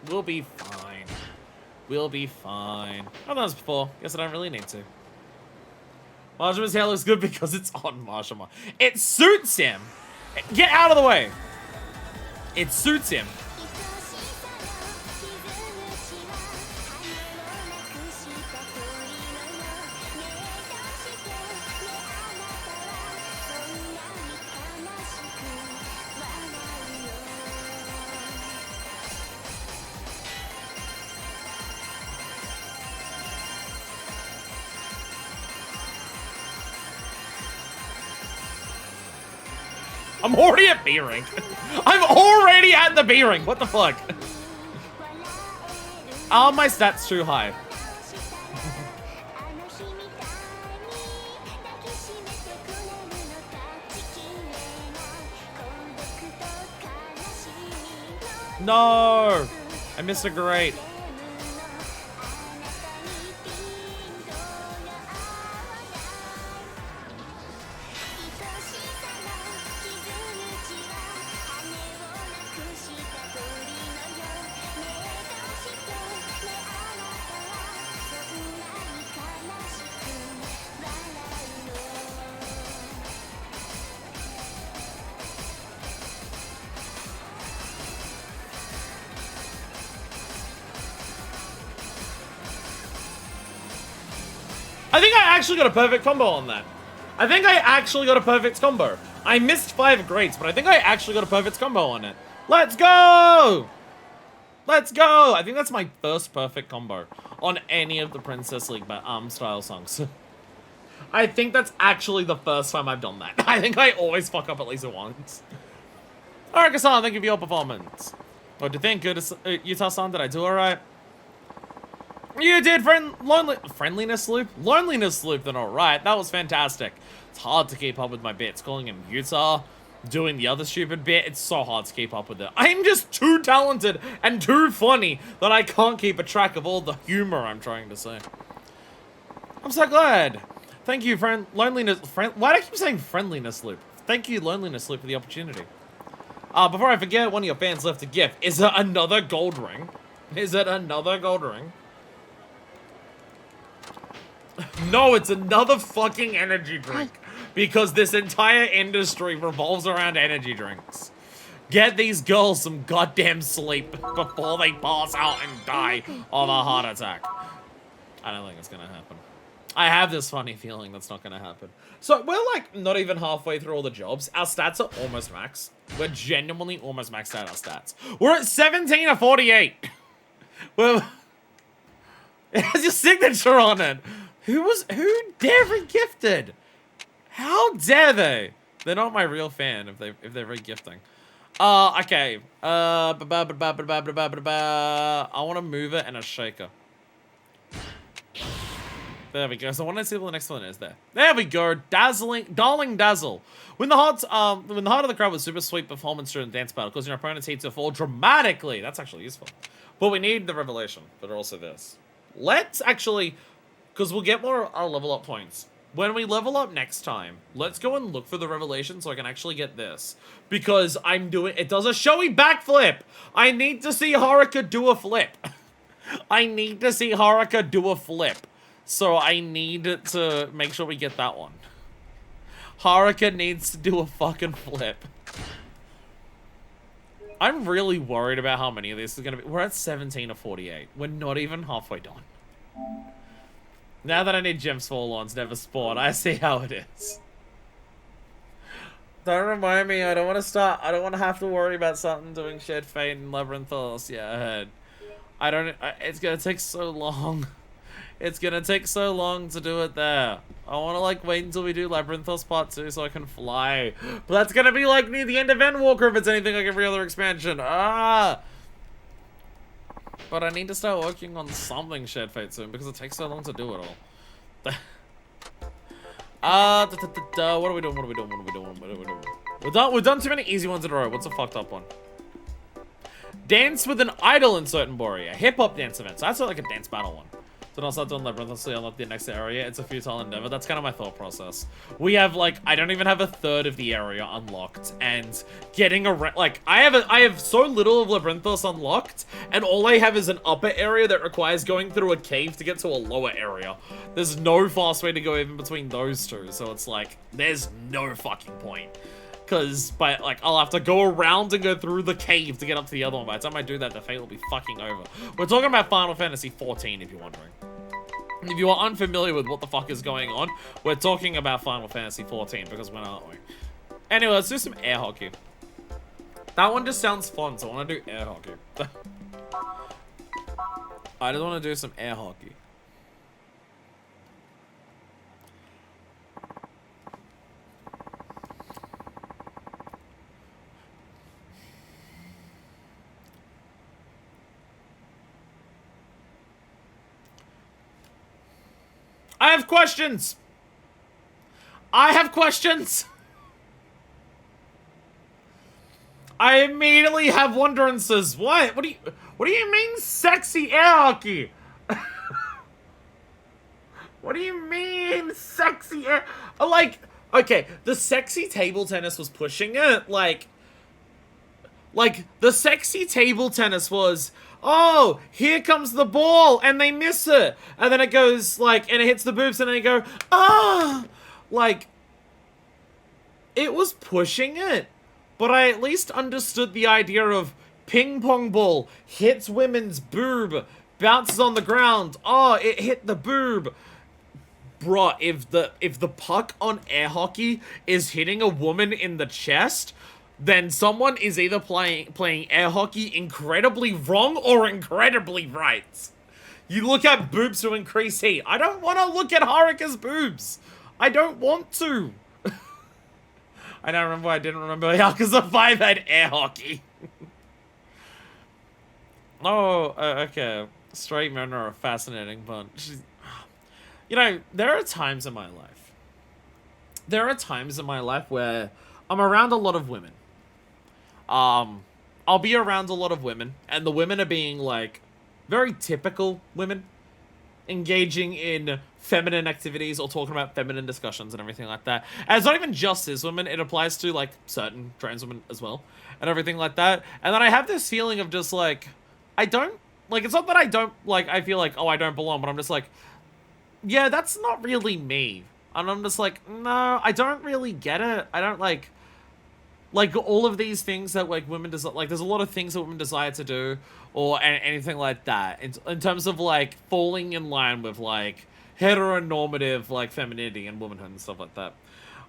We'll be fine. We'll be fine. I've done this before. Guess I don't really need to. Marsha's hair looks good because it's on Marshama. It suits him. Get out of the way. It suits him. I'm already at B rank. I'm already at the B rank. What the fuck? Are my stats too high? No! I missed a great. I think I actually got a perfect combo on that. I think I actually got a perfect combo. I missed 5 greats, but I think I actually got a perfect combo on it. Let's go! Let's go! I think that's my first perfect combo on any of the Princess League style songs. I think that's actually the first time I've done that. I think I always fuck up at least once. Alright, Kassan, thank you for your performance. What do you think? Good, Utah-san, did I do alright? You did, friendliness loop? Loneliness loop, then alright. That was fantastic. It's hard to keep up with my bits. Calling him Utah, doing the other stupid bit, it's so hard to keep up with it. I'm just too talented and too funny that I can't keep a track of all the humor I'm trying to say. I'm so glad. Thank you, why do I keep saying friendliness loop? Thank you, loneliness loop, for the opportunity. Before I forget, one of your fans left a gift. Is it another gold ring? Is it another gold ring? No, it's another fucking energy drink. Because this entire industry revolves around energy drinks. Get these girls some goddamn sleep before they pass out and die of a heart attack. I don't think it's gonna happen. I have this funny feeling that's not gonna happen. So we're like not even halfway through all the jobs. Our stats are almost max. We're genuinely almost maxed out our stats. We're at 17 of 48. Well, it has your signature on it. Who dare re-gifted? How dare they? They're not my real fan if they're re-gifting. Okay. I want to move it in a shaker. There we go. So I want to see what the next one is there. There we go. Darling Dazzle. When the heart of the crowd was super sweet performance during the dance battle, causing your opponent's heat to fall dramatically. That's actually useful. But we need the revelation, but also this. Let's actually, because we'll get more level up points. When we level up next time, let's go and look for the revelation so I can actually get this. Because it does a showy backflip. I need to see Haruka do a flip. I need to see Haruka do a flip. So I need to make sure we get that one. Haruka needs to do a fucking flip. I'm really worried about how many of these is going to be. We're at 17 of 48. We're not even halfway done. Now that I need gems for lawns never spawn, I see how it is. Don't remind me, I don't want to have to worry about something doing Shed Fate and Labyrinthos. Yeah, ahead. It's going to take so long. It's gonna take so long to do it there. I wanna like wait until we do Labyrinthos Part 2 so I can fly. But that's gonna be like near the end of Endwalker if it's anything like every other expansion. But I need to start working on something Shared Fate soon because it takes so long to do it all. What are we doing? We've done too many easy ones in a row. What's a fucked up one? Dance with an idol in certain Borea. Hip-hop dance event. So that's like a dance battle one. Then I'll start doing Labyrinthos, unlock the next area. It's a futile endeavor. That's kind of my thought process. We have, like, I don't even have a third of the area unlocked. And getting around, like, I have so little of Labyrinthos unlocked. And all I have is an upper area that requires going through a cave to get to a lower area. There's no fast way to go even between those two. So it's like, there's no fucking point. Because, I'll have to go around and go through the cave to get up to the other one. By the time I do that, the fate will be fucking over. We're talking about Final Fantasy 14, if you're wondering. If you are unfamiliar with what the fuck is going on, we're talking about Final Fantasy 14, because when aren't we? Anyway, let's do some air hockey. That one just sounds fun, so I want to do air hockey. I just want to do some air hockey. I have questions. I immediately have wonderances. What? What do you mean sexy air hockey? What do you mean sexy air? Like, okay, the sexy table tennis was pushing it. Like the sexy table tennis was, oh, here comes the ball, and they miss it. And then it goes, like, and it hits the boobs, and then they go, ah! Like, it was pushing it. But I at least understood the idea of ping pong ball, hits women's boob, bounces on the ground, oh, it hit the boob. bruh, if the puck on air hockey is hitting a woman in the chest, then someone is either playing air hockey incredibly wrong or incredibly right. You look at boobs to increase heat. I don't want to look at Haruka's boobs. I don't want to. I don't remember. I didn't remember Yakuza 5 had air hockey. Oh, okay. Straight men are a fascinating bunch. You know, there are times in my life. There are times in my life where I'm around a lot of women. I'll be around a lot of women, and the women are being, like, very typical women, engaging in feminine activities or talking about feminine discussions and everything like that. And it's not even just cis women, it applies to, like, certain trans women as well, and everything like that. And then I have this feeling of just, like, I don't, like, it's not that I don't, like, I feel like, oh, I don't belong, but I'm just like, yeah, that's not really me. And I'm just like, no, I don't really get it. I don't, like all of these things that, like, women desire, like, there's a lot of things that women desire to do, or anything like that, in terms of, like, falling in line with, like, heteronormative, like, femininity and womanhood and stuff like that,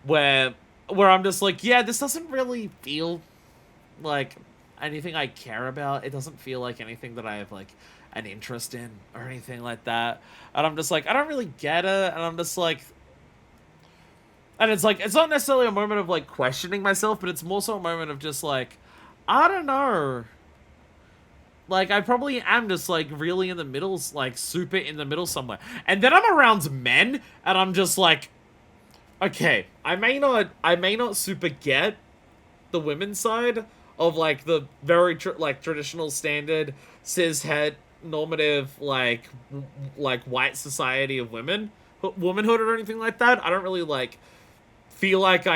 where I'm just like, yeah, this doesn't really feel like anything I care about. It doesn't feel like anything that I have, like, an interest in, or anything like that, and I'm just like, I don't really get it, and I'm just like, and it's like, it's not necessarily a moment of, like, questioning myself, but it's more so a moment of just, like, I don't know. Like, I probably am just, like, really in the middle, like, super in the middle somewhere. And then I'm around men, and I'm just like, okay, I may not super get the women's side of, like, the very, traditional standard cis-het normative, like, white society of womanhood or anything like that. I don't really, like, feel like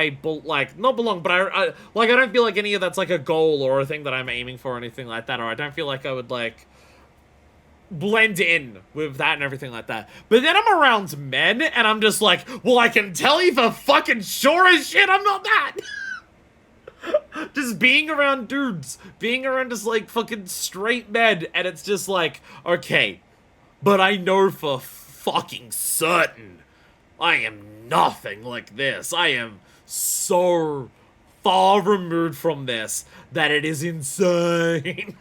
not belong, but I don't feel like any of that's, like, a goal or a thing that I'm aiming for or anything like that, or I don't feel like I would, like, blend in with that and everything like that. But then I'm around men, and I'm just like, well, I can tell you for fucking sure as shit I'm not that! Just being around dudes, being around just, like, fucking straight men, and it's just like, okay, but I know for fucking certain I am nothing like this. I am so far removed from this that it is insane.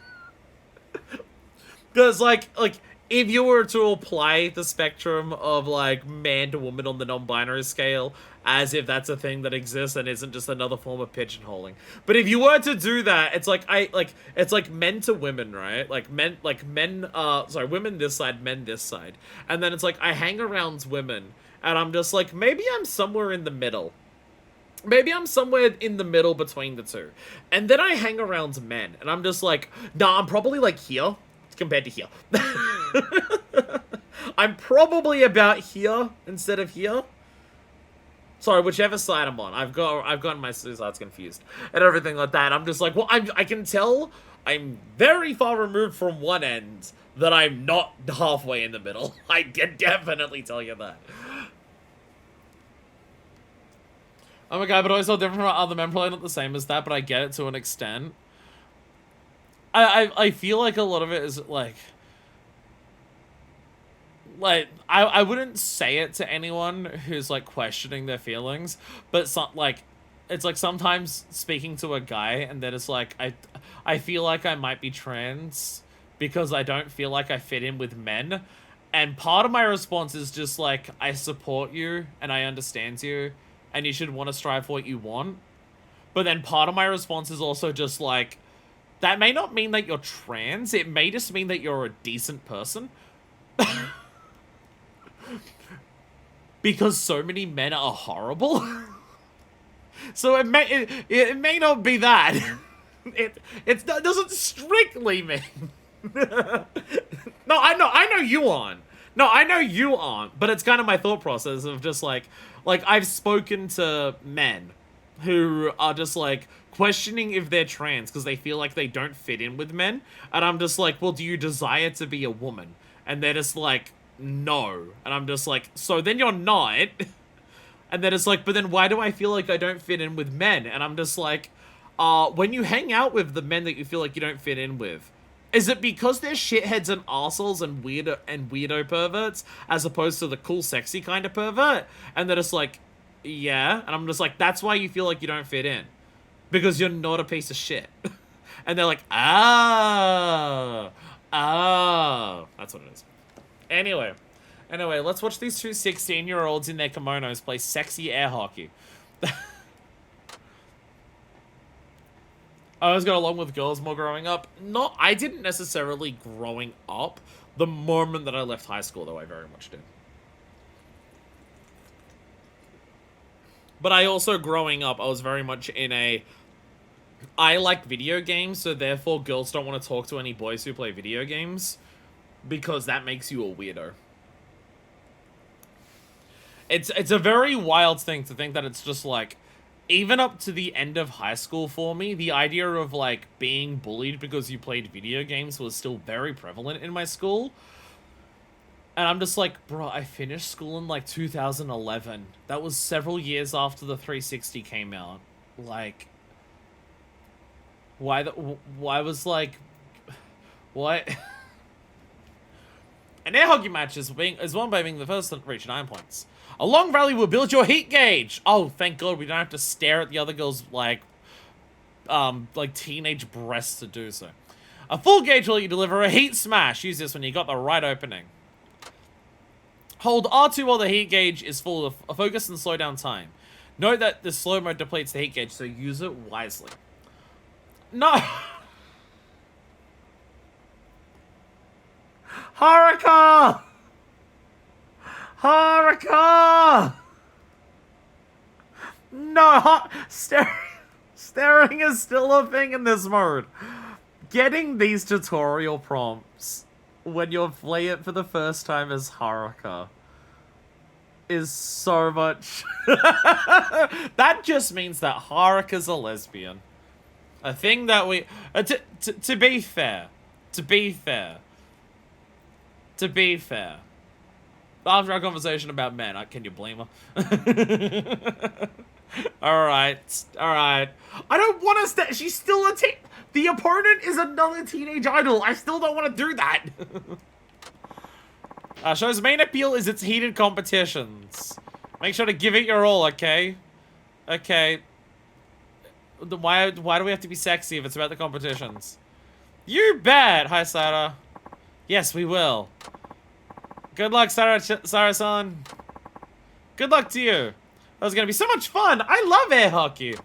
Because, like, if you were to apply the spectrum of, like, man to woman on the non-binary scale, as if that's a thing that exists and isn't just another form of pigeonholing. But if you were to do that, it's like, it's like men to women, right? Women this side, men this side. And then it's like, I hang around women, and I'm just like, maybe I'm somewhere in the middle. Maybe I'm somewhere in the middle between the two. And then I hang around men, and I'm just like, nah, I'm probably, like, here compared to here. I'm probably about here instead of here. Sorry, whichever side I'm on. I've gotten my sides confused and everything like that. I'm just like, well, I can tell I'm very far removed from one end that I'm not halfway in the middle. I can definitely tell you that. Oh my god, but always so different from other men, probably not the same as that, but I get it to an extent. I feel like a lot of it is, like, I wouldn't say it to anyone who's, like, questioning their feelings, but it's like sometimes speaking to a guy and then it's like, I feel like I might be trans because I don't feel like I fit in with men, and part of my response is just like, I support you and I understand you and you should want to strive for what you want, but then part of my response is also just like, that may not mean that you're trans, it may just mean that you're a decent person. Because so many men are horrible. So it may not be that. It doesn't strictly mean. No, I know you aren't. No, I know you aren't, but it's kind of my thought process of just like I've spoken to men who are just like questioning if they're trans because they feel like they don't fit in with men, and I'm just like, well, do you desire to be a woman? And they're just like, no. And I'm just like, so then you're not. And then it's like, but then why do I feel like I don't fit in with men? And I'm just like, when you hang out with the men that you feel like you don't fit in with, Is it because they're shitheads and arseholes and weirdo perverts, as opposed to the cool, sexy kind of pervert? And they're just like, yeah. And I'm just like, that's why you feel like you don't fit in. Because you're not a piece of shit. And they're like, oh. That's what it is. Anyway, let's watch these two 16-year-olds in their kimonos play sexy air hockey. I always got along with girls more growing up. I didn't necessarily growing up. The moment that I left high school, though, I very much did. But I also, growing up, I was very much in a... I like video games, so therefore girls don't want to talk to any boys who play video games. Because that makes you a weirdo. It's a very wild thing to think that it's just like... Even up to the end of high school for me, the idea of, like, being bullied because you played video games was still very prevalent in my school. And I'm just like, bro, I finished school in, like, 2011. That was several years after the 360 came out. Like, why was, like, what? An air hockey match is won by being the first to reach 9 points. A long rally will build your heat gauge. Oh, thank God we don't have to stare at the other girl's, like teenage breasts to do so. A full gauge will let you deliver a heat smash. Use this when you got the right opening. Hold R2 while the heat gauge is full of focus and slow down time. Note that the slow mode depletes the heat gauge, so use it wisely. No! Haruka! Haruka! No, staring is still a thing in this mode. Getting these tutorial prompts when you play it for the first time as Haruka is so much... That just means that Haruka's a lesbian. A thing that we... To be fair. After our conversation about men, can you blame her? Alright. I don't want to she's still a the opponent is another teenage idol. I still don't want to do that. Show's main appeal is its heated competitions. Make sure to give it your all, okay? Okay. Why do we have to be sexy if it's about the competitions? You bet! Hi, Sarah. Yes, we will. Good luck, Sarah-san. Good luck to you. That was gonna be so much fun. I love air hockey.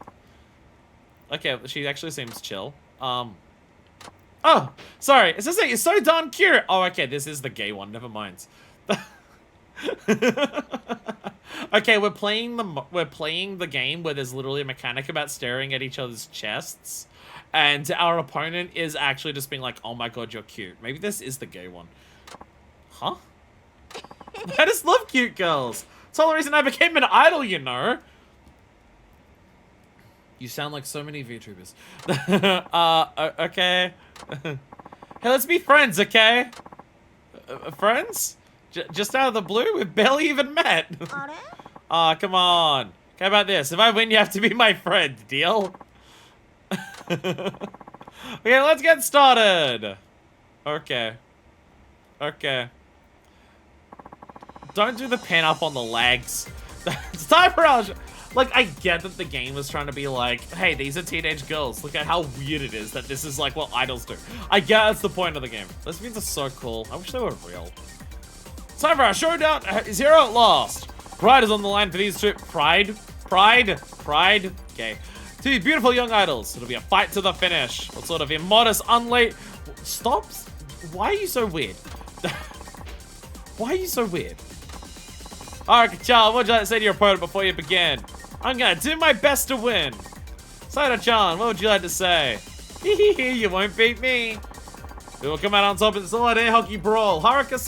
Okay, she actually seems chill. Oh, sorry. It says that you're so darn cute. Oh, okay, this is the gay one. Never mind. Okay, we're playing the game where there's literally a mechanic about staring at each other's chests, and our opponent is actually just being like, "Oh my god, you're cute." Maybe this is the gay one. Huh? I just love cute girls. It's all the reason I became an idol, you know. You sound like so many VTubers. Okay. Hey, let's be friends, okay? Friends? Just out of the blue? We've barely even met. Aw, come on. How about this? If I win, you have to be my friend. Deal? Okay, let's get started. Okay. Don't do the pin up on the legs. It's time for our... Like, I get that the game was trying to be like, hey, these are teenage girls. Look at how weird it is that this is like what idols do. I get that's the point of the game. Lesbians are so cool. I wish they were real. It's time for our showdown. Is here at last. Pride is on the line for these two. Pride. Okay. Two beautiful young idols. It'll be a fight to the finish. What sort of immodest, unlate... Stop. Why are you so weird? Why are you so weird? Alright, Chan, what would you like to say to your opponent before you begin? I'm gonna do my best to win. Saito-chan, what would you like to say? You won't beat me. We will come out on top in the solid air hockey brawl. Haruka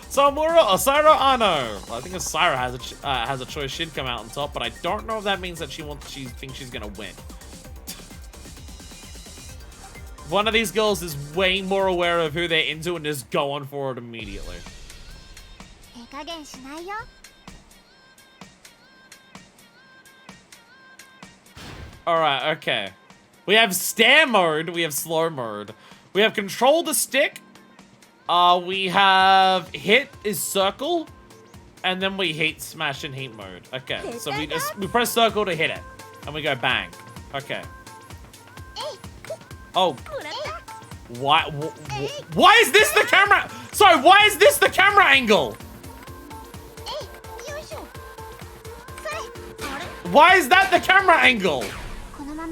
Sawamura or Sairo Ano? Well, I think if Sairo has a choice, she'd come out on top, but I don't know if that means that she thinks she's gonna win. One of these girls is way more aware of who they're into and is going for it immediately. Alright, okay. We have stare mode, we have slow mode. We have control the stick. We have hit is circle. And then we hit smash in heat mode. Okay, so we press circle to hit it. And we go bang. Okay. Oh. Why is this the camera? Sorry, why is this the camera angle? Why is that the camera angle?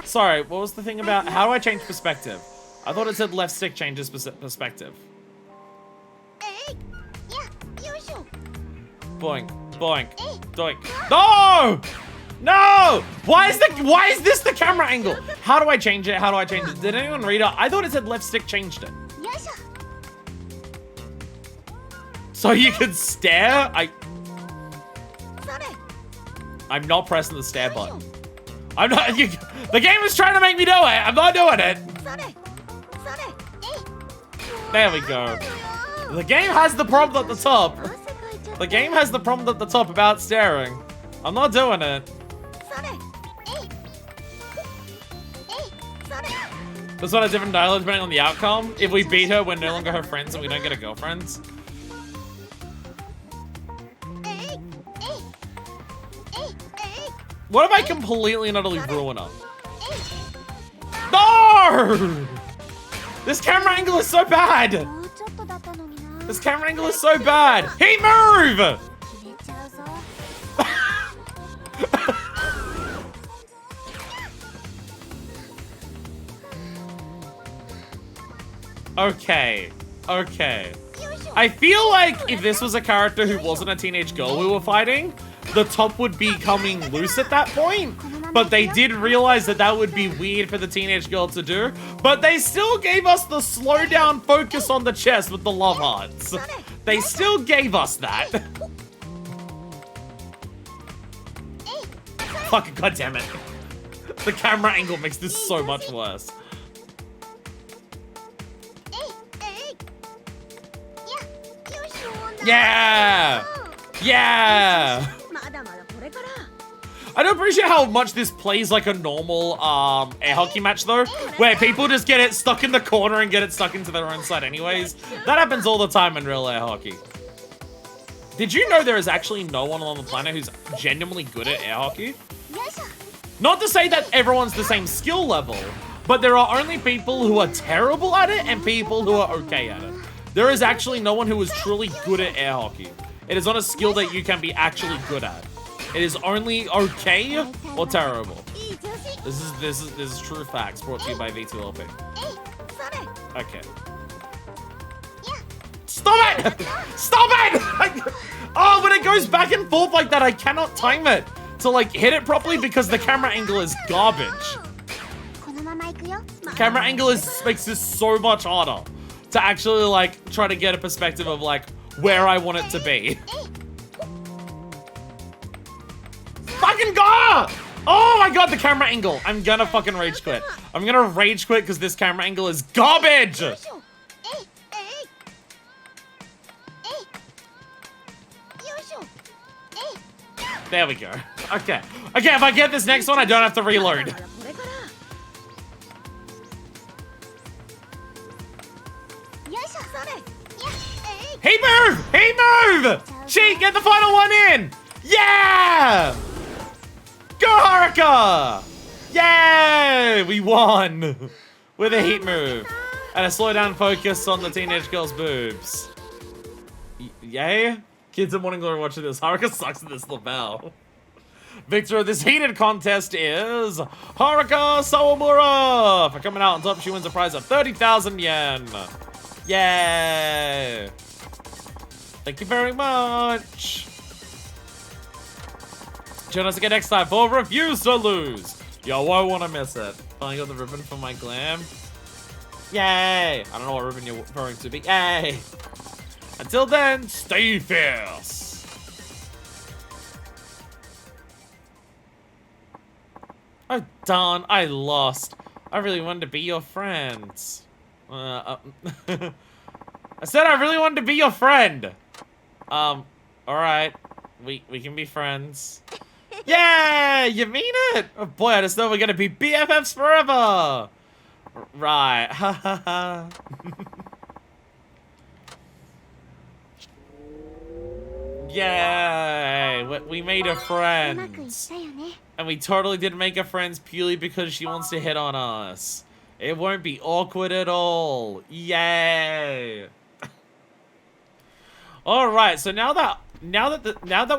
Sorry, what was the thing about, how do I change perspective? I thought it said left stick changes perspective. Boink, boink, doink. No! No! Why is this the camera angle? How do I change it? How do I change it? Did anyone read it? I thought it said left stick changed it. So you can stare? I'm not pressing the stare button. I'm not. The game is trying to make me do it. I'm not doing it. There we go. The game has the problem at the top. The game has the problem at the top about staring. I'm not doing it. That's not a different dialogue depending on the outcome. If we beat her, we're no longer her friends and we don't get a girlfriend. What if I completely and utterly ruin her? No! This camera angle is so bad! This camera angle is so bad! He move! Okay. Okay. I feel like if this was a character who wasn't a teenage girl we were fighting, the top would be coming loose at that point. But they did realize that that would be weird for the teenage girl to do. But they still gave us the slow down focus on the chest with the love hearts. They still gave us that. Fucking goddammit. The camera angle makes this so much worse. Yeah! Yeah! I don't appreciate how much this plays like a normal air hockey match though, where people just get it stuck in the corner and get it stuck into their own side anyways. That happens all the time in real air hockey. Did you know there is actually no one on the planet who's genuinely good at air hockey? Not to say that everyone's the same skill level, but there are only people who are terrible at it and people who are okay at it. There is actually no one who is truly good at air hockey. It is not a skill that you can be actually good at. It is only okay or terrible. This is true facts brought to you by V2LP. Okay. Stop it! Stop it! Oh, when it goes back and forth like that, I cannot time it to like hit it properly because the camera angle is garbage. The camera angle makes this so much harder to actually like try to get a perspective of like where I want it to be. Fucking go! Oh my god, the camera angle. I'm gonna fucking rage quit. I'm gonna rage quit because this camera angle is garbage. There we go. Okay. Okay, if I get this next one, I don't have to reload. He move! He move! She get the final one in! Yeah! Go Haruka! Yay! We won! With a heat move. And a slow down focus on the teenage girl's boobs. Yay? Kids in Morning Glory watching this. Haruka sucks at this lapel. Victor of this heated contest is Haruka Sawamura! For coming out on top, she wins a prize of 30,000 yen. Yay! Thank you very much. Join us again next time for Refuse to Lose. Yo, won't want to miss it. Finally got the ribbon for my glam. Yay! I don't know what ribbon you're referring to, but yay! Until then, stay fierce. Oh, darn, I lost. I really wanted to be your friend. I said I really wanted to be your friend. Alright. We can be friends. Yeah, you mean it? Oh boy, I just know we're gonna be BFFs forever. Right. Yay! We made a うまくいっ friend. たよね And we totally did make a friend purely because she wants to hit on us. It won't be awkward at all. Yay! Alright, so now that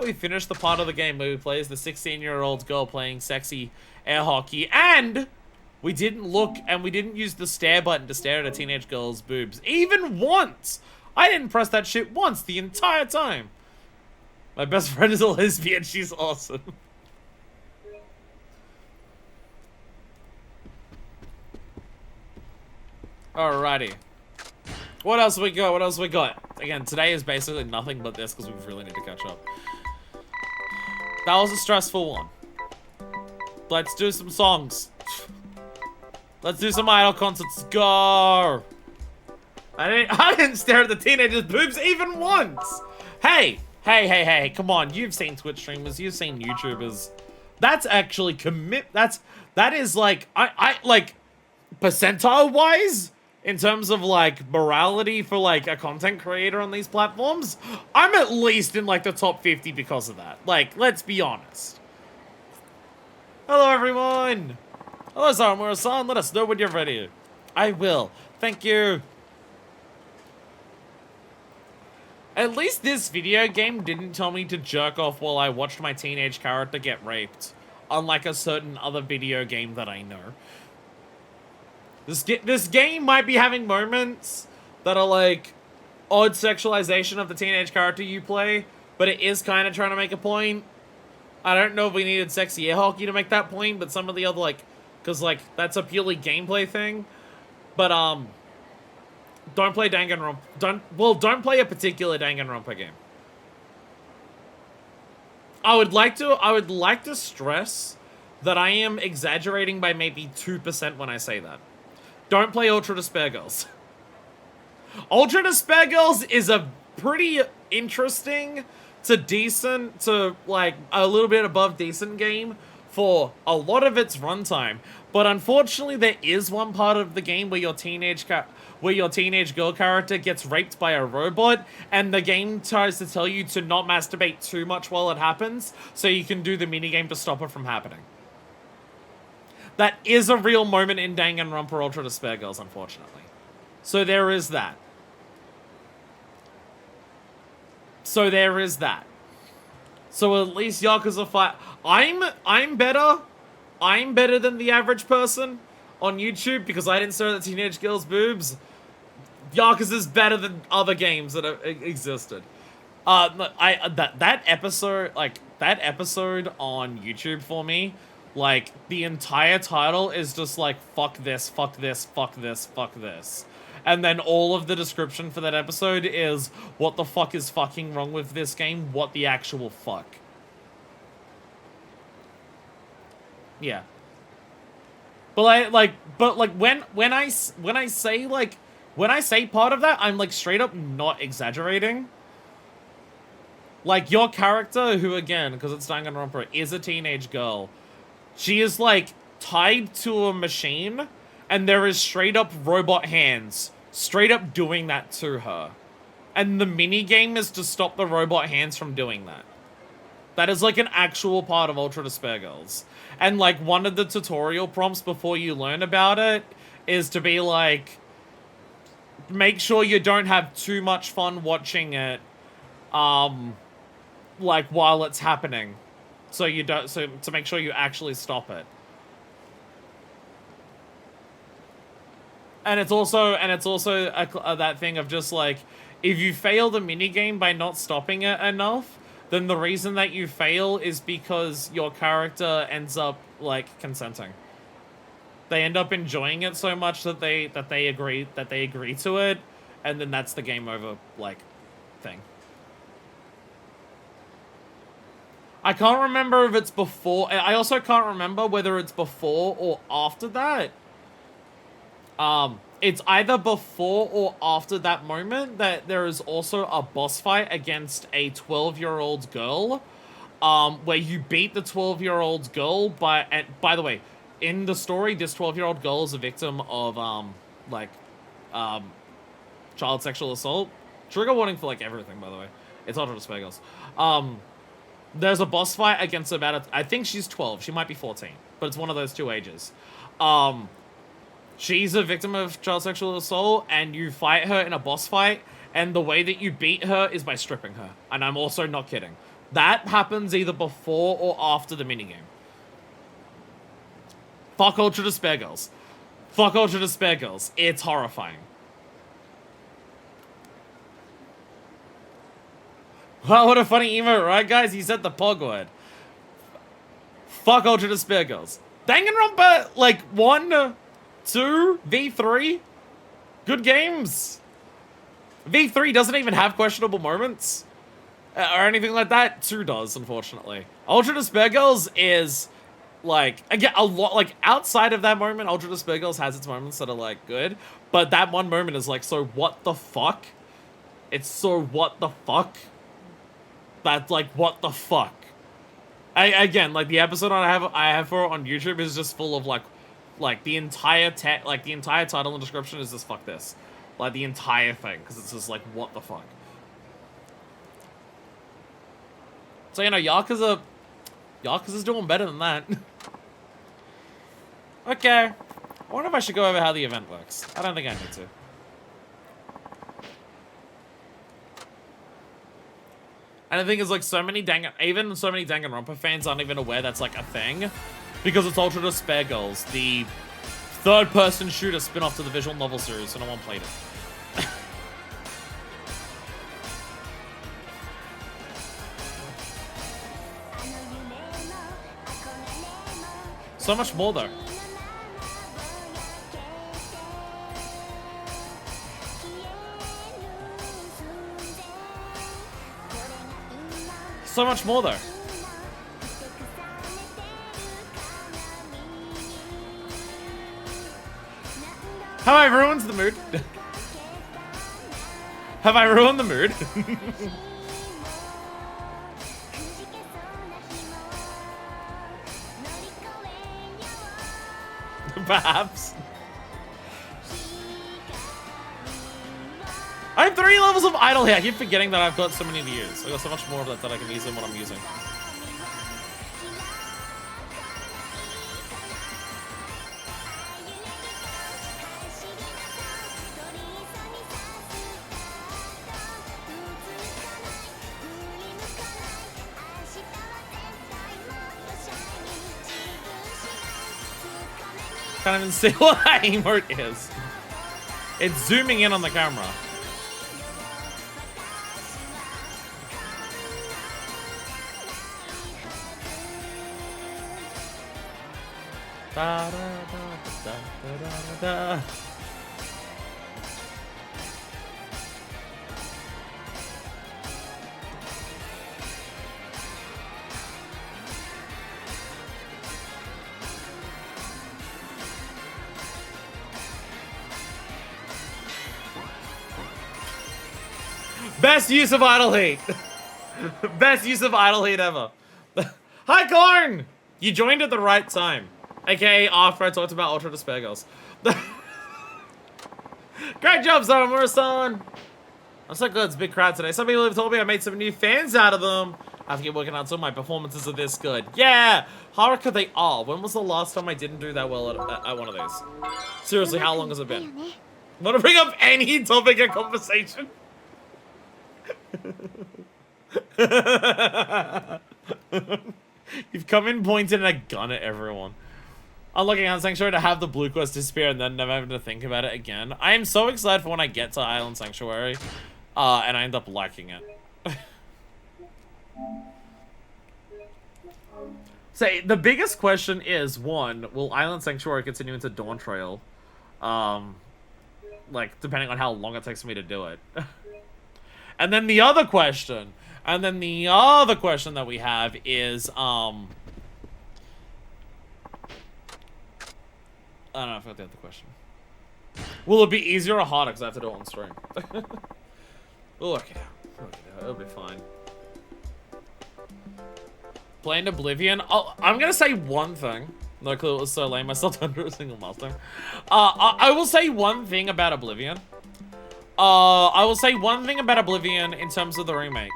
we finished the part of the game where we play as the 16-year-old girl playing sexy air hockey, and we didn't look and we didn't use the stare button to stare at a teenage girl's boobs. Even once! I didn't press that shit once the entire time. My best friend is a lesbian. She's awesome. Alrighty. What else we got? What else we got? Again, today is basically nothing but this because we really need to catch up. That was a stressful one. Let's do some songs. Let's do some idol concerts. Go! I didn't stare at the teenager's boobs even once! Hey! Hey, come on. You've seen Twitch streamers, you've seen YouTubers. That's actually that is like, I like, percentile-wise, in terms of like morality for like a content creator on these platforms, I'm at least in like the top 50 because of that. Like, let's be honest. Hello everyone! Hello Saramura-san, let us know when you're ready. I will. Thank you. At least this video game didn't tell me to jerk off while I watched my teenage character get raped. Unlike a certain other video game that I know. This game might be having moments that are like odd sexualization of the teenage character you play, but it is kind of trying to make a point. I don't know if we needed sexy air hockey to make that point, but some of the other like, cause like that's a purely gameplay thing. But don't play Danganronpa. Don't play a particular Danganronpa game. I would like to stress that I am exaggerating by maybe 2% when I say that. Don't play Ultra Despair Girls. Ultra Despair Girls is a pretty interesting to decent to like a little bit above decent game for a lot of its runtime. But unfortunately, there is one part of the game where your teenage girl character gets raped by a robot, and the game tries to tell you to not masturbate too much while it happens, so you can do the minigame to stop it from happening. That is a real moment in Danganronpa Ultra Despair Girls, unfortunately. So there is that. So there is that. So at least Yakuza 5... I'm better. I'm better than the average person on YouTube because I didn't stare at the teenage girl's boobs. Yakuza's better than other games that have existed. That episode on YouTube for me, like, the entire title is just like, fuck this, fuck this, fuck this, fuck this. And then all of the description for that episode is, what the fuck is fucking wrong with this game? What the actual fuck? Yeah. But when I say part of that, I'm like straight up not exaggerating. Like your character, who again, because it's Danganronpa, is a teenage girl. She is like tied to a machine, and there is straight up robot hands, straight up doing that to her. And the mini game is to stop the robot hands from doing that. That is like an actual part of Ultra Despair Girls. And like one of the tutorial prompts before you learn about it is to be like, make sure you don't have too much fun watching it, like while it's happening. So to make sure you actually stop it. And it's also that thing of just like, if you fail the minigame by not stopping it enough, then the reason that you fail is because your character ends up like consenting. They end up enjoying it so much that they agree to it, and then that's the game over like thing. I can't remember if it's before. I also can't remember whether it's before or after that. It's either before or after that moment that there is also a boss fight against a 12-year-old girl, where you beat the 12-year-old girl by the way, in the story, this 12-year-old girl is a victim of, child sexual assault. Trigger warning for, like, everything, by the way. It's Ultra Despair Girls. There's a boss fight against about, I think she's 12. She might be 14. But it's one of those two ages. She's a victim of child sexual assault, and you fight her in a boss fight, and the way that you beat her is by stripping her. And I'm also not kidding. That happens either before or after the minigame. Fuck Ultra Despair Girls. Fuck Ultra Despair Girls. It's horrifying. Wow, what a funny emote, right, guys? He said the pog word. Fuck Ultra Despair Girls. Danganronpa, like, 1, 2, V3. Good games. V3 doesn't even have questionable moments. Or anything like that. 2 does, unfortunately. Ultra Despair Girls is, like, again, a lot, like, outside of that moment, Ultra Despair Girls has its moments that are, like, good. But that one moment is, like, so what the fuck? It's so what the fuck? That's, like, what the fuck? Again, like, the episode I have for it on YouTube is just full of, like, the entire the entire title and description is just fuck this. Like, the entire thing, because it's just, like, what the fuck? So, you know, Yakuza's doing better than that. Okay. I wonder if I should go over how the event works. I don't think I need to. And the thing is, like, so many Danganronpa fans aren't even aware that's, like, a thing. Because it's Ultra Despair Girls, the third-person shooter spin-off to the visual novel series, so no one played it. So much more, though. So much more, though. Have I ruined the mood? Have I ruined the mood? Perhaps. I have 3 levels of idle here. I keep forgetting that I've got so many to use. I got so much more of that I can use than what I'm using. Can't even see what that emote is. It's zooming in on the camera. Da, da, da, da, da, da, da. Best use of idle heat. Best use of idle heat ever. Hi, Corn! You joined at the right time. AKA after I talked about Ultra Despair Girls. Great job, Zaramura-san! I'm so glad it's a big crowd today. Some people have told me I made some new fans out of them. I have to keep working on until my performances are this good. Yeah! Haruka, they are. When was the last time I didn't do that well at one of these? Seriously, how long has it been? Want to bring up any topic of conversation? You've come in pointed a gun at everyone. I'm looking at Sanctuary to have the blue quest disappear and then never having to think about it again. I am so excited for when I get to Island Sanctuary, and I end up liking it. So the biggest question is, 1, will Island Sanctuary continue into Dawn Trail? Like, depending on how long it takes me to do it. And then the other question that we have is, I don't know, I forgot the other question. Will it be easier or harder because I have to do it on stream? We'll work it out. It'll be fine. Playing Oblivion. Oh, I'm gonna say one thing. No clue, it was so lame. I stopped under a single milestone. I will say one thing about Oblivion. I will say one thing about Oblivion in terms of the remake.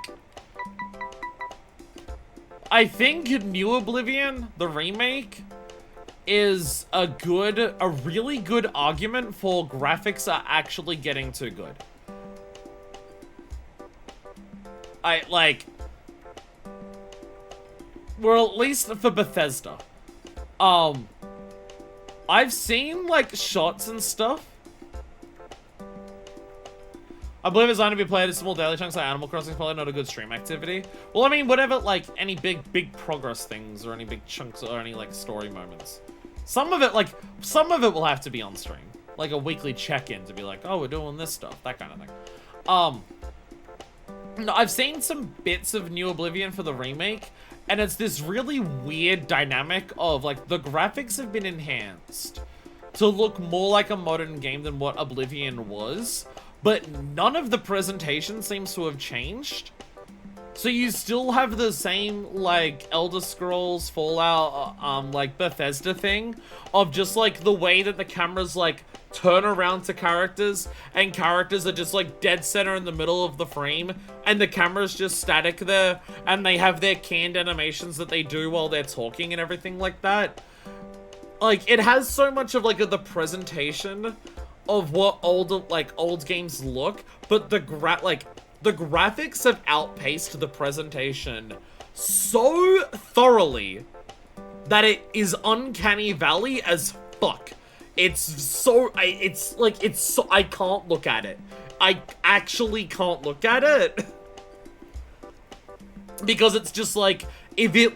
I think New Oblivion, the remake, is a really good argument for graphics are actually getting too good. Well, at least for Bethesda. I've seen, like, shots and stuff. I believe it's only to be played in small daily chunks like Animal Crossing is probably not a good stream activity. Well, I mean, whatever, like, any big progress things or any big chunks or any, like, story moments. Some of it will have to be on stream. Like a weekly check-in to be like, oh, we're doing this stuff, that kind of thing. No, I've seen some bits of New Oblivion for the remake, and it's this really weird dynamic of, like, the graphics have been enhanced to look more like a modern game than what Oblivion was, but none of the presentation seems to have changed. So you still have the same, like, Elder Scrolls, Fallout, like, Bethesda thing of just, like, the way that the cameras, like, turn around to characters, and characters are just, like, dead center in the middle of the frame, and the camera's just static there, and they have their canned animations that they do while they're talking and everything like that. Like, it has so much of, like, the presentation of what old games look, but the graphics have outpaced the presentation so thoroughly that it is uncanny valley as fuck. I can't look at it. I actually can't look at it. Because it's just like, if the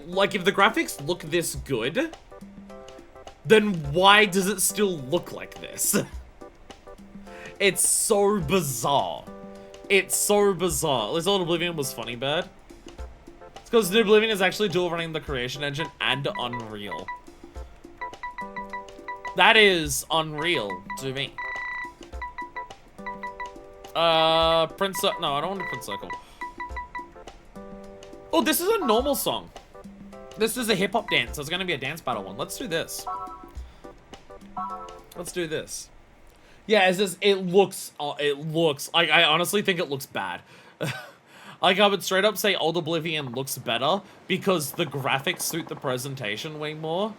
graphics look this good, then why does it still look like this? It's so bizarre. It's so bizarre. At least Old Oblivion was funny bad. It's because New Oblivion is actually dual running the creation engine and Unreal. That is unreal to me. No, I don't want a Prince Circle. Oh, this is a normal song. This is a hip-hop dance, so it's gonna be a dance battle one. Let's do this. Let's do this. Yeah, it's just, it looks, like, I honestly think it looks bad. Like, I would straight up say Old Oblivion looks better because the graphics suit the presentation way more.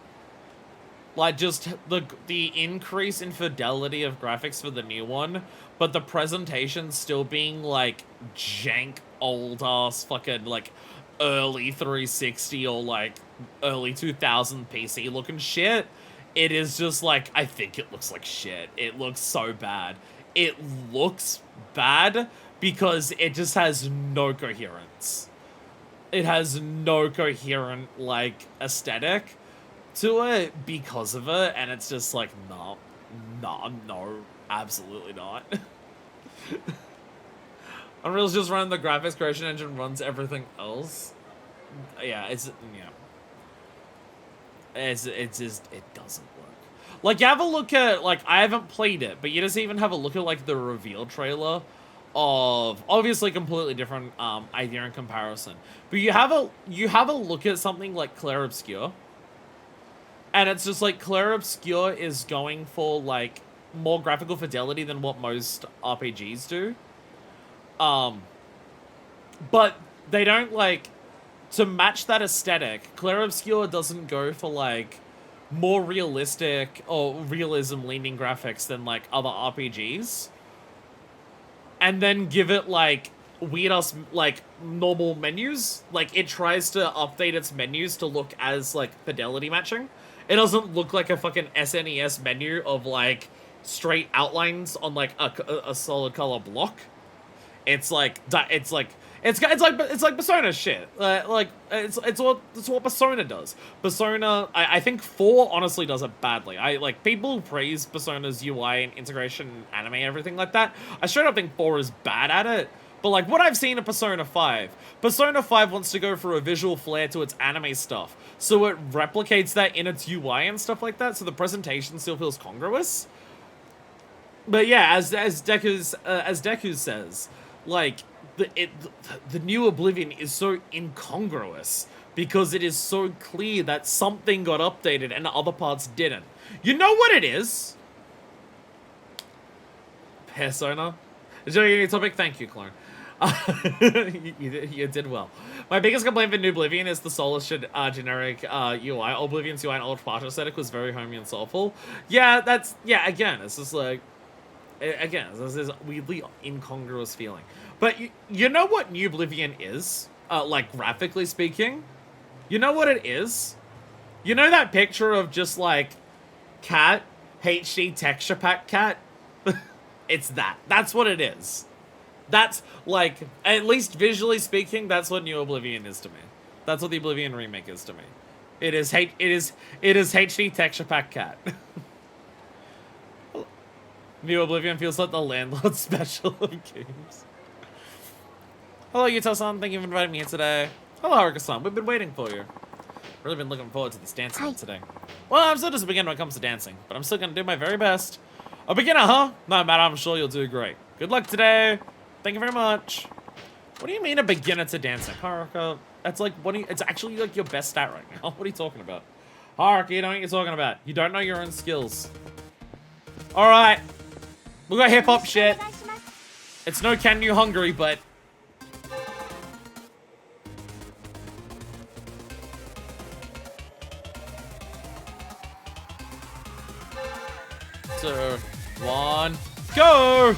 Like, just the increase in fidelity of graphics for the new one, but the presentation still being, like, jank, old-ass fucking, like, early 360 or, like, early 2000 PC-looking shit. It is just, like, I think it looks like shit. It looks so bad. It looks bad because it just has no coherence. It has no coherent, like, aesthetic to it because of it, and it's just like, no, absolutely not. Unreal's just running the graphics creation engine, runs everything else. Yeah, it doesn't work. Like, you have a look at, like, I haven't played it, but you just even have a look at, like, the reveal trailer of, obviously completely different idea in comparison, but you have a look at something like Clair Obscur. And it's just like, Clair Obscur is going for, like, more graphical fidelity than what most RPGs do. But they don't, like, to match that aesthetic, Clair Obscur doesn't go for, like, more realistic or realism-leaning graphics than, like, other RPGs. And then give it, like, weird-ass, like, normal menus. Like, it tries to update its menus to look as, like, fidelity matching. It doesn't look like a fucking SNES menu of, like, straight outlines on, like, a solid color block. It's like Persona shit. It's what Persona does. Persona, I think 4 honestly does it badly. People praise Persona's UI and integration, and anime, everything like that. I straight up think 4 is bad at it. But, like, what I've seen in Persona 5 wants to go for a visual flair to its anime stuff. So it replicates that in its UI and stuff like that, so the presentation still feels congruous. But yeah, as Deku says, like, the new Oblivion is so incongruous because it is so clear that something got updated and the other parts didn't. You know what it is? Persona? Enjoying your topic? Thank you, Clone. You did well. My biggest complaint for New Oblivion is the soulless generic UI. Oblivion's UI and Old Partial aesthetic was very homey and soulful. Yeah, again, it's just like, again, this is weirdly incongruous feeling. But you know what New Oblivion is? Like, graphically speaking? You know what it is? You know that picture of just, like, cat? HD texture pack cat? It's that. That's what it is. That's, like, at least visually speaking, that's what New Oblivion is to me. That's what the Oblivion remake is to me. It is HD texture pack cat. New Oblivion feels like the landlord special of games. Hello, Yuta-san. Thank you for inviting me here today. Hello, Haruka-san. We've been waiting for you. Really been looking forward to this dancing today. Well, I'm still just a beginner when it comes to dancing, but I'm still gonna do my very best. A beginner, huh? No matter, I'm sure you'll do great. Good luck today. Thank you very much. What do you mean a beginner to dancing, Haruka? That's like, it's actually like your best stat right now. What are you talking about? Haruka, you know what you're talking about. You don't know your own skills. Alright. We got hip-hop shit. It's no Can You Hungry, but... Two, one, go!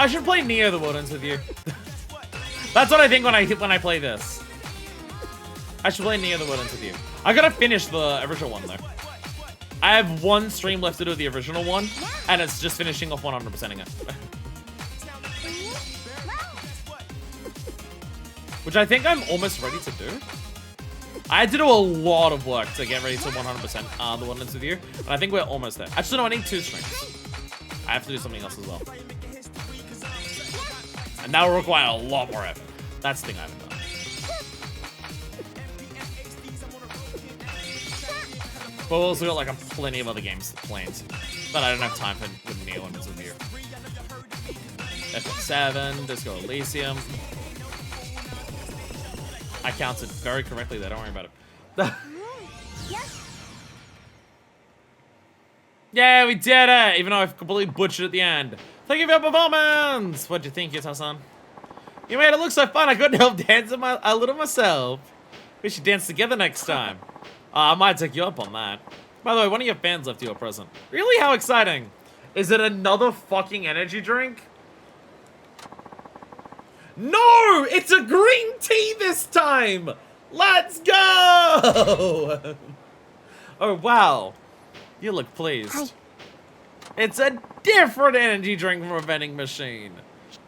I should play Neo the Wilderness with you. That's what I think when I play this. I should play Neo the Wilderness with you. I gotta finish the original one though. I have one stream left to do the original one, and it's just finishing off 100%ing it. Which I think I'm almost ready to do. I had to do a lot of work to get ready to 100% the Wilderness with you, and I think we're almost there. Actually, no, I need 2 streams. I have to do something else as well. And that will require a lot more effort. That's the thing I haven't done. But we've also got like plenty of other games planned that I don't have time for with Neo and with you. FF7, Disco Elysium. I counted very correctly there, don't worry about it. Yeah, we did it! Even though I've completely butchered at the end. Thank you for your performance! What'd you think, Yuta-san? You made it look so fun, I couldn't help dancing a little myself. We should dance together next time. I might take you up on that. By the way, one of your fans left you a present. Really? How exciting. Is it another fucking energy drink? No! It's a green tea this time! Let's go! Oh, wow. You look pleased. It's a different energy drink from a vending machine.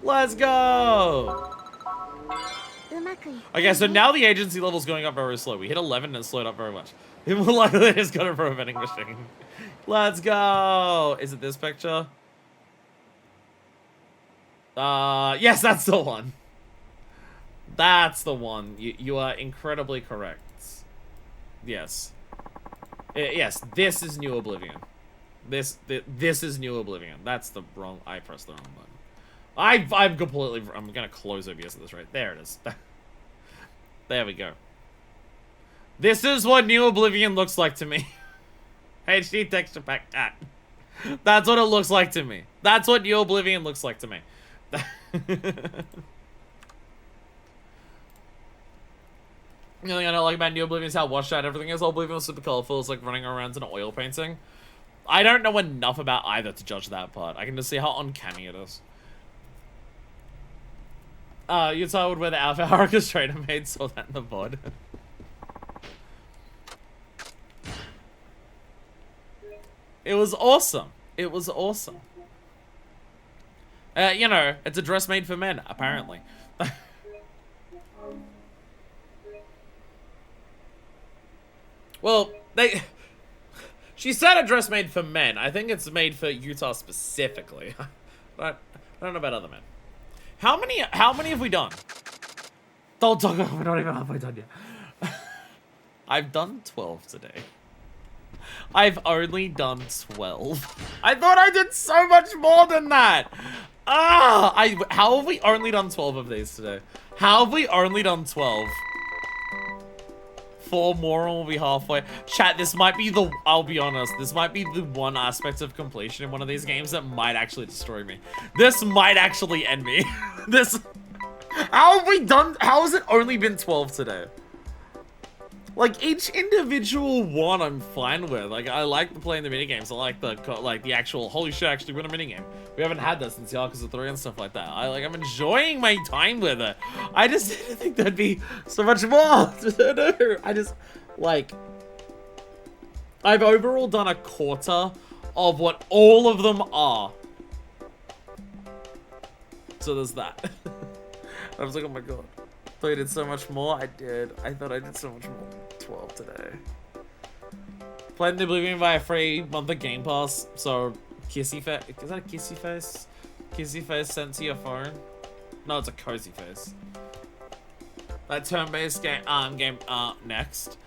Let's go! Okay, so now the agency level's going up very slow. We hit 11 and it slowed up very much. People like they just got it from a vending machine. Let's go! Is it this picture? Yes, that's the one. That's the one. You are incredibly correct. Yes. Yes, this is New Oblivion. This is New Oblivion. That's the wrong. I pressed the wrong button. I'm completely. I'm gonna close OBS at this right there. It is. There we go. This is what New Oblivion looks like to me. HD texture pack cat. That's what it looks like to me. That's what New Oblivion looks like to me. The only thing I don't like about New Oblivion is how washed out everything is. Oblivion was super colorful. It's like running around in an oil painting. I don't know enough about either to judge that part. I can just see how uncanny it is. Yuta would wear the outfit Haruka's trainer made, saw that in the VOD. It was awesome. It was awesome. You know, it's a dress made for men, apparently. Well, she said a dress made for men. I think it's made for Utah specifically. But I don't know about other men. How many have we done? Don't talk about, we're not even halfway done yet. I've done 12 today. I've only done 12. I thought I did so much more than that. How have we only done 12 of these today? How have we only done 12? 4 more and we'll be halfway. Chat, this might be the, I'll be honest, this might be the one aspect of completion in one of these games that might actually destroy me. This might actually end me. How have we done, how has it only been 12 today? Like, each individual one I'm fine with. Like, I like playing the minigames. I like the actual, holy shit, I actually win a minigame. We haven't had that since Yakuza 3 and stuff like that. I'm enjoying my time with it. I just didn't think there'd be so much more to do. I just, like, I've overall done a quarter of what all of them are. So there's that. I was like, oh my god. I thought I did so much more. I did. I thought I did so much more than 12 today. Played the Oblivion by a free month of Game Pass. So, kissy face. Is that a kissy face? Kissy face sent to your phone? No, it's a cozy face. That turn-based game, next.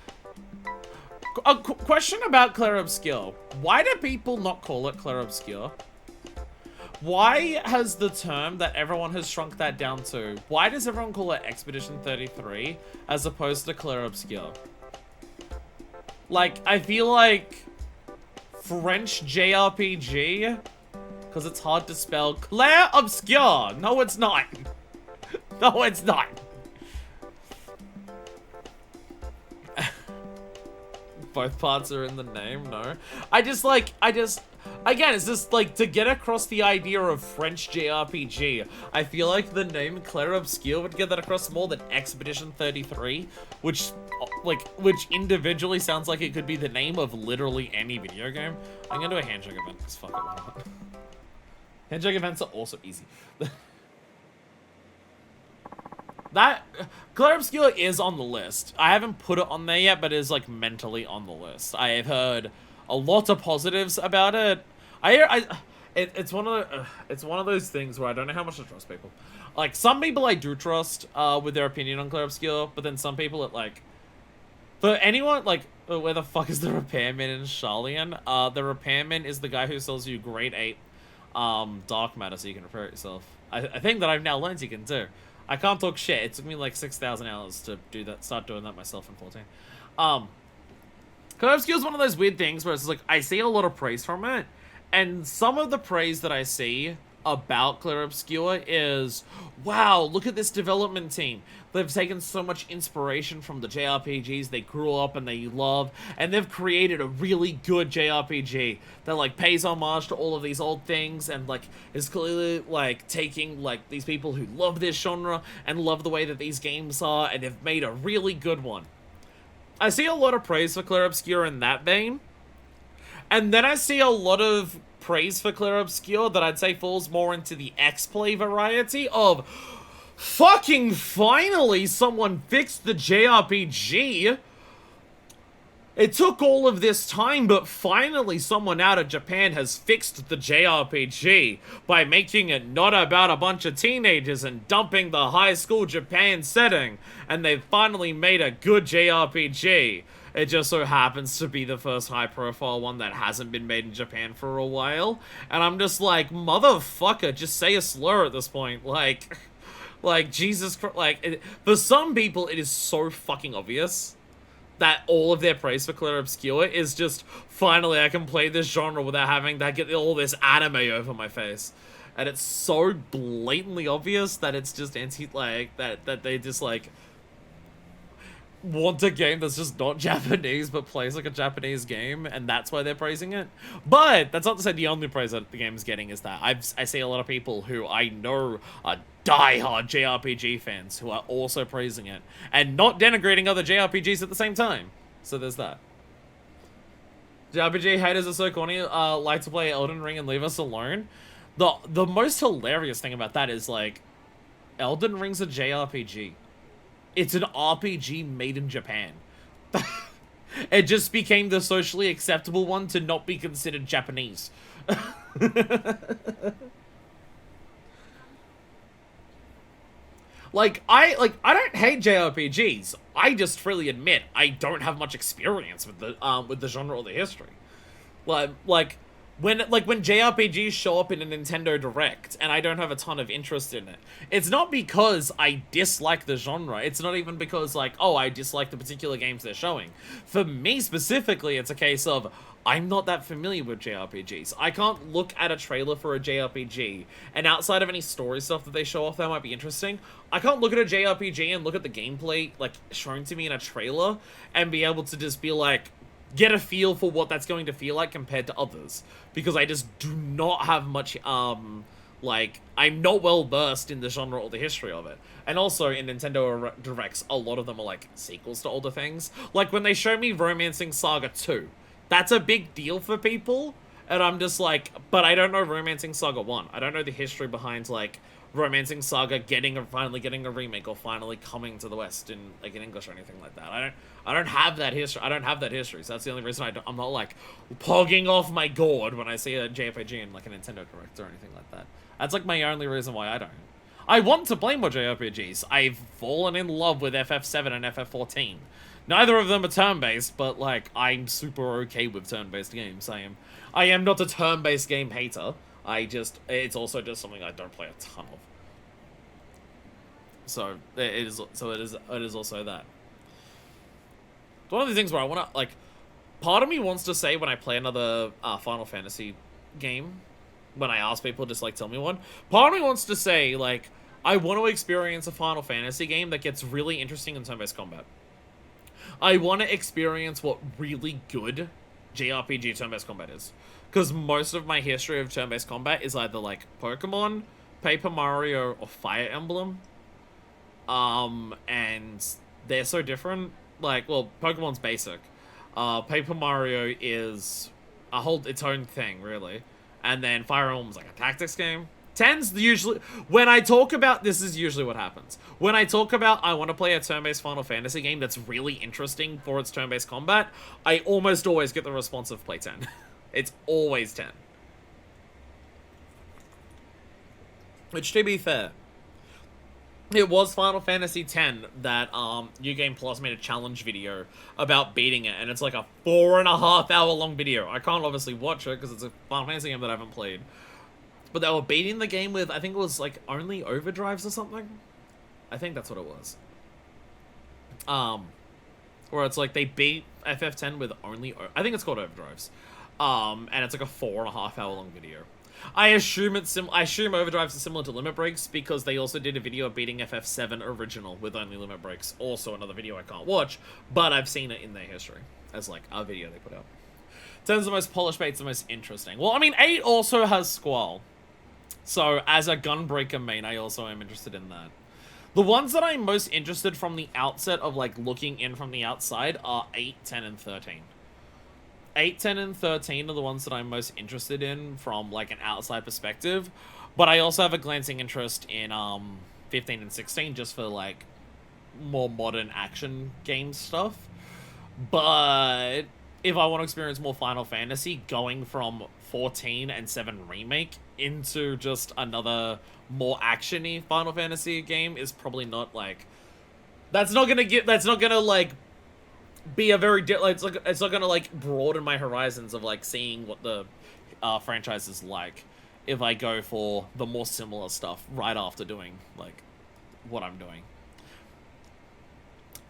A question about Clair Obscur. Why do people not call it Clair Obscur? Why has the term that everyone has shrunk that down to, why does everyone call it Expedition 33 as opposed to Clair Obscur? Like, I feel like French JRPG, because it's hard to spell, Clair Obscur. No, it's not. No, it's not. Both parts are in the name, no. Again, it's just like to get across the idea of French JRPG. I feel like the name Clair Obscur would get that across more than Expedition 33, which individually sounds like it could be the name of literally any video game. I'm gonna do a handshake event, because fuck it, why not? Handshake events are also easy. That Clair Obscur is on the list. I haven't put it on there yet, but it is like mentally on the list. I have heard a lot of positives about it. It's one of those things where I don't know how much to trust people. Like, some people I do trust with their opinion on Clair Obscur, but then some people for anyone like, where the fuck is the repairman in Charlian? The repairman is the guy who sells you grade 8 dark matter so you can repair it yourself. I think that I've now learned you can do. I can't talk shit. It took me like 6,000 hours to do that, start doing that myself in 14. Clair Obscur is one of those weird things where it's like, I see a lot of praise from it, and some of the praise that I see about Clair Obscur is, wow, look at this development team. They've taken so much inspiration from the JRPGs they grew up and they love, and they've created a really good JRPG that like pays homage to all of these old things and like is clearly like taking like these people who love this genre and love the way that these games are, and they've made a really good one. I see a lot of praise for Clair Obscur in that vein, and then I see a lot of praise for Clair Obscur that I'd say falls more into the X-Play variety of, fucking finally someone fixed the JRPG. It took all of this time, but finally someone out of Japan has fixed the JRPG by making it not about a bunch of teenagers and dumping the high school Japan setting, and they've finally made a good JRPG. It just so happens to be the first high-profile one that hasn't been made in Japan for a while, and I'm just like, motherfucker, just say a slur at this point, like Jesus Christ, like, for some people it is so fucking obvious that all of their praise for Clair Obscur is just, finally I can play this genre without having to get all this anime over my face. And it's so blatantly obvious that it's just that they just, like, want a game that's just not Japanese but plays like a Japanese game, and that's why they're praising it. But that's not to say the only praise that the game's getting is that. I see a lot of people who I know are die-hard JRPG fans who are also praising it and not denigrating other JRPGs at the same time. So there's that. JRPG haters are so corny, like to play Elden Ring and leave us alone. The most hilarious thing about that is, like, Elden Ring's a JRPG. It's an RPG made in Japan. It just became the socially acceptable one to not be considered Japanese. I don't hate JRPGs. I just freely admit I don't have much experience with the genre or the history. When JRPGs show up in a Nintendo Direct and I don't have a ton of interest in it, it's not because I dislike the genre. It's not even because, like, oh, I dislike the particular games they're showing. For me specifically, it's a case of I'm not that familiar with JRPGs. I can't look at a trailer for a JRPG, and outside of any story stuff that they show off that might be interesting, I can't look at a JRPG and look at the gameplay, like, shown to me in a trailer and be able to just be like, get a feel for what that's going to feel like compared to others. Because I just do not have much, I'm not well versed in the genre or the history of it. And also, in Nintendo Directs, a lot of them are, like, sequels to older things. Like, when they show me Romancing Saga 2, that's a big deal for people, and I'm just like, but I don't know Romancing Saga 1. I don't know the history behind, like, Romancing Saga finally getting a remake or finally coming to the West in, like, in English or anything like that. I don't have that history. So that's the only reason I'm not, like, pogging off my gourd when I see a JRPG in, like, a Nintendo Direct or anything like that. That's, like, my only reason why I don't. I want to play more JRPGs. I've fallen in love with FF7 and FF14. Neither of them are turn-based, but, like, I'm super okay with turn-based games. I am not a turn-based game hater. It's also just something I don't play a ton of. So, it is also that. It's one of the things where I want to, like, part of me wants to say when I play another Final Fantasy game, when I ask people, just, like, tell me one, part of me wants to say, like, I want to experience a Final Fantasy game that gets really interesting in turn-based combat. I want to experience what really good JRPG turn-based combat is. Because most of my history of turn-based combat is either, like, Pokemon, Paper Mario, or Fire Emblem. And they're so different. Like, well, Pokemon's basic. Paper Mario is its own thing, really. And then Fire Emblem's like a tactics game. 10's usually, when I talk about, this is usually what happens. When I talk about I want to play a turn-based Final Fantasy game that's really interesting for its turn-based combat, I almost always get the response of play 10. It's always 10. Which, to be fair, it was Final Fantasy X that New Game Plus made a challenge video about beating it, and it's like a 4.5 hour long video. I can't obviously watch it because it's a Final Fantasy game that I haven't played. But they were beating the game with, I think it was, like, only overdrives or something. I think that's what it was. Where it's like they beat FF10 with only, I think it's called overdrives. And it's like a 4.5 hour long video. I assume overdrives are similar to limit breaks because they also did a video of beating FF7 original with only limit breaks. Also another video I can't watch, but I've seen it in their history as, like, a video they put out. 10's the most polished, 8's the most interesting. Well, I mean, 8 also has Squall. So, as a Gunbreaker main, I also am interested in that. The ones that I'm most interested from the outset of, like, looking in from the outside are 8, 10, and 13. 8, 10, and 13 are the ones that I'm most interested in from, like, an outside perspective. But I also have a glancing interest in 15 and 16 just for, like, more modern action game stuff. But if I want to experience more Final Fantasy, going from 14 and 7 Remake into just another more action-y Final Fantasy game is probably not, like, that's not gonna like be a very it's not gonna, like, broaden my horizons of, like, seeing what the franchise is like if I go for the more similar stuff right after doing, like, what I'm doing.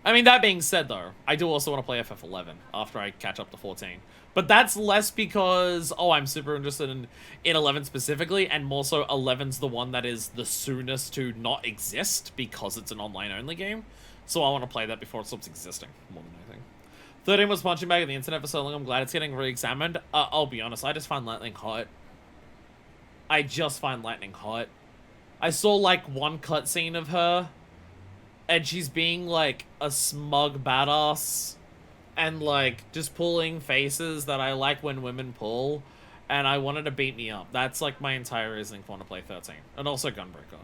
I mean, that being said, though, I do also want to play FF11 after I catch up to 14. But that's less because, I'm super interested in 11 specifically, and more so 11's the one that is the soonest to not exist because it's an online-only game. So I want to play that before it stops existing, more than anything. 13 was punching bag of the internet for so long, I'm glad it's getting re-examined. I'll be honest, I just find Lightning hot. I saw, like, one cutscene of her, and she's being, like, a smug badass and, like, just pulling faces that I like when women pull. and I wanted to beat me up. That's like my entire reasoning for wanting to play 13. And also Gunbreaker.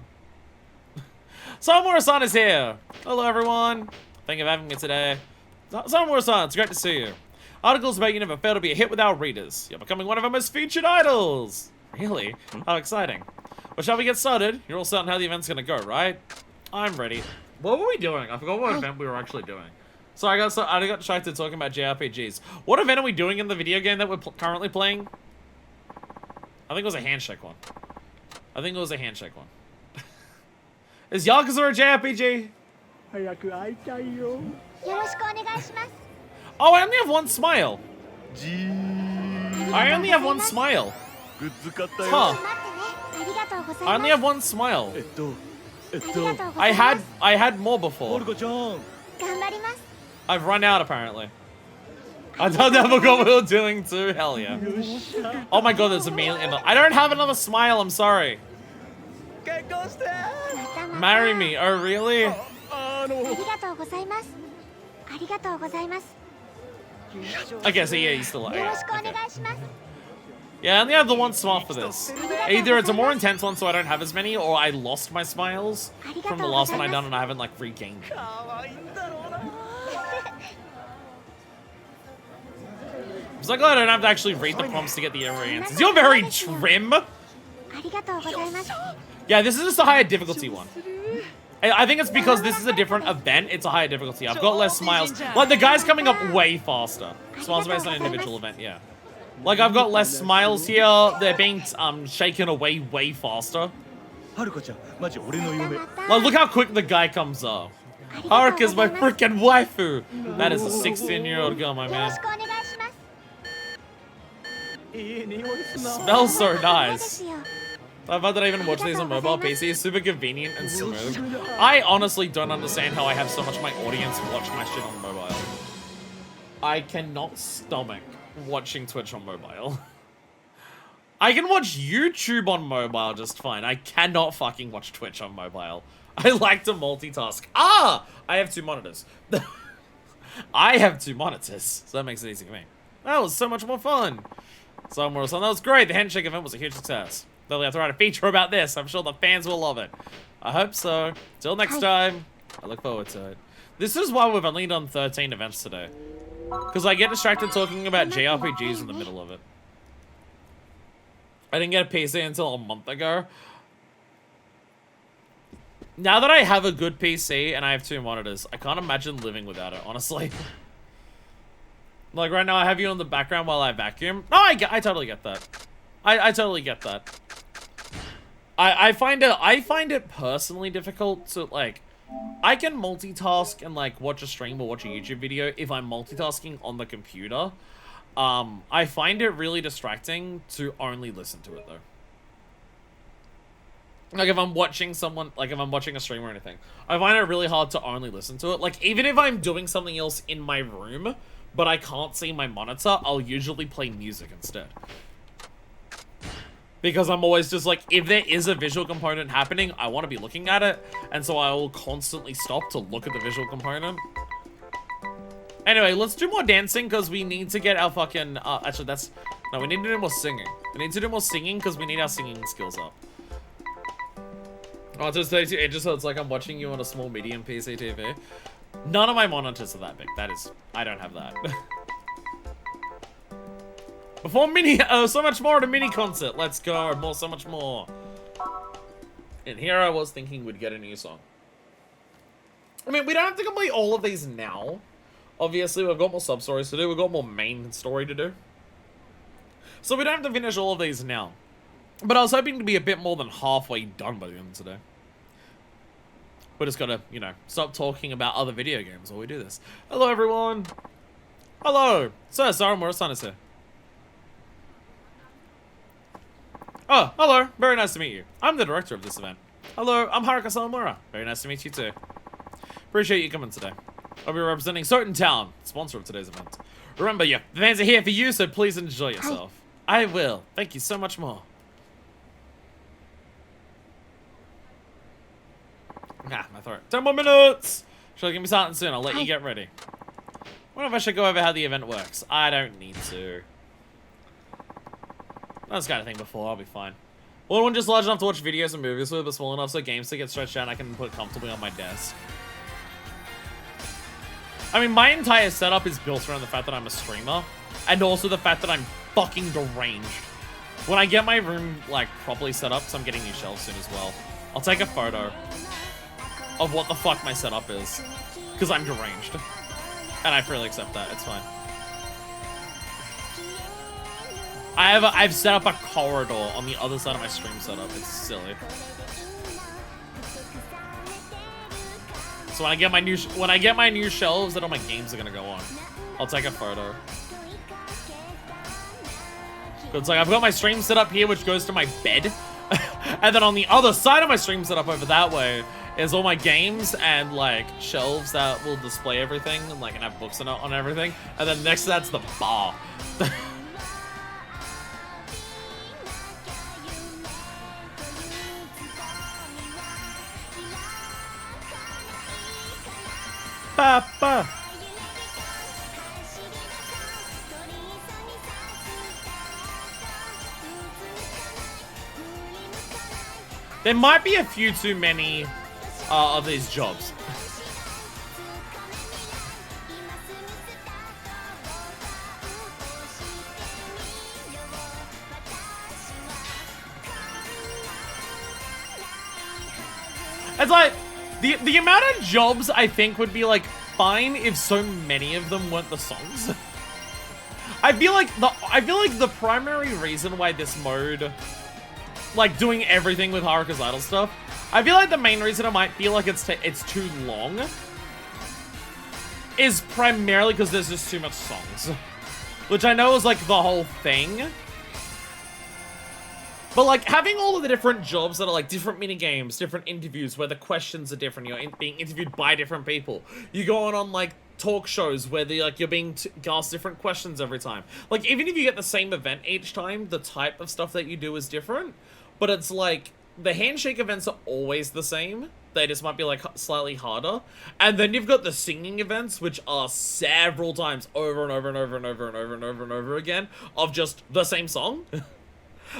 Samura-san is here! Hello everyone! Thank you for having me today. Samura-san, it's great to see you. Articles about you never fail to be a hit with our readers. You're becoming one of our most featured idols! Really? How exciting. Well, shall we get started? You're all certain how the event's gonna go, right? I'm ready. What were we doing? I forgot what event we were actually doing. So I got distracted talking about JRPGs. What event are we doing in the video game that we're currently playing? I think it was a handshake one. Is Yakuza a JRPG? よろしくお願いします Oh, I only have one smile. I only have one smile. Huh. ありがとうござい I ま only have one smile. すありがとうございます I had more before. 頑張ります I've run out apparently. I don't know what we were doing too. Hell yeah. Oh my god, there's a meal in the. I don't have another smile. I'm sorry. またまた Marry me. Oh really? ありがとうございますありがとうございます I guess yeah, you still. よろ Yeah, しくお願 okay. いします Yeah, I only have the one smile for this. Either it's a more intense one, so I don't have as many, or I lost my smiles from the last one I done, and I haven't like regained them. I'm so glad I don't have to actually read the prompts to get the every answers. You're very trim. ありがとうございます Yeah, this is just a higher difficulty one. I think it's because this is a different event. It's a higher difficulty. I've got less smiles. Like the guy's coming up way faster. Smiles based on individual event. Yeah. Like I've got less smiles here. They're being shaken away way faster. またまた Like look how quick the guy comes up. Haruka's my freaking waifu. That is a 16-year-old girl, my よろ man. しくお願いします Smells so そうで nice. すよ The fact that I even watch these on mobile PC is super convenient and smooth. I honestly don't understand how I have so much of my audience watch my shit on mobile. I cannot stomach watching Twitch on mobile. I can watch YouTube on mobile just fine. I cannot fucking watch Twitch on mobile. I like to multitask. Ah! I have two monitors. I have two monitors, so that makes it easy for me. That was so much more fun. Somewhere else. That was great. The handshake event was a huge success. They'll have to write a feature about this. I'm sure the fans will love it. I hope so. Till next time. I look forward to it. This is why we've only done 13 events today. Because I get distracted talking about JRPGs in the middle of it. I didn't get a PC until a month ago. Now that I have a good PC and I have two monitors, I can't imagine living without it, honestly. Like right now I have you in the background while I vacuum. No, I totally get that. I totally get that. I find it personally difficult to like I can multitask and like watch a stream or watch a YouTube video if I'm multitasking on the computer. I find it really distracting to only listen to it though. Like if I'm watching someone, like if I'm watching a stream or anything, I find it really hard to only listen to it. Like even if I'm doing something else in my room, but I can't see my monitor, I'll usually play music instead. Because I'm always just like, if there is a visual component happening, I want to be looking at it. And so I will constantly stop to look at the visual component. Anyway, let's do more dancing because we need to get our fucking... actually, that's... No, we need to do more singing. We need to do more singing because we need our singing skills up. Oh, it's just 32 inches, so it's like I'm watching you on a small medium PC TV. None of my monitors are that big. That is... I don't have that. Before mini, so much more at a mini concert. Let's go, more, so much more. And here I was thinking we'd get a new song. I mean, we don't have to complete all of these now. Obviously, we've got more sub-stories to do. We've got more main story to do. So we don't have to finish all of these now. But I was hoping to be a bit more than halfway done by the end of today. We're just gotta, you know, stop talking about other video games while we do this. Hello, everyone. Hello. Sir, Samura-san is here. Oh, hello. Very nice to meet you. I'm the director of this event. Hello, I'm Haruka Sawamura. Very nice to meet you too. Appreciate you coming today. I'll be representing Certain Town, sponsor of today's event. Remember, the fans are here for you, so please enjoy yourself. I will. Thank you so much more. Ah, my throat. 10 more minutes! Sure, give me something soon. I'll let you get ready. What if I should go over how the event works? I don't need to. That's the kind of thing before. I'll be fine. Well, one just large enough to watch videos and movies with, but small enough so games to get stretched out and I can put it comfortably on my desk. I mean, my entire setup is built around the fact that I'm a streamer, and also the fact that I'm fucking deranged. When I get my room, like, properly set up, so I'm getting new shelves soon as well, I'll take a photo of what the fuck my setup is, because I'm deranged. And I freely accept that, it's fine. I've set up a corridor on the other side of my stream setup. It's silly. So when I get my new shelves that all my games are gonna go on, I'll take a photo. It's like I've got my stream set up here, which goes to my bed, and then on the other side of my stream set up over that way is all my games and like shelves that will display everything and like and have books on everything, and then next to that's the bar. Papa. There might be a few too many of these jobs. It's like the amount of jobs I think would be like fine if so many of them weren't the songs. I feel like the primary reason why this mode, like doing everything with Haruka's Idol stuff, I feel like the main reason it might feel like it's too long is primarily because there's just too much songs, which I know is like the whole thing. But like having all of the different jobs that are like different mini games, different interviews where the questions are different, you're being interviewed by different people. You go on like talk shows where you're being asked different questions every time. Like even if you get the same event each time, the type of stuff that you do is different. But it's like the handshake events are always the same. They just might be like slightly harder. And then you've got the singing events, which are several times over and over and over and over and over and over and over again of just the same song.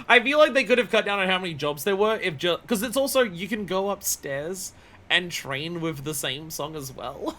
I feel like they could have cut down on how many jobs there were if just because it's also you can go upstairs and train with the same song as well.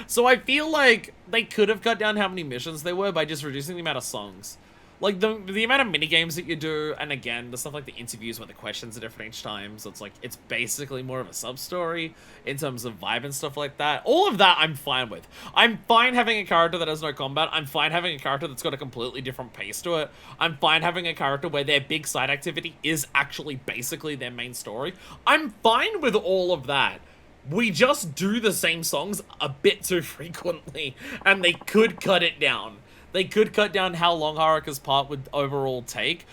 So I feel like they could have cut down how many missions there were by just reducing the amount of songs. Like, the amount of minigames that you do, and again, the stuff like the interviews where the questions are different each time, so it's like, it's basically more of a sub-story in terms of vibe and stuff like that. All of that, I'm fine with. I'm fine having a character that has no combat. I'm fine having a character that's got a completely different pace to it. I'm fine having a character where their big side activity is actually basically their main story. I'm fine with all of that. We just do the same songs a bit too frequently, and they could cut it down. They could cut down how long Haruka's part would overall take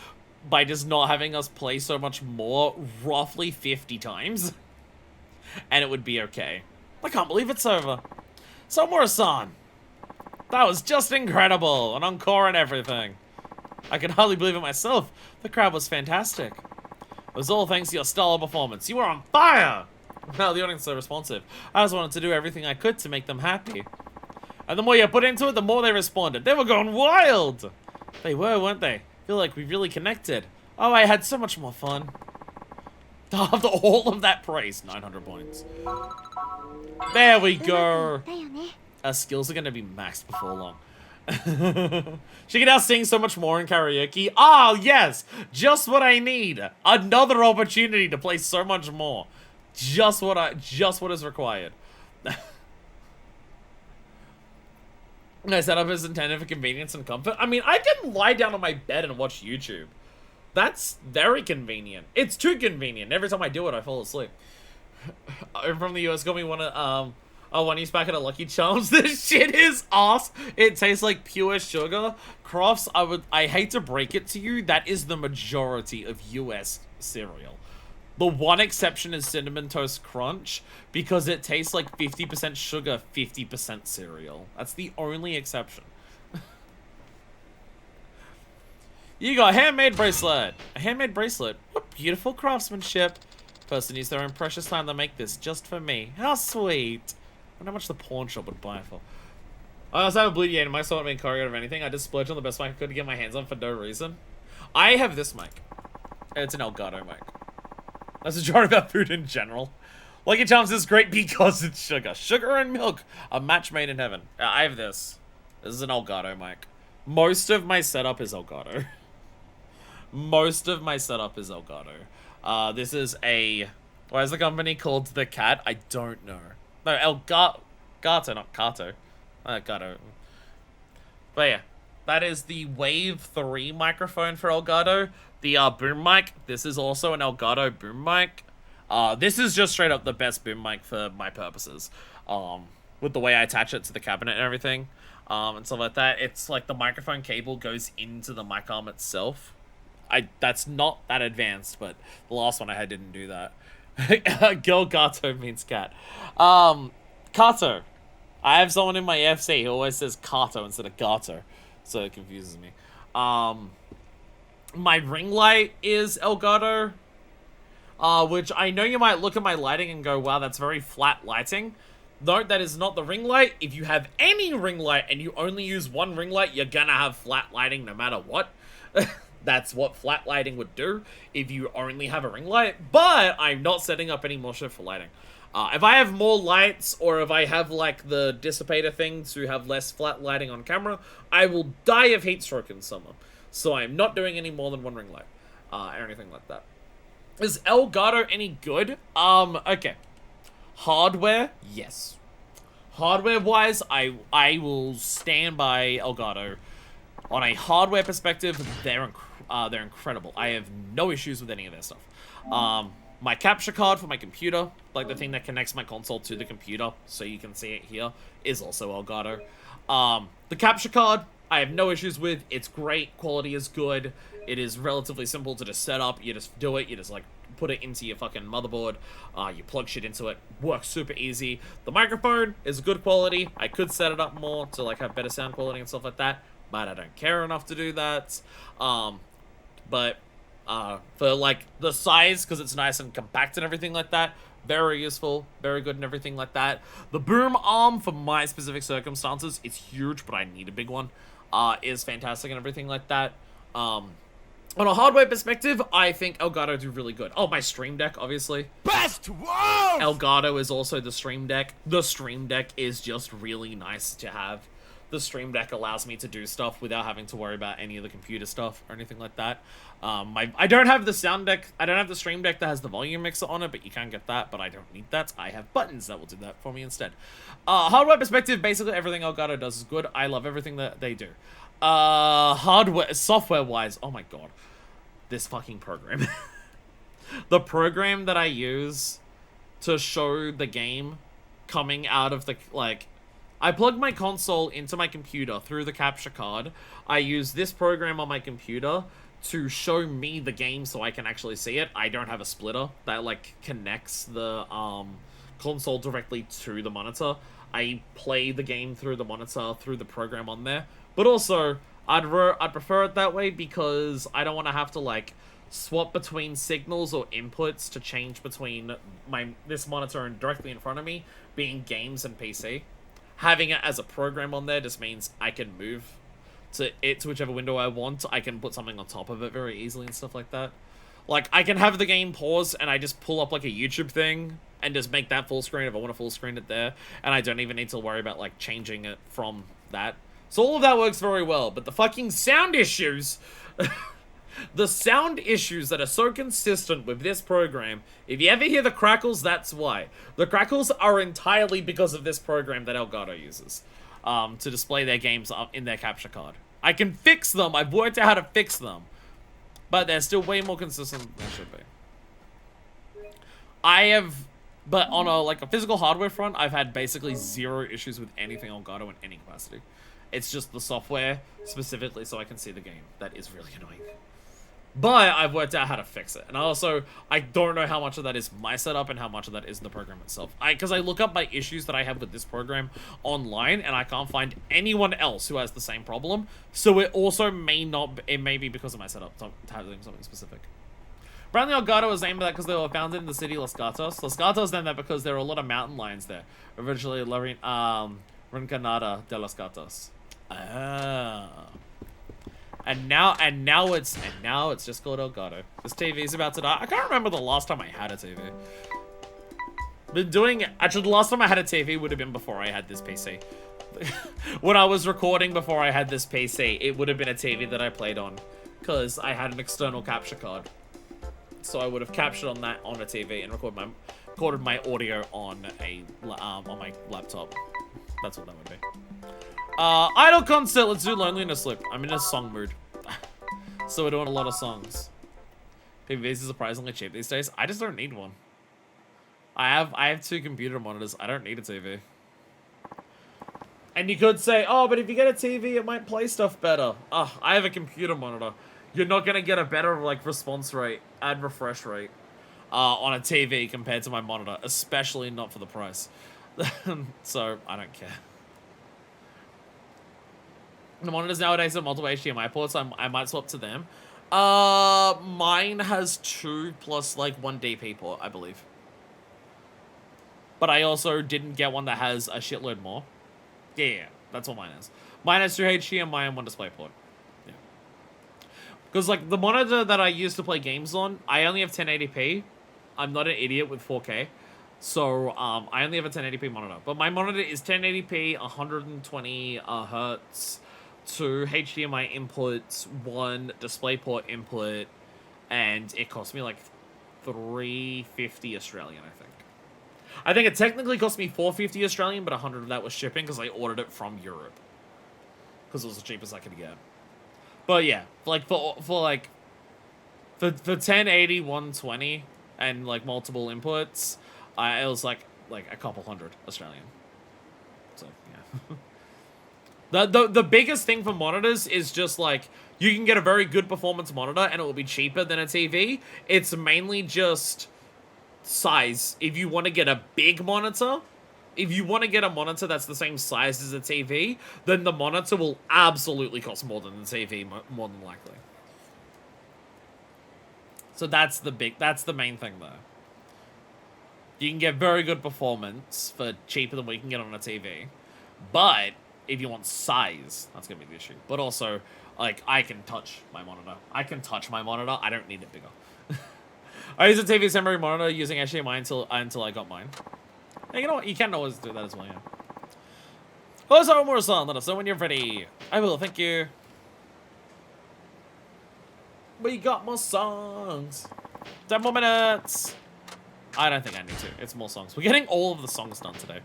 by just not having us play so much more, roughly 50 times. And it would be okay. I can't believe it's over. Somura-san! That was just incredible! An encore and everything. I can hardly believe it myself. The crowd was fantastic. It was all thanks to your stellar performance. You were on fire! Now the audience is so responsive. I just wanted to do everything I could to make them happy. And the more you put into it, the more they responded. They were going wild! They were, weren't they? Feel like we really connected. Oh, I had so much more fun. After all of that praise, 900 points. There we go. Our skills are going to be maxed before long. She can now sing so much more in karaoke. Ah, yes! Just what I need. Another opportunity to play so much more. Just what is required. My setup is intended for convenience and comfort. I mean, I can lie down on my bed and watch YouTube. That's very convenient. It's too convenient. Every time I do it, I fall asleep. From the US, got me one use back at a Lucky Charms. This shit is ass. It tastes like pure sugar. Crofts, I hate to break it to you, that is the majority of US cereal. The one exception is Cinnamon Toast Crunch, because it tastes like 50% sugar, 50% cereal. That's the only exception. You got a handmade bracelet. A handmade bracelet. What beautiful craftsmanship. Person used their own precious time to make this just for me. How sweet. I wonder how much the pawn shop would buy it for. I also have a bleed yen. My soul being choreographed of anything. I just splurged on the best one I could to get my hands on for no reason. I have this mic. It's an Elgato mic. That's a jar about food in general. Lucky Charms is great because it's sugar. Sugar and milk. A match made in heaven. I have this. This is an Elgato mic. Most of my setup is Elgato. Most of my setup is Elgato. This is a... Why is the company called The Cat? I don't know. No, Elgato, not Kato. Elgato. But yeah. That is the Wave 3 microphone for Elgato. The boom mic. This is also an Elgato boom mic. This is just straight up the best boom mic for my purposes. With the way I attach it to the cabinet and everything. And stuff like that. It's like the microphone cable goes into the mic arm itself. That's not that advanced, but the last one I had didn't do that. Girl Gato means cat. Kato. I have someone in my FC who always says Kato instead of Gato. So it confuses me. My ring light is Elgato. Which I know you might look at my lighting and go, wow, that's very flat lighting. Note that is not the ring light. If you have any ring light and you only use one ring light, you're gonna have flat lighting no matter what. That's what flat lighting would do if you only have a ring light. But I'm not setting up any more shit for lighting. If I have more lights, or if I have, like, the dissipator thing to have less flat lighting on camera, I will die of heat stroke in summer. So I'm not doing any more than one ring light, or anything like that. Is Elgato any good? Okay. Hardware, yes. Hardware-wise, I will stand by Elgato. On a hardware perspective, they're incredible. I have no issues with any of their stuff. My capture card for my computer, like the thing that connects my console to the computer, so you can see it here, is also Elgato. The capture card, I have no issues with. It's great. Quality is good. It is relatively simple to just set up. You just do it. You just, like, put it into your fucking motherboard. You plug shit into it. Works super easy. The microphone is good quality. I could set it up more to, like, have better sound quality and stuff like that, but I don't care enough to do that. For, like, the size, because it's nice and compact and everything like that, very useful, very good and everything like that. The boom arm, for my specific circumstances, it's huge, but I need a big one, is fantastic and everything like that. On a hardware perspective, I think Elgato do really good. Oh, my Stream Deck, obviously. Best! Whoa! Elgato is also the Stream Deck. The Stream Deck is just really nice to have. The Stream Deck allows me to do stuff without having to worry about any of the computer stuff or anything like that. I don't have the sound deck. I don't have the Stream Deck that has the volume mixer on it, but you can get that, but I don't need that. I have buttons that will do that for me instead. Hardware perspective, basically everything Elgato does is good. I love everything that they do. Software-wise, oh my god. This fucking program. The program that I use to show the game coming out of the, like... I plug my console into my computer through the capture card. I use this program on my computer to show me the game so I can actually see it. I don't have a splitter that, like, connects the console directly to the monitor. I play the game through the monitor, through the program on there. But also, I'd prefer it that way because I don't want to have to, like, swap between signals or inputs to change between this monitor and directly in front of me, being games and PC. Having it as a program on there just means I can move to whichever window I want. I can put something on top of it very easily and stuff like that. Like, I can have the game pause and I just pull up, like, a YouTube thing and just make that full screen if I want to full screen it there. And I don't even need to worry about, like, changing it from that. So all of that works very well. But the fucking sound issues... The sound issues that are so consistent with this program, if you ever hear the crackles, that's why. The crackles are entirely because of this program that Elgato uses to display their games in their capture card. I can fix them, I've worked out how to fix them, but they're still way more consistent than they should be. But on a physical hardware front, I've had basically zero issues with anything Elgato in any capacity. It's just the software, specifically so I can see the game, that is really annoying. But I've worked out how to fix it. And also, I don't know how much of that is my setup and how much of that is the program itself. Because I look up my issues that I have with this program online, and I can't find anyone else who has the same problem. So it also may be because of my setup, having something specific. Apparently Elgato was named that because they were founded in the city Los Gatos. Los Gatos named that because there are a lot of mountain lions there. Originally, Rinconada de Los Gatos. Ah. And now it's just called Elgato. This TV is about to die. I can't remember the last time I had a TV. Actually, the last time I had a TV would have been before I had this PC. When I was recording before I had this PC, it would have been a TV that I played on, because I had an external capture card. So I would have captured on that on a TV and recorded my audio on my laptop. That's what that would be. Idle concert. Let's do Loneliness Loop. I'm in a song mood, so we're doing a lot of songs. PVs is surprisingly cheap these days. I just don't need one. I have 2 computer monitors. I don't need a TV. And you could say, oh, but if you get a TV, it might play stuff better. I have a computer monitor. You're not gonna get a better like response rate and refresh rate on a TV compared to my monitor, especially not for the price. So I don't care. The monitors nowadays have multiple HDMI ports, so I might swap to them. Mine has 2 plus like 1 DP port, I believe. But I also didn't get one that has a shitload more. Yeah, that's what mine is. Mine has 2 HDMI and 1 DisplayPort. Yeah. Because like the monitor that I use to play games on, I only have 1080p. I'm not an idiot with 4K. So I only have a 1080p monitor. But my monitor is 1080p, 120 hertz, 2 HDMI inputs, 1 DisplayPort input, and it cost me like $350 Australian, I think. I think it technically cost me $450 Australian, but 100 of that was shipping because I ordered it from Europe. Because it was the cheapest I could get. But yeah, like for 1080, 120, and like multiple inputs, it was like a couple hundred Australian. So yeah. The biggest thing for monitors is just like you can get a very good performance monitor and it will be cheaper than a TV. It's mainly just size. If you want to get a big monitor, if you want to get a monitor that's the same size as a TV, then the monitor will absolutely cost more than the TV, more than likely. So that's the main thing though. You can get very good performance for cheaper than what you can get on a TV. But if you want size, that's going to be the issue. But also, like, I can touch my monitor. I don't need it bigger. I use a TV temporary monitor using HDMI until I got mine. Hey, you know what? You can always do that as well, yeah. Also, more song. Let us know when you're ready. I will, thank you. We got more songs. 10 more minutes. I don't think I need to. It's more songs. We're getting all of the songs done today.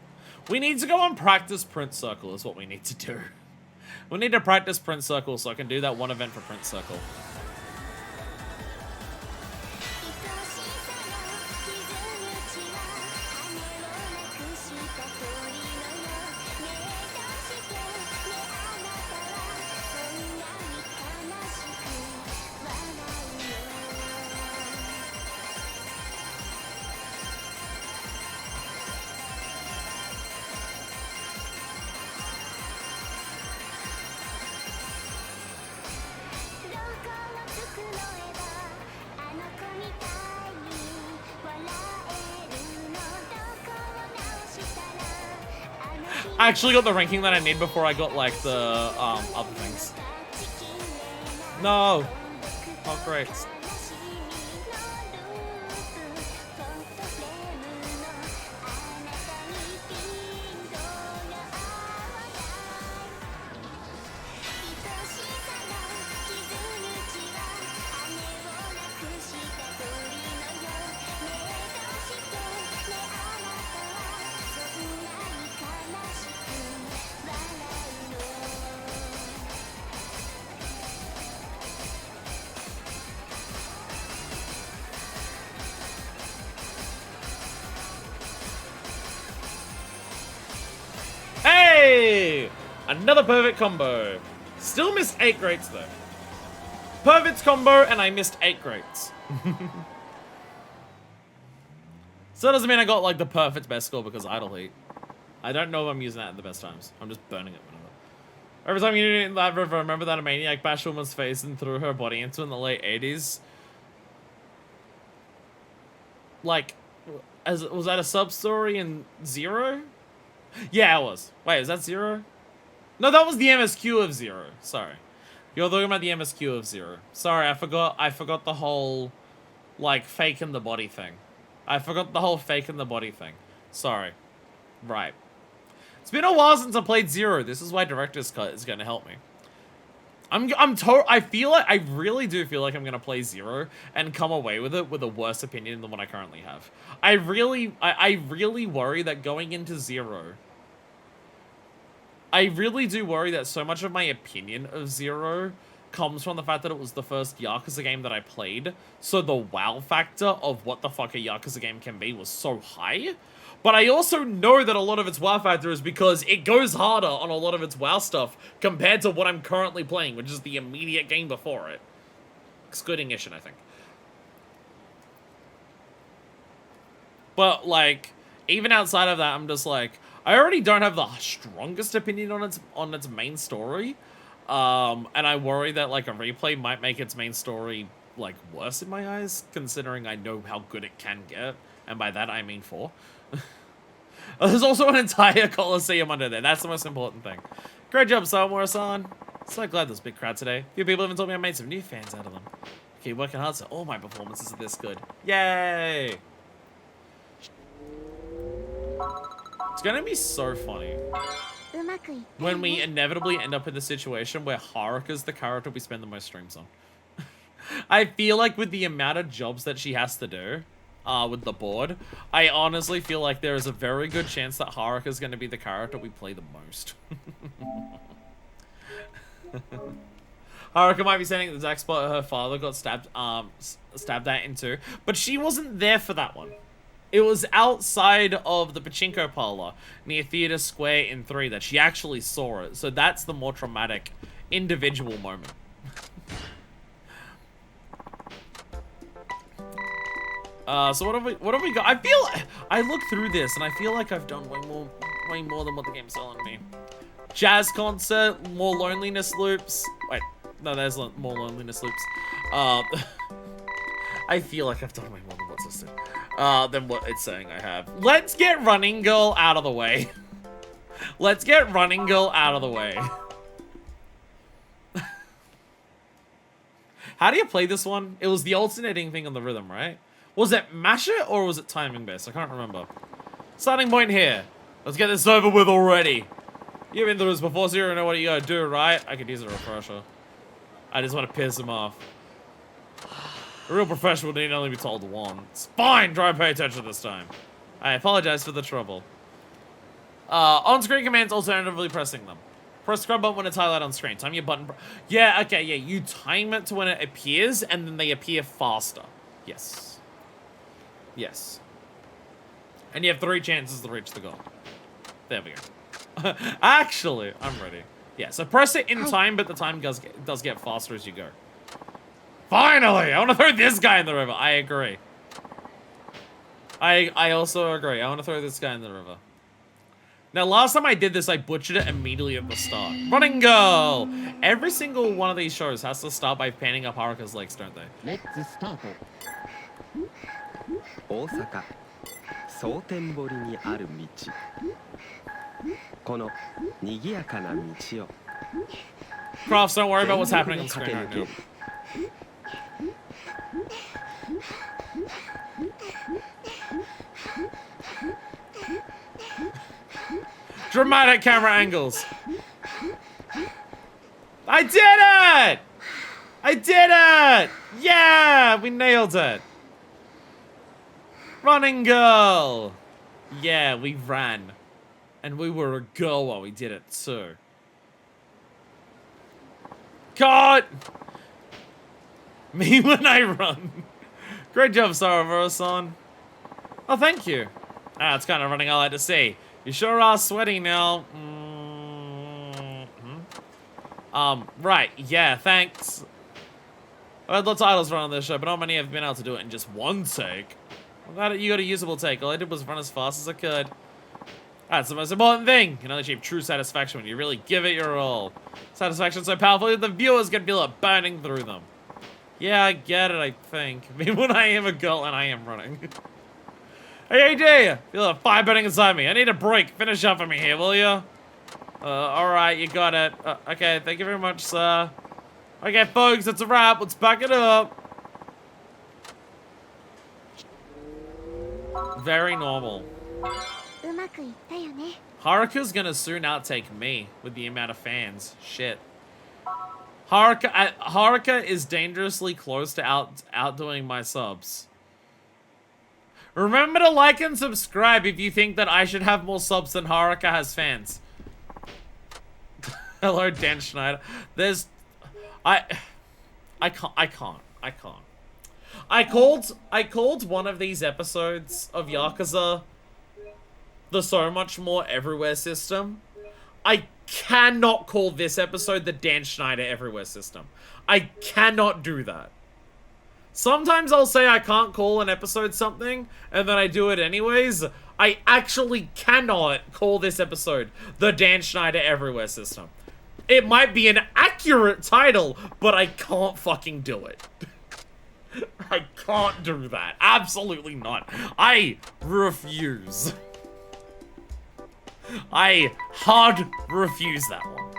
We need to go on practice print circle is what we need to do. We need to practice print circle so I can do that one event for print circle. I actually got the ranking that I need before I got like the other things. No, not great. Another perfect combo. Still missed 8 greats though. Perfect combo and I missed 8 greats. So that doesn't mean I got like the perfect best score because idle heat. I don't know if I'm using that at the best times. I'm just burning it whenever. Every time you do it in that river, remember that a maniac bashed a woman's face and threw her body into in the late 80s? Like, was that a sub-story in Zero? Yeah, it was. Wait, is that Zero? No, that was the MSQ of Zero. Sorry. You're talking about the MSQ of Zero. Sorry, I forgot the whole, like, fake in the body thing. I forgot the whole fake in the body thing. Sorry. Right. It's been a while since I played Zero. This is why Director's Cut is gonna help me. I really do feel like I'm gonna play Zero and come away with it with a worse opinion than what I currently have. I really worry that going into Zero, I really do worry that so much of my opinion of Zero comes from the fact that it was the first Yakuza game that I played, so the wow factor of what the fuck a Yakuza game can be was so high. But I also know that a lot of its wow factor is because it goes harder on a lot of its wow stuff compared to what I'm currently playing, which is the immediate game before it. Excluding Ishin, I think. But, like, even outside of that, I'm just like, I already don't have the strongest opinion on its main story. And I worry that, like, a replay might make its main story, like, worse in my eyes, considering I know how good it can get. And by that, I mean 4. There's also an entire Coliseum under there. That's the most important thing. Great job, Samura-san. So glad there's a big crowd today. A few people even told me I made some new fans out of them. Keep working hard so all my performances are this good. Yay! It's gonna be so funny when we inevitably end up in the situation where Haruka's the character we spend the most streams on. I feel like with the amount of jobs that she has to do, with the board, I honestly feel like there is a very good chance that Haruka is going to be the character we play the most. Haruka might be standing at the exact spot her father got stabbed at in 2, but she wasn't there for that one. It was outside of the pachinko parlor near Theatre Square in 3 that she actually saw it, so that's the more traumatic individual moment. So what have we got? I look through this and I feel like I've done way more than what the game's telling me. Jazz concert, more loneliness loops. Wait, no, there's more loneliness loops. I feel like I've done way more than what's listed. Than what it's saying I have. Let's get Running Girl out of the way. Let's get Running Girl out of the way. How do you play this one? It was the alternating thing on the rhythm, right? Was it mash it or was it timing based? I can't remember. Starting point here. Let's get this over with already. You've been through this before, so you know what you gotta do, right? I could use a refresher. I just want to piss him off. A real professional need only be told once. Fine, try and pay attention this time. I apologize for the trouble. On-screen commands, alternatively pressing them. Press scrub button when it's highlighted on screen. Time your button. Yeah, okay, yeah. You time it to when it appears, and then they appear faster. Yes. Yes. And you have 3 chances to reach the goal. There we go. Actually, I'm ready. Yeah, so press it in time, but the time does get faster as you go. Finally! I want to throw this guy in the river. I agree. I also agree. I want to throw this guy in the river. Now, last time I did this, I butchered it immediately at the start. Running Girl! Every single one of these shows has to start by panning up Haruka's legs, don't they? Let's start. 大阪蒼天堀にある道この賑やかな道を Crofts, don't worry about what's happening on screen right now. Dramatic camera angles. I did it! I did it! Yeah, we nailed it. Running Girl. Yeah, we ran. And we were a girl while we did it, too. God! Me when I run. Great job, Saravura-san. Oh, thank you. Ah, it's kind of running I like to see. You sure are sweaty now. Right. Yeah, thanks. I had lots of idols run on this show, but not many have been able to do it in just one take. I'm glad you got a usable take. All I did was run as fast as I could. That's the most important thing. You can only achieve true satisfaction when you really give it your all. Satisfaction so powerful that the viewers can feel it burning through them. Yeah, I get it, I think. I mean, when I am a girl and I am running. Hey, AD! Feel a fire burning inside me. I need a break. Finish up for me here, will you? Alright, you got it. Okay, thank you very much, sir. Okay, folks, that's a wrap. Let's back it up. Very normal. うまくいったよね。 Haruka's gonna soon outtake me with the amount of fans. Shit. Haruka is dangerously close to outdoing my subs. Remember to like and subscribe if you think that I should have more subs than Haruka has fans. Hello, Dan Schneider. There's... I can't. I called one of these episodes of Yakuza the So Much More Everywhere system. I cannot call this episode the Dan Schneider Everywhere system. I cannot do that. Sometimes I'll say I can't call an episode something, and then I do it anyways. I actually cannot call this episode the Dan Schneider Everywhere system. It might be an accurate title, but I can't fucking do it. I can't do that. Absolutely not. I refuse. I hard refuse that one.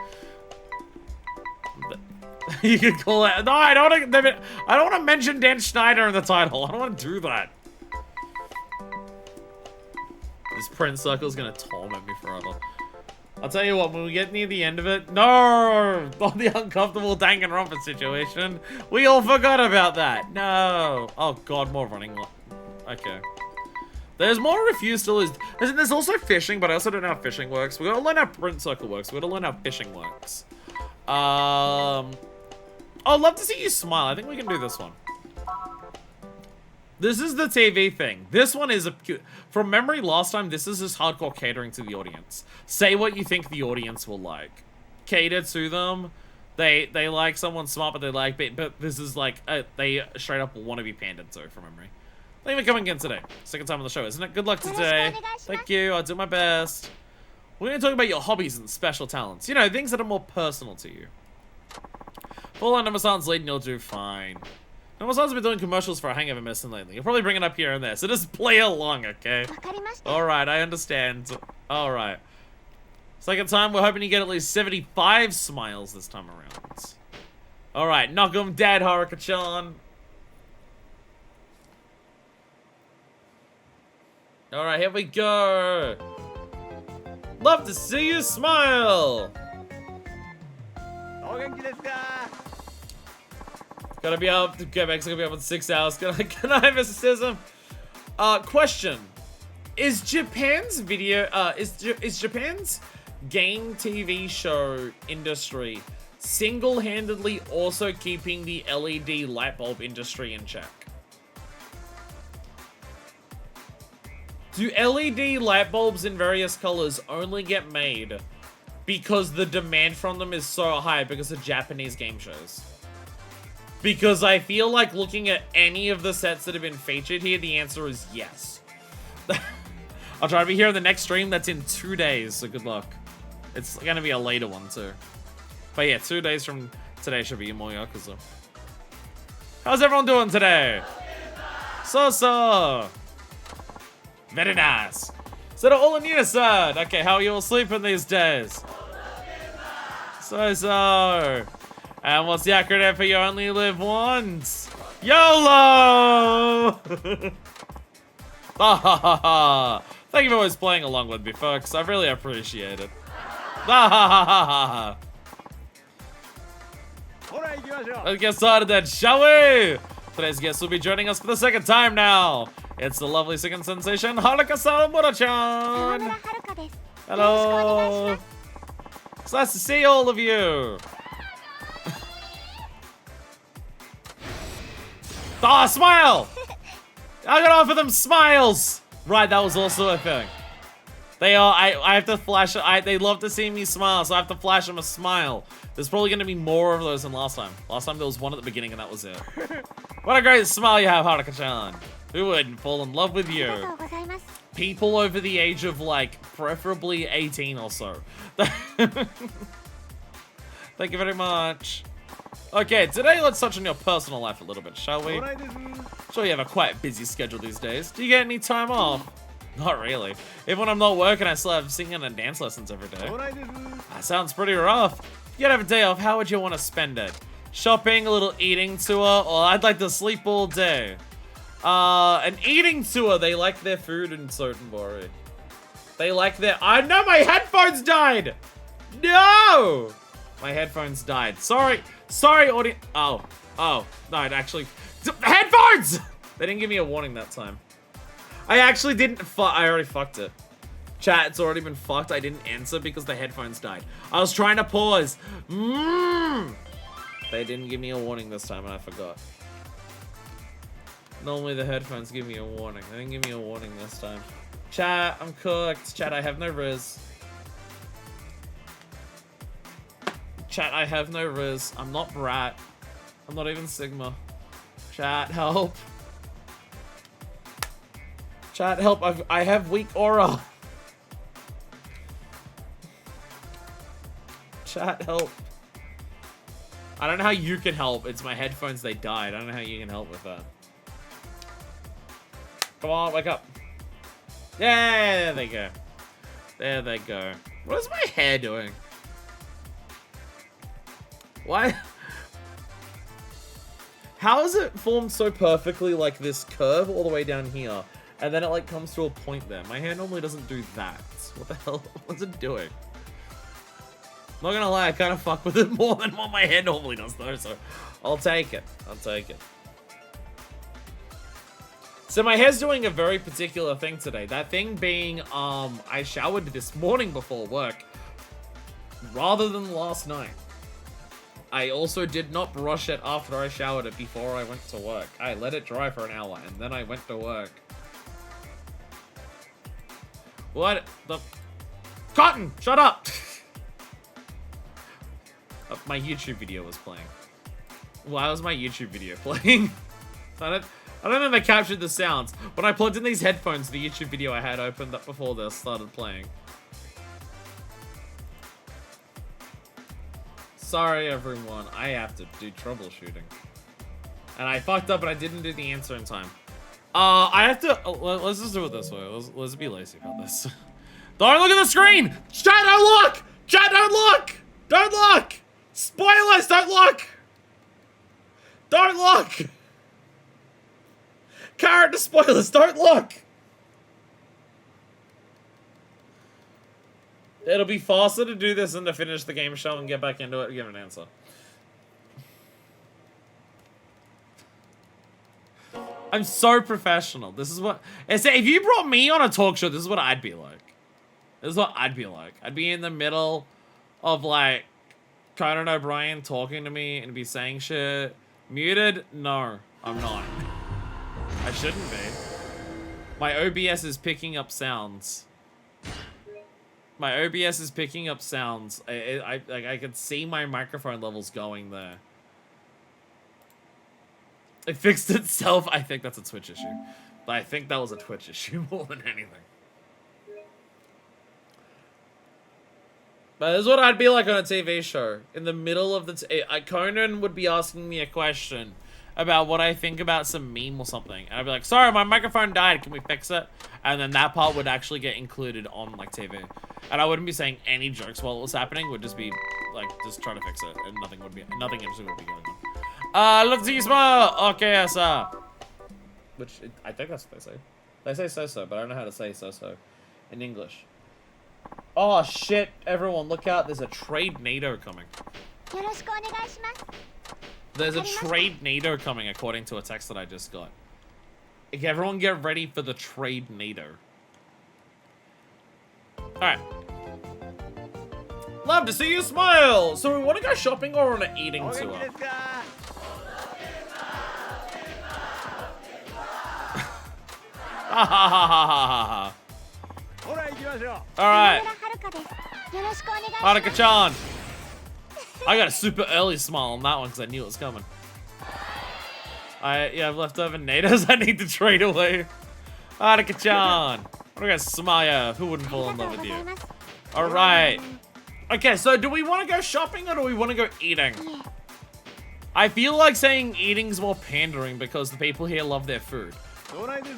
But you can call it. No, I don't want to mention Dan Schneider in the title. I don't want to do that. This Prince Circle's gonna torment me forever. I'll tell you what, when we get near the end of it, no, not the uncomfortable Danganronpa situation. We all forgot about that. No. Oh God, more running. Okay. There's more refuse still is. There's also fishing, but I also don't know how fishing works. We gotta learn how Print Circle works. We gotta learn how fishing works. Oh, I'd love to see you smile. I think we can do this one. This is the TV thing. This one is from memory last time, this is just hardcore catering to the audience. Say what you think the audience will like. Cater to them. They like someone smart, but they like, but this is like, they straight up want to be pandered to from memory. Thank you for coming in today. Second time on the show, isn't it? Good luck today. Thank you. I'll do my best. We're going to talk about your hobbies and special talents. You know, things that are more personal to you. Full on Namasan's lead and you'll do fine. Namasan's been doing commercials for a hangover medicine lately. You'll probably bring it up here and there. So just play along, okay? Alright, I understand. Alright. Second time, we're hoping to get at least 75 smiles this time around. Alright, knock 'em dead, Haruka-chan. Alright, here we go. Love to see you smile. Gotta be up to get back. Gonna be up in 6 hours. Can I have a system? Question: is Japan's video? Is Japan's game TV show industry single-handedly also keeping the LED light bulb industry in check? Do LED light bulbs in various colors only get made because the demand from them is so high because of Japanese game shows? Because I feel like looking at any of the sets that have been featured here, the answer is yes. I'll try to be here in the next stream. That's in 2 days, so good luck. It's gonna be a later one too. But yeah, 2 days from today should be more Yakuza. How's everyone doing today? So. Very nice. So to all in unison. Okay, how are you all sleeping these days? So. And what's the acronym for you only live once? YOLO! Thank you for always playing along with me, folks. I really appreciate it. Let's get started then, shall we? Today's guest will be joining us for the second time now. It's the lovely second sensation, Haruka Sawamura-chan. Hello. It's nice to see all of you. Ah, smile! I gotta offer them smiles! Right, that was also a thing. They are, I have to flash, they love to see me smile, so I have to flash them a smile. There's probably gonna be more of those than last time. Last time there was one at the beginning and that was it. What a great smile you have, Haruka-chan. Who wouldn't fall in love with you? People over the age of, like, preferably 18 or so. Thank you very much. Okay, today let's touch on your personal life a little bit, shall we? Sure you have a quite busy schedule these days. Do you get any time off? Not really. Even when I'm not working, I still have singing and dance lessons every day. That sounds pretty rough. If you could have a day off, how would you want to spend it? shopping, a little eating tour, or I'd like to sleep all day. An eating tour. They like their food in Sotenbori. They like their... I know my headphones died! No! My headphones died. Sorry. Sorry, audience. Oh. Oh. No, it actually... Headphones! They didn't give me a warning that time. I actually didn't... I already fucked it. Chat, it's already been fucked. I didn't answer because the headphones died. I was trying to pause. They didn't give me a warning this time and I forgot. Normally the headphones give me a warning. They didn't give me a warning this time. Chat, I'm cooked. Chat, I have no riz. Chat, I have no riz. I'm not Brat. I'm not even Sigma. Chat, help. Chat, help. I have weak aura. Chat, help. I don't know how you can help. It's my headphones, they died. I don't know how you can help with that. Come on, wake up. Yeah, there they go. There they go. What is my hair doing? Why? How is it formed so perfectly like this curve all the way down here? And then it like comes to a point there. My hair normally doesn't do that. What the hell? What's it doing? Not gonna lie, I kind of fuck with it more than what my hair normally does though, so I'll take it. I'll take it. So my hair's doing a very particular thing today. That thing being, I showered this morning before work rather than last night. I also did not brush it after I showered it before I went to work. I let it dry for an hour and then I went to work. What the? Cotton, shut up! My YouTube video was playing. Why was my YouTube video playing? I don't think they captured the sounds. When I plugged in these headphones, the YouTube video I had opened up before this started playing. Sorry, everyone. I have to do troubleshooting. And I fucked up and I didn't do the answer in time. I have to... let's just do it this way. Let's be lazy about this. Don't look at the screen! Chat, don't look! Chat, don't look! Don't look! Spoilers, don't look! Don't look! Character spoilers, don't look! It'll be faster to do this than to finish the game show and get back into it and give an answer. I'm so professional. This is what... If you brought me on a talk show, this is what I'd be like. This is what I'd be like. I'd be in the middle of, like, Conan O'Brien talking to me and be saying shit. Muted? No, I'm not. I shouldn't be. My OBS is picking up sounds. My OBS is picking up sounds. I could see my microphone levels going there. It fixed itself. I think that's a Twitch issue. But I think that was a Twitch issue more than anything. But this is what I'd be like on a TV show. In the middle of the... Conan would be asking me a question about what I think about some meme or something. And I'd be like, sorry, my microphone died. Can we fix it? And then that part would actually get included on, like, TV. And I wouldn't be saying any jokes while it was happening. Would just be, like, just trying to fix it. And nothing interesting would be going on. Look to you smile. Okay, sir. Which, I think that's what they say. They say so-so, but I don't know how to say so-so in English. Oh, shit. Everyone, look out. There's a trade NATO coming. There's a trade NATO coming, according to a text that I just got. Everyone get ready for the trade NATO. Alright. Love to see you smile! So we want to go shopping or on an eating tour? Alright. Haruka-chan! I got a super early smile on that one because I knew it was coming. Yeah, I've left over NATOs I need to trade away. Haruka-chan! What do I smile? Who wouldn't fall in love with you? Alright. Okay, so do we want to go shopping or do we want to go eating? I feel like saying eating's more pandering because the people here love their food.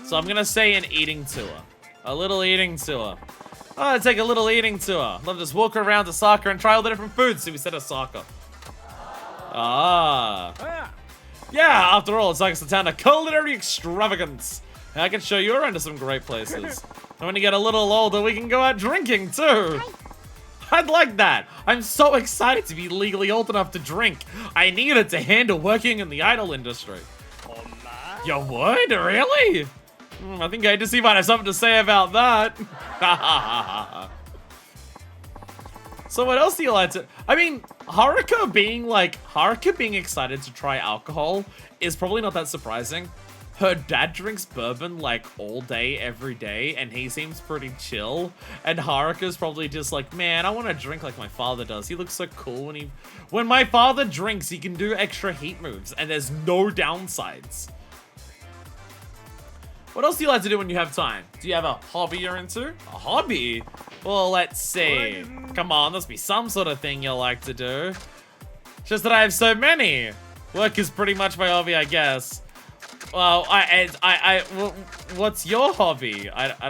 So I'm gonna say an eating tour. A little eating tour. I'm gonna take a little eating tour. Love to just walk around to Osaka and try all the different foods. So we said Osaka. Ah. Ah, Yeah, after all, it's like a town of culinary extravagance. I can show you around to some great places. And when you get a little older, we can go out drinking too. I'd like that. I'm so excited to be legally old enough to drink. I need it to handle working in the idol industry. You would? Really? I think I just might have something to say about that. So what else do you like to... I mean, Haruka being excited to try alcohol is probably not that surprising. Her dad drinks bourbon like all day, every day, and he seems pretty chill. And Haruka's probably just like, man, I want to drink like my father does. He looks so cool when my father drinks, he can do extra heat moves, and there's no downsides. What else do you like to do when you have time? Do you have a hobby you're into? A hobby? Well, let's see. Come on, there must be some sort of thing you like to do. Just that I have so many. Work is pretty much my hobby, I guess. Well, what's your hobby? We're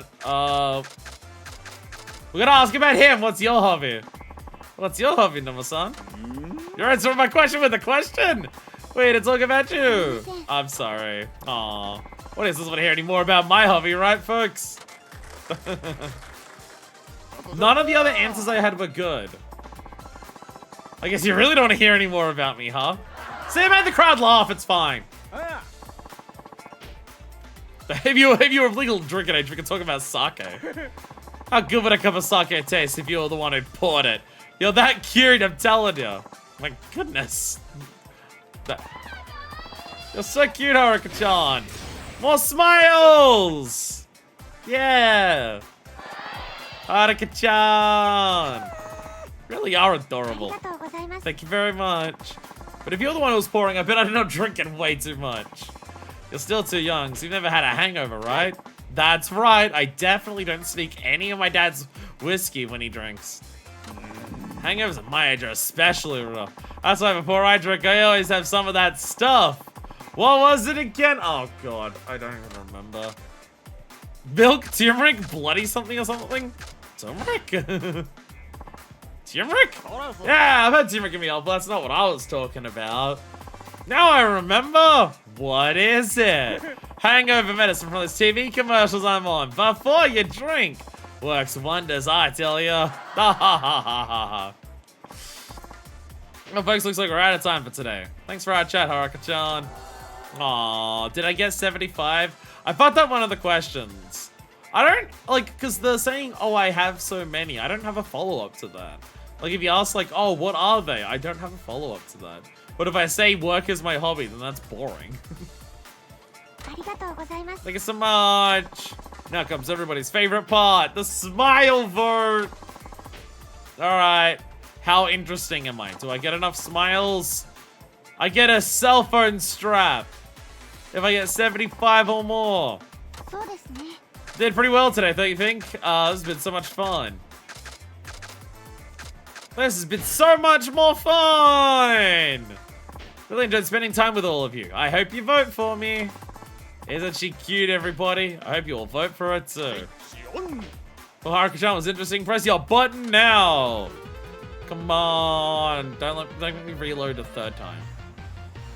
gonna ask about him. What's your hobby? What's your hobby, Noma-san? You're answering my question with a question. Wait, it's talking about you. I'm sorry. Aw. What is this? Want to hear any more about my hobby, right, folks? None of the other answers I had were good. I guess you really don't want to hear any more about me, huh? Say, made the crowd laugh. It's fine. ah. If you were of legal drinking age, we can talk about sake. How good would a cup of sake taste if you were the one who poured it? You're that cute, I'm telling you. My goodness. You're so cute, Haruka-chan. More smiles! Yeah! Haruka-chan! Really are adorable. ありがとうございます Thank you very much. But if you're the one who's pouring, I bet I'm not drinking way too much. You're still too young, so you've never had a hangover, right? That's right, I definitely don't sneak any of my dad's whiskey when he drinks. Hangovers at my age are especially rough. That's why before I drink, I always have some of that stuff. What was it again? Oh god, I don't even remember. Milk, turmeric, bloody something or something? Turmeric? Turmeric? Yeah, I've had turmeric in me, but that's not what I was talking about. Now I remember. What is it? Hangover medicine from those TV commercials I'm on. Before you drink. Works wonders, I tell ya. Well, folks, looks like we're out of time for today. Thanks for our chat, Haruka-chan. Aw, did I get 75? I fucked up one of the questions. I don't, like, because they're saying, oh, I have so many. I don't have a follow-up to that. Like, if you ask, like, oh, what are they? I don't have a follow-up to that. But if I say work is my hobby, then that's boring. ありがとうございます Thank you so much. Now comes everybody's favorite part, the smile vote. All right. How interesting am I? Do I get enough smiles? I get a cell phone strap. If I get 75 or more. そうですね Did pretty well today, don't you think? This has been so much fun. This has been so much more fun. Really enjoyed spending time with all of you. I hope you vote for me. Isn't she cute, everybody? I hope you all vote for her too. Well, Haruka-chan was interesting. Press your button now. Come on. Don't let me reload a third time.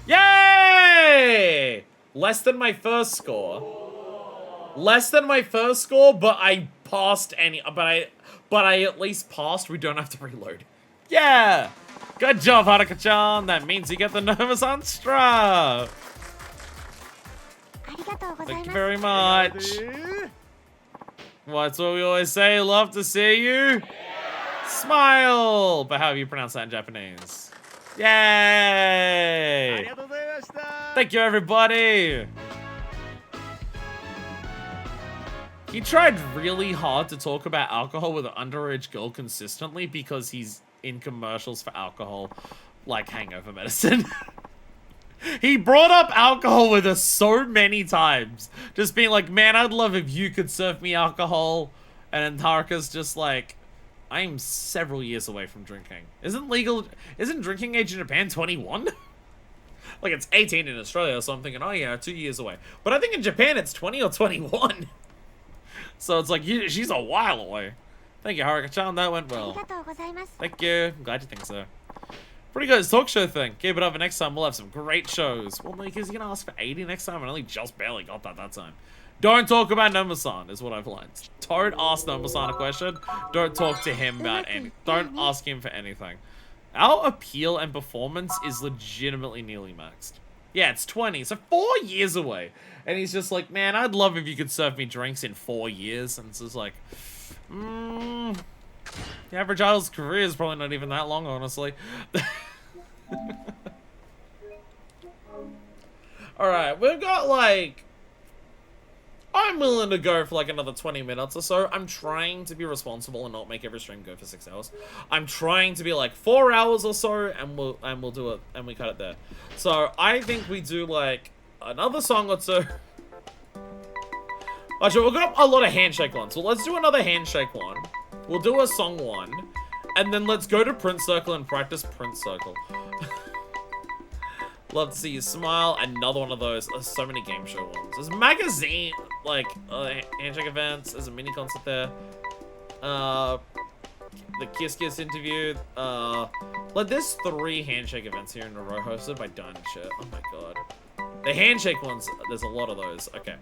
Yay! Less than my first score. Less than my first score, but I passed any. But I at least passed. We don't have to reload. Yeah! Good job, Haruka-chan. That means you get the Noma-san strap. ありがとうござい Thank ま you す very much. What's what we always say? Love to see you. Smile. But how do you pronounce that in Japanese? Yay! Thank you, everybody. He tried really hard to talk about alcohol with an underage girl consistently because he's in commercials for alcohol, like hangover medicine. He brought up alcohol with us so many times. Just being like, man, I'd love if you could serve me alcohol. And then Haruka's just like, I'm several years away from drinking. Isn't drinking age in Japan 21? Like it's 18 in Australia or something, and oh yeah, 2 years away. But I think in Japan it's 20 or 21. So it's like, she's a while away. Thank you, Haruka-chan, that went あり well. がとうございます Thank you, I'm glad you think so. Pretty good talk show thing. Keep it up, and next time we'll have some great shows. Well, because you're gonna ask for 80 next time, and I only just barely got that time. Don't talk about Nomu-san, is what I've learned. Don't ask Nomu-san a question. Don't talk to him about any. Don't ask him for anything. Our appeal and performance is legitimately nearly maxed. Yeah, it's 20, so 4 years away. And he's just like, man, I'd love if you could serve me drinks in 4 years. And it's just like, the average idol's career is probably not even that long, honestly. Alright, we've got like... I'm willing to go for like another 20 minutes or so. I'm trying to be responsible and not make every stream go for 6 hours. I'm trying to be like 4 hours or so, and we'll do it, and we cut it there. So I think we do like another song or two. Actually, we've got a lot of handshake ones. So let's do another handshake one. We'll do a song one, and then let's go to Prince Circle and practice Prince Circle. Love to see you smile. Another one of those. There's so many game show ones. There's magazine, like, handshake events. There's a mini concert there. The Kiss Kiss interview. Like, there's 3 handshake events here in a row hosted by Dine and Shit. Oh my god. The handshake ones, there's a lot of those. Okay.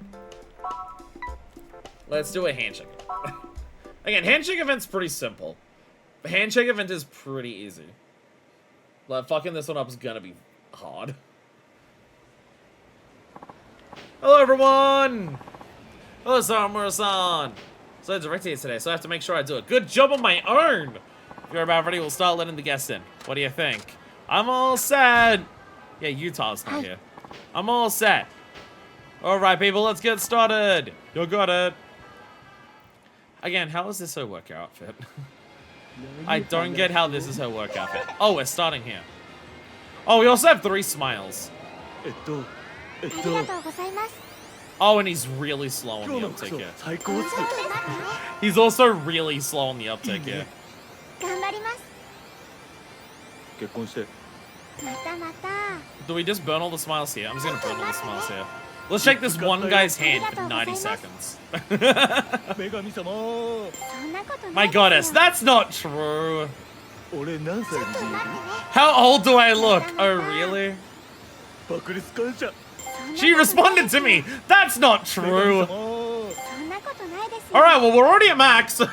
Let's do a handshake. Again, handshake event's pretty simple. The handshake event is pretty easy. Like, fucking this one up is gonna be hard. Hello everyone! Hello Samura-san! So I directed here today, so I have to make sure I do a good job on my own! If you're about ready, we'll start letting the guests in. What do you think? I'm all set! Yeah, Utah's not here. I'm all set. Alright people, let's get started! You got it! Again, how is this her work outfit? I don't get how this is her work outfit. Oh, we're starting here. Oh, we also have 3 smiles. Oh, and he's really slow on the uptick here. He's also really slow on the uptick here. Do we just burn all the smiles here? I'm just gonna burn all the smiles here. Let's shake this one guy's hand for 90 seconds. My goddess, that's not true. How old do I look? Oh, really? She responded to me! That's not true! Alright, well, we're already at max! We're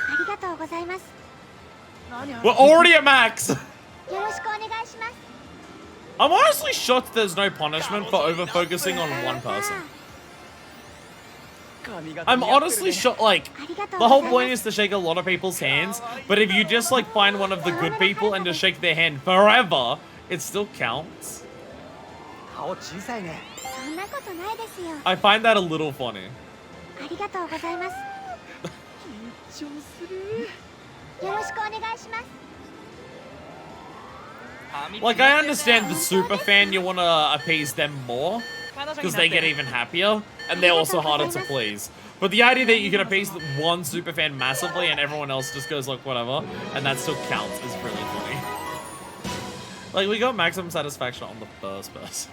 already at max! I'm honestly shocked there's no punishment for over-focusing on one person. I'm honestly shocked, like, the whole point is to shake a lot of people's hands, but if you just, like, find one of the good people and just shake their hand forever, it still counts. I find that a little funny. Like, I understand the super fan, you want to appease them more, because they get even happier, and they're also harder to please. But the idea that you can appease one super fan massively and everyone else just goes like whatever, and that still counts, is really funny. Like, we got maximum satisfaction on the first person.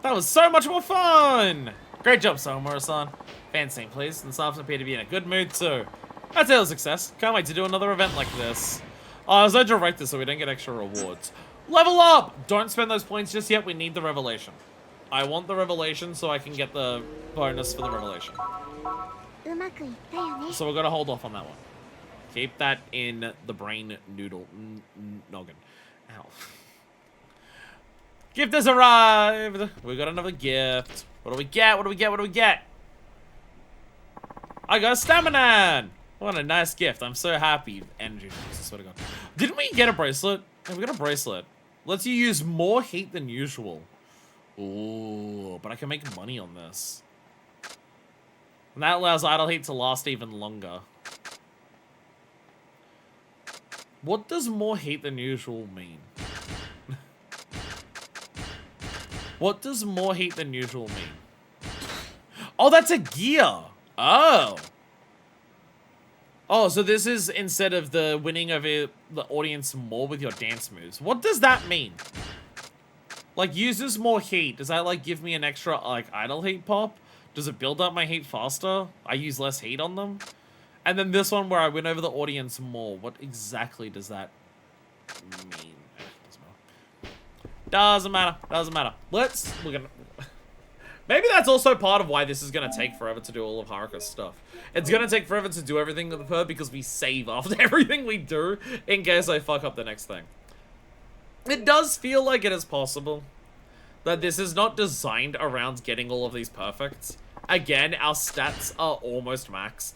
That was so much more fun! Great job, Samura-san. Fans sing, please, and staff appear to be in a good mood too. That's a success. Can't wait to do another event like this. Oh, I was a director, so we don't get extra rewards. Level up! Don't spend those points just yet. We need the revelation. I want the revelation so I can get the bonus for the revelation. So we're gonna hold off on that one. Keep that in the brain noodle noggin. Ow. Gift has arrived! We got another gift. What do we get? What do we get? What do we get? I got a stamina! What a nice gift. I'm so happy. Energy drinks, I swear to God. Didn't we get a bracelet? Yeah, we got a bracelet. Lets you use more heat than usual. Ooh, but I can make money on this. And that allows idle heat to last even longer. What does more heat than usual mean? What does more heat than usual mean? Oh, that's a gear. Oh. Oh, so this is instead of the winning over the audience more with your dance moves. What does that mean? Like, uses more heat. Does that, like, give me an extra, like, idle heat pop? Does it build up my heat faster? I use less heat on them? And then this one where I win over the audience more. What exactly does that mean? Doesn't matter. Doesn't matter. We're gonna... Maybe that's also part of why this is gonna take forever to do all of Haruka's stuff. It's gonna take forever to do everything with her because we save after everything we do in case I fuck up the next thing. It does feel like it is possible that this is not designed around getting all of these perfects. Again, our stats are almost maxed.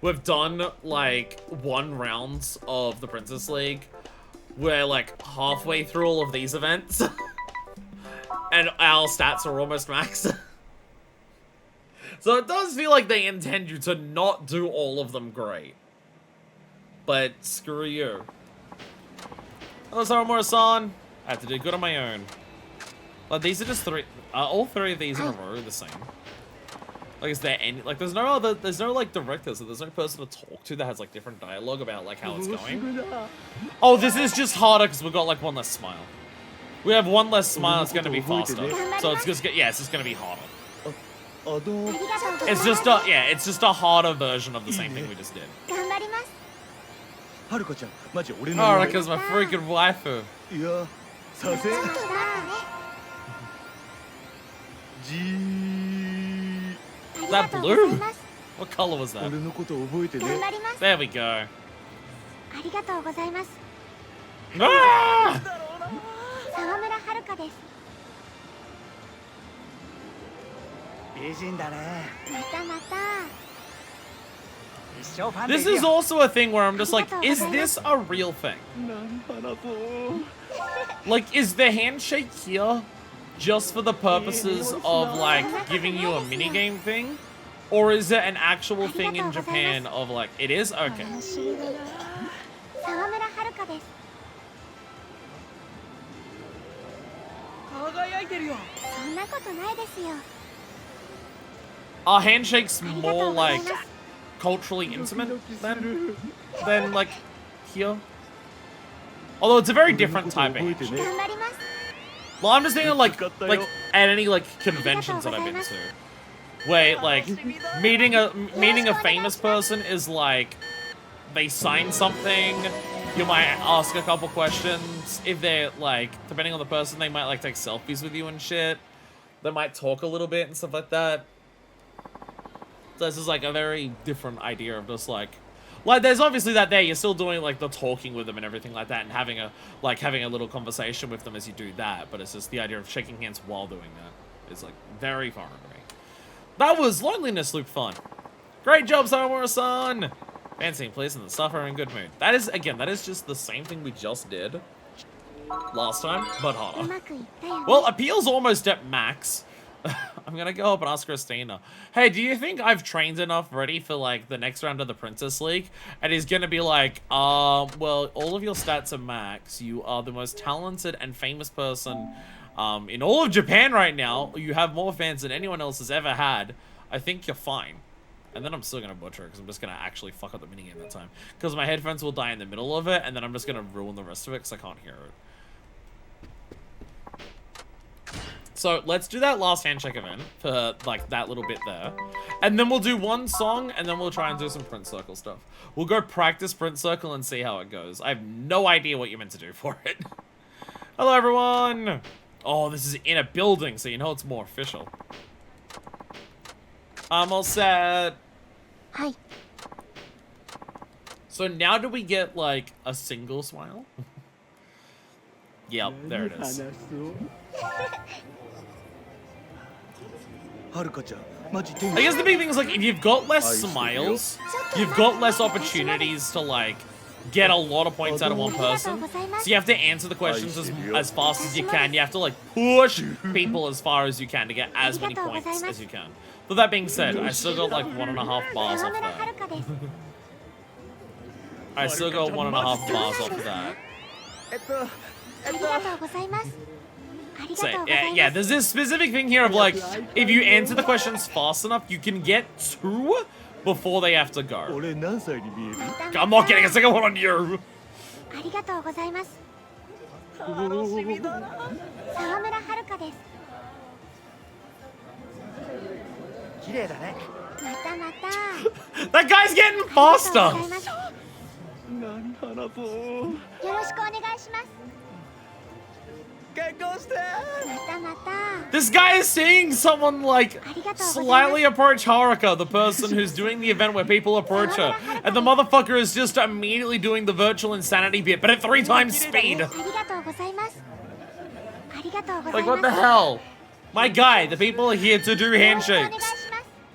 We've done, like, 1 round of the Princess League. We're, like, halfway through all of these events. And our stats are almost maxed. So it does feel like they intend you to not do all of them great. But screw you. Hello, Saramura-san. I have to do good on my own. Like, these are just 3... all 3 of these in a row are the same. Like, is there any... Like, there's no, like, directors. So there's no person to talk to that has, like, different dialogue about, like, how it's going. Oh, this is just harder because we've got, like, 1 less smile. We have 1 less smile, it's gonna be faster. So it's just... Yeah, it's just gonna be harder. It's just a... Yeah, it's just a harder version of the same thing we just did. Alright, because my freaking waifu. Is that blue? What color was that? There we go. Ah! This is also a thing where I'm just like, is this a real thing? Like, is the handshake here just for the purposes of, like, giving you a minigame thing? Or is it an actual thing in Japan of, like, it is? Okay. Are handshakes more, like, culturally intimate than like, here? Although it's a very different type of handshake. Well, I'm just thinking, like at any, like, conventions that I've been to. Where, like, meeting a famous person is, like, they sign something, you might ask a couple questions. If they're, like, depending on the person, they might, like, take selfies with you and shit. They might talk a little bit and stuff like that. So this is, like, a very different idea of just, like, there's obviously that there, you're still doing, like, the talking with them and everything like that, and having a little conversation with them as you do that, but it's just the idea of shaking hands while doing that is, like, very foreign to me. That was Loneliness Loop fun. Great job, Saramura-san! Fancy, please, and the sufferer in good mood. That is, again, that is just the same thing we just did last time, but harder. Well, appeal's almost at max. I'm gonna go up and ask Christina, hey, do you think I've trained enough ready for, like, the next round of the Princess League? And he's gonna be like, well, all of your stats are max. You are the most talented and famous person in all of Japan right now. You have more fans than anyone else has ever had. I think you're fine. And then I'm still gonna butcher it because I'm just gonna actually fuck up the minigame that time. Because my headphones will die in the middle of it, and then I'm just gonna ruin the rest of it because I can't hear it. So let's do that last handshake event for, like, that little bit there. And then we'll do 1 song, and then we'll try and do some Prince Circle stuff. We'll go practice Prince Circle and see how it goes. I have no idea what you're meant to do for it. Hello, everyone! Oh, this is in a building, so you know it's more official. I'm all set. Hi. So now do we get, like, a single smile? Yep, there it is. I guess the big thing is, like, if you've got less smiles, you've got less opportunities to, like, get a lot of points out of one person. So you have to answer the questions as fast as you can. You have to, like, push people as far as you can to get as many points as you can. But that being said, I still got, like, 1.5 bars off that. I still got 1.5 bars off that. So, yeah, there's this specific thing here of, like, if you answer the questions fast enough, you can get 2 before they have to go. I'm not getting a second one on you! たまた That guy's getting ありがとうご faster. ざいます 何花とよろしくお願いします結婚してまたまた This guy is seeing someone like ありがとうございます slightly approach Haruka, the person who's doing the event where people approach her, and the motherfucker is just immediately doing the virtual insanity bit, but at 3 times speed. ありがとうございますありがとうござい Like, ます what the hell? My guy, the people are here to do よろしくお願い handshakes. します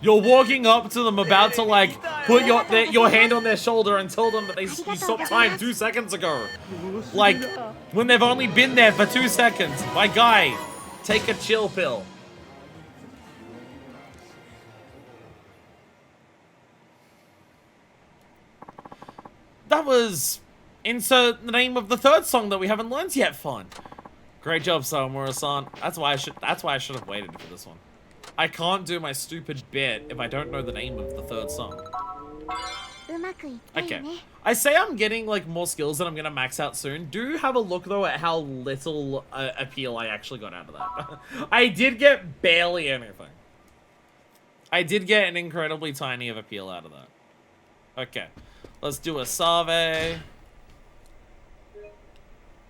You're walking up to them, about to like put your hand on their shoulder and tell them that you stopped time 2 seconds ago. Like, when they've only been there for 2 seconds. My guy, take a chill pill. That was insert the name of the 3rd song that we haven't learned yet. Fun. Great job, Sawamura-san. That's why I should have waited for this one. I can't do my stupid bit if I don't know the name of the 3rd song. うまくいったよ Okay. ね I say I'm getting like more skills that I'm gonna max out soon. Do have a look though at how little appeal I actually got out of that. I did get barely anything. I did get an incredibly tiny of appeal out of that. Okay. Let's do a Save.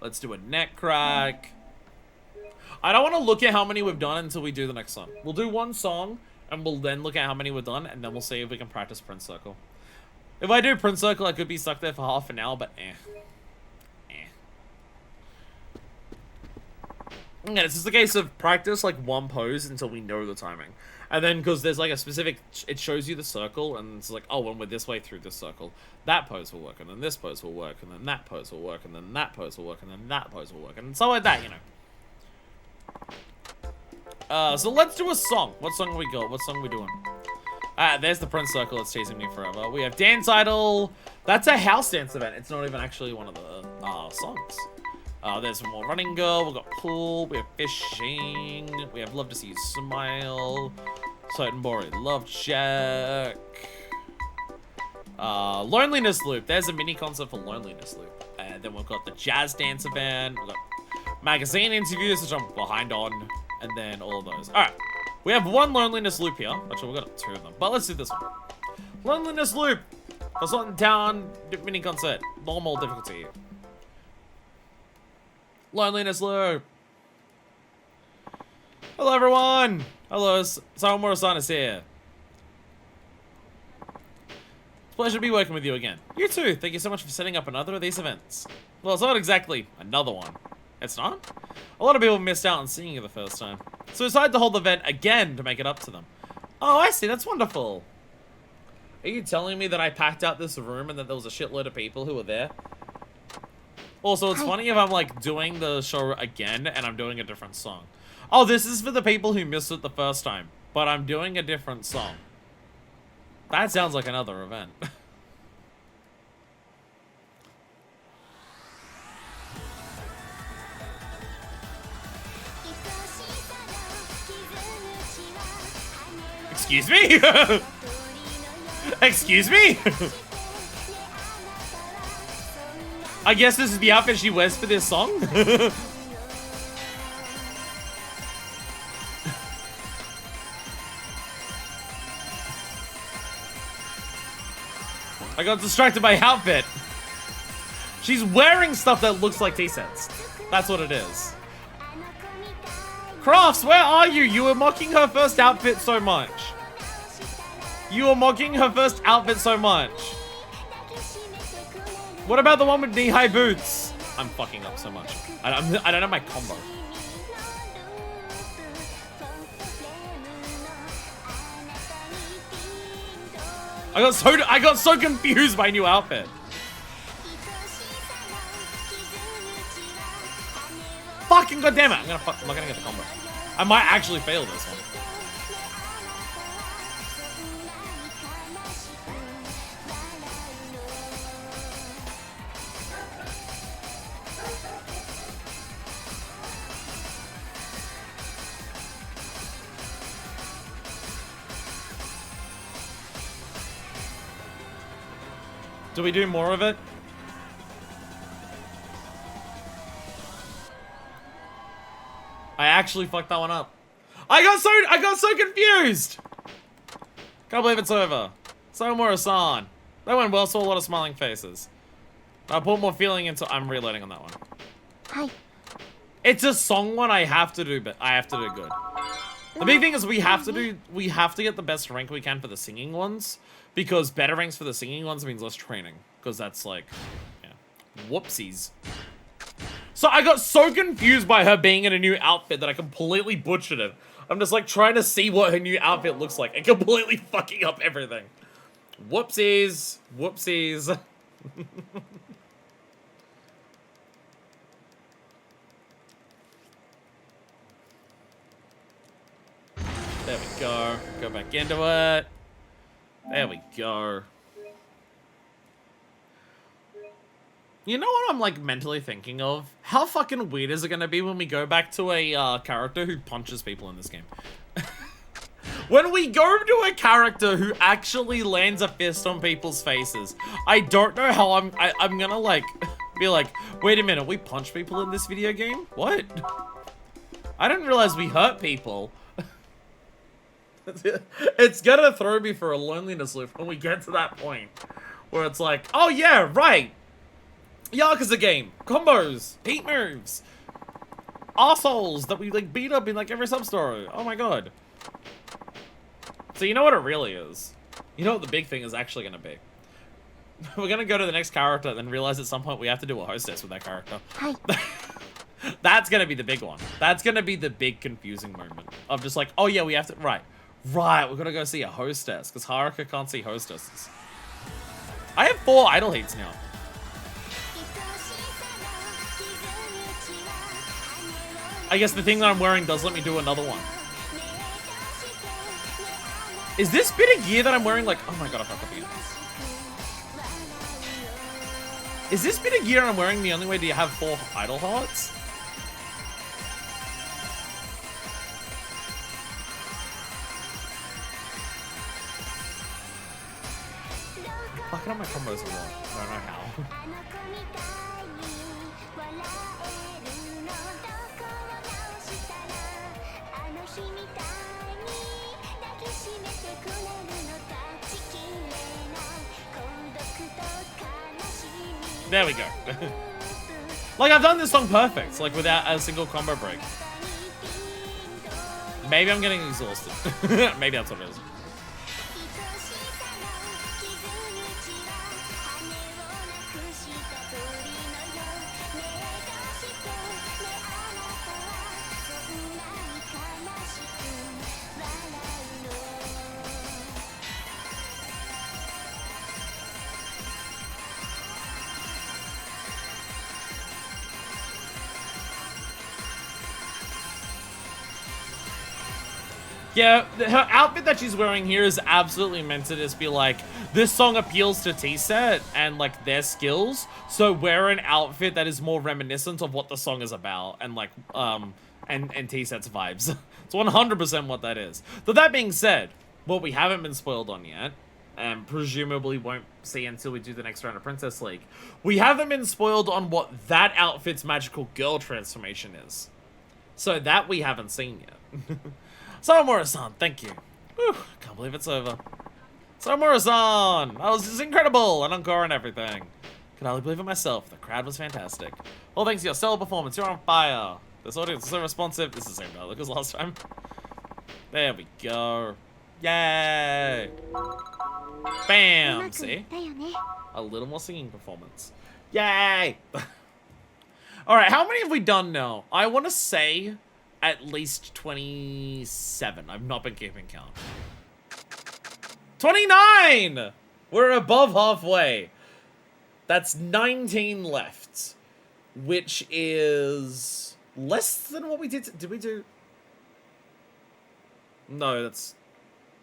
Let's do a neck crack. I don't want to look at how many we've done until we do the next song. We'll do one song, and we'll then look at how many we've done, and then we'll see if we can practice Prince Circle. If I do Prince Circle, I could be stuck there for half an hour, but Yeah, it's just a case of practice like one pose until we know the timing. And then, because there's like a specific, it shows you the circle, and it's like, oh, when we're this way through this circle, that pose will work, and then this pose will work, and then that pose will work, and then that pose will work, and then that pose will work, and so like that, you know. So let's do a song. What song we got? What song are we doing? There's the Prince Circle that's chasing me forever. We have Dance Idol. That's a house dance event. It's not even actually one of the songs. There's more Running Girl. We've got Pool. We have Fishing. We have Love to See You Smile. Sotenbori Love Check. Loneliness Loop. There's a mini concert for Loneliness Loop. And then we've got the Jazz Dance event. We've got magazine interviews, which I'm behind on. And then all of those. Alright. We have one Loneliness Loop here. Actually, we've got 2 of them. But let's do this one. Loneliness Loop. Forgotten Town mini concert. Normal difficulty. Loneliness Loop. Hello, everyone. Hello, Sawamura-san is here. It's a pleasure to be working with you again. You too. Thank you so much for setting up another of these events. Well, it's not exactly another one. It's not? A lot of people missed out on seeing you the first time. So we decided to hold the event again to make it up to them. Oh, I see. That's wonderful. Are you telling me that I packed out this room and that there was a shitload of people who were there? Also, it's funny if I'm, like, doing the show again and I'm doing a different song. Oh, this is for the people who missed it the first time, but I'm doing a different song. That sounds like another event. Excuse me? Excuse me? I guess this is the outfit she wears for this song? I got distracted by outfit. She's wearing stuff that looks like T-sets. That's what it is. Crafts, where are you? You were mocking her first outfit so much. You were mocking her first outfit so much. What about the one with knee-high boots? I'm fucking up so much. I don't have my combo. I got so confused by new outfit. Fucking goddamn it! I'm not gonna get the combo. I might actually fail this one. Do we do more of it? I actually fucked that one up. I got so confused. Can't believe it's over. Somura-san. That went well, saw a lot of smiling faces. I put more feeling into. I'm reloading on that one. Hi. It's a song one I have to do, but I have to do good. The big thing is we have to get the best rank we can for the singing ones, because better ranks for the singing ones means less training, because that's like, yeah, whoopsies. So I got so confused by her being in a new outfit that I completely butchered it. I'm just like trying to see what her new outfit looks like and completely fucking up everything. Whoopsies, whoopsies. There we go. Go back into it. There we go. You know what I'm, like, mentally thinking of? How fucking weird is it gonna be when we go back to a character who punches people in this game? When we go to a character who actually lands a fist on people's faces, I don't know how I'm gonna, like, be like, wait a minute, we punch people in this video game? What? I didn't realize we hurt people. It's gonna throw me for a loneliness loop when we get to that point. Where it's like, oh yeah, right. Yakuza game. Combos. Heat moves. Arseholes that we like beat up in like every sub-story. Oh my god. So you know what it really is? You know what the big thing is actually gonna be? We're gonna go to the next character and then realize at some point we have to do a hostess with that character. Hi. That's gonna be the big one. That's gonna be the big confusing moment. Of just like, oh yeah, we have to, right, we're gonna go see a hostess, because Haruka can't see hostesses. I have 4 idle heats now. I guess the thing that I'm wearing does let me do another one. Is this bit of gear that I'm wearing like, oh my god, I fucked up again. Is this bit of gear I'm wearing the only way to have 4 idle hearts? Fucking up my combos a lot. I don't know how. There we go. Like, I've done this song perfect, like without a single combo break. Maybe I'm getting exhausted. Maybe that's what it is. Yeah, her outfit that she's wearing here is absolutely meant to just be like, this song appeals to T-Set and like their skills, so wear an outfit that is more reminiscent of what the song is about and like, and T-Set's vibes. It's 100% what that is. But that being said, what we haven't been spoiled on yet, and presumably won't see until we do the next round of Princess League, we haven't been spoiled on what that outfit's magical girl transformation is. So that we haven't seen yet. Somura-san, thank you. Whew, can't believe it's over. Somura-san! That was just incredible! And encore and everything. Can hardly believe it myself. The crowd was fantastic. All thanks to your stellar performance. You're on fire. This audience is so responsive. This is the same dialogue as last time. There we go. Yay! Bam! See? A little more singing performance. Yay! Alright, how many have we done now? I want to say at least 27. I've not been keeping count. 29! We're above halfway. That's 19 left. Which is less than what we did. Did we do? No, that's...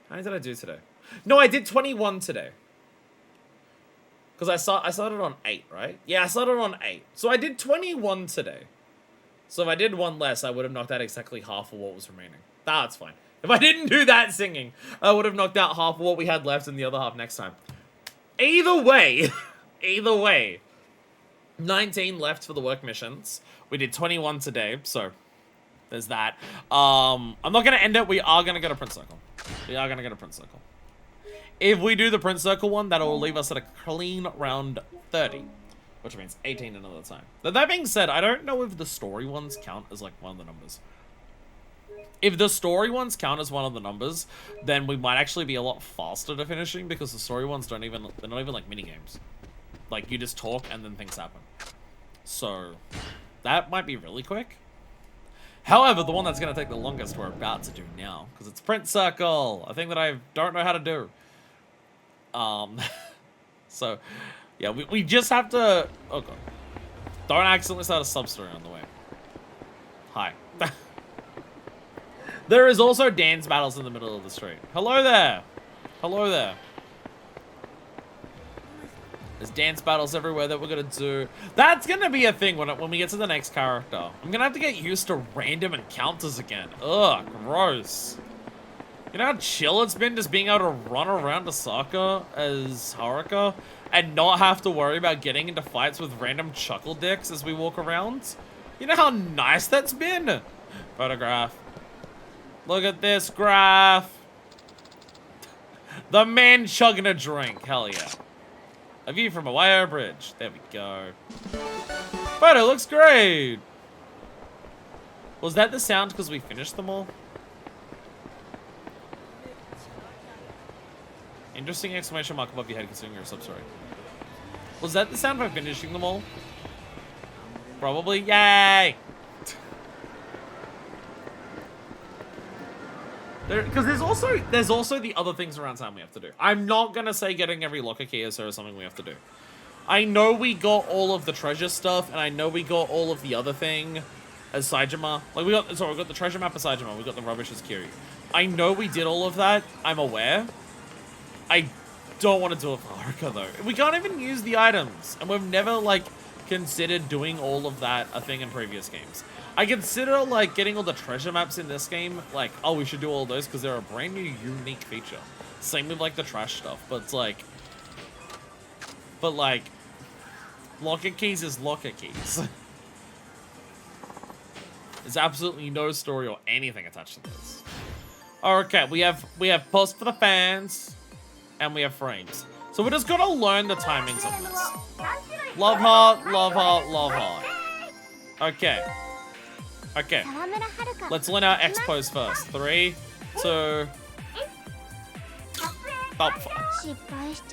How many did I do today? No, I did 21 today. Because I started on 8, right? Yeah, I started on 8. So I did 21 today. So if I did one less, I would have knocked out exactly half of what was remaining. That's fine. If I didn't do that singing, I would have knocked out half of what we had left and the other half next time. Either way, either way, 19 left for the work missions. We did 21 today, so there's that. I'm not going to end it. We are going to go to Prince Circle. We are going to go to Prince Circle. If we do the Prince Circle one, that'll leave us at a clean round 30. Which means 18 another time. But that being said, I don't know if the story ones count as like one of the numbers. If the story ones count as one of the numbers, then we might actually be a lot faster to finishing because the story ones they're not even like mini games. Like you just talk and then things happen. So that might be really quick. However, the one that's going to take the longest we're about to do now, because it's Prince Circle, a thing that I don't know how to do. So, yeah, we just have to... Oh, God. Don't accidentally start a sub-story on the way. Hi. There is also dance battles in the middle of the street. Hello there. Hello there. There's dance battles everywhere that we're going to do. That's going to be a thing when we get to the next character. I'm going to have to get used to random encounters again. Ugh, gross. You know how chill it's been just being able to run around Osaka as Haruka and not have to worry about getting into fights with random chuckle dicks as we walk around? You know how nice that's been? Photograph. Look at this graph. The man chugging a drink. Hell yeah. A view from a wire bridge. There we go. Photo looks great. Was that the sound because we finished them all? Interesting exclamation mark above your head considering your sub-story. Was that the sound of finishing them all? Probably. Yay! Because there's also the other things around town we have to do. I'm not gonna say getting every locker key is something we have to do. I know we got all of the treasure stuff, and I know we got all of the other thing as Saejima. Like we got the treasure map as Saejima, we got the rubbish as Kiryu. I know we did all of that. I'm aware. I don't want to do it for Haruka though. We can't even use the items, and we've never like considered doing all of that a thing in previous games. I consider like getting all the treasure maps in this game, like, oh, we should do all those because they're a brand new unique feature. Same with like the trash stuff, but locker keys is locker keys. There's absolutely no story or anything attached to this. Okay, we have post for the fans, and we have frames. So we're just gonna learn the timings of this. Love heart, love heart, love heart. Okay. Okay. Let's learn our X pose first. 3, 2. Oh,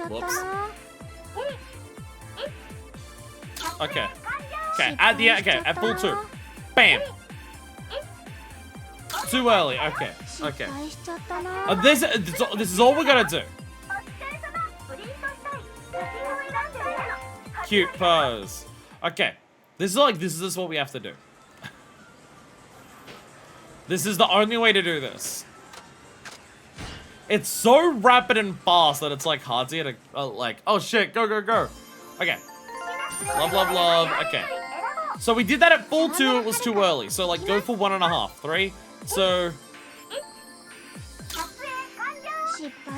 whoops. Okay. Okay. At full 2. Bam. Too early. Okay. Okay. This is all we're gonna do. Cute pose. Okay. This is what we have to do. This is the only way to do this. It's so rapid and fast that it's like hard to get a, like, oh shit, go, go, go. Okay. Love, love, love. Okay. So we did that at full 2, it was too early. So like go for 1.5. 3, 2.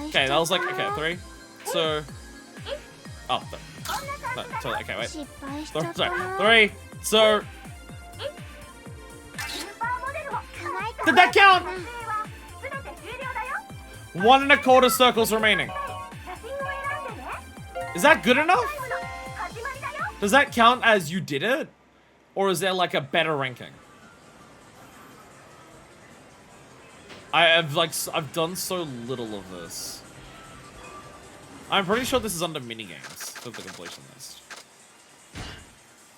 Okay, that was like, okay, 3, 2. Oh, no, sorry, okay, wait. Sorry, 3, 2. Did that count? 1.25 circles remaining. Is that good enough? Does that count as you did it? Or is there like a better ranking? I've done so little of this. I'm pretty sure this is under minigames for the completion list.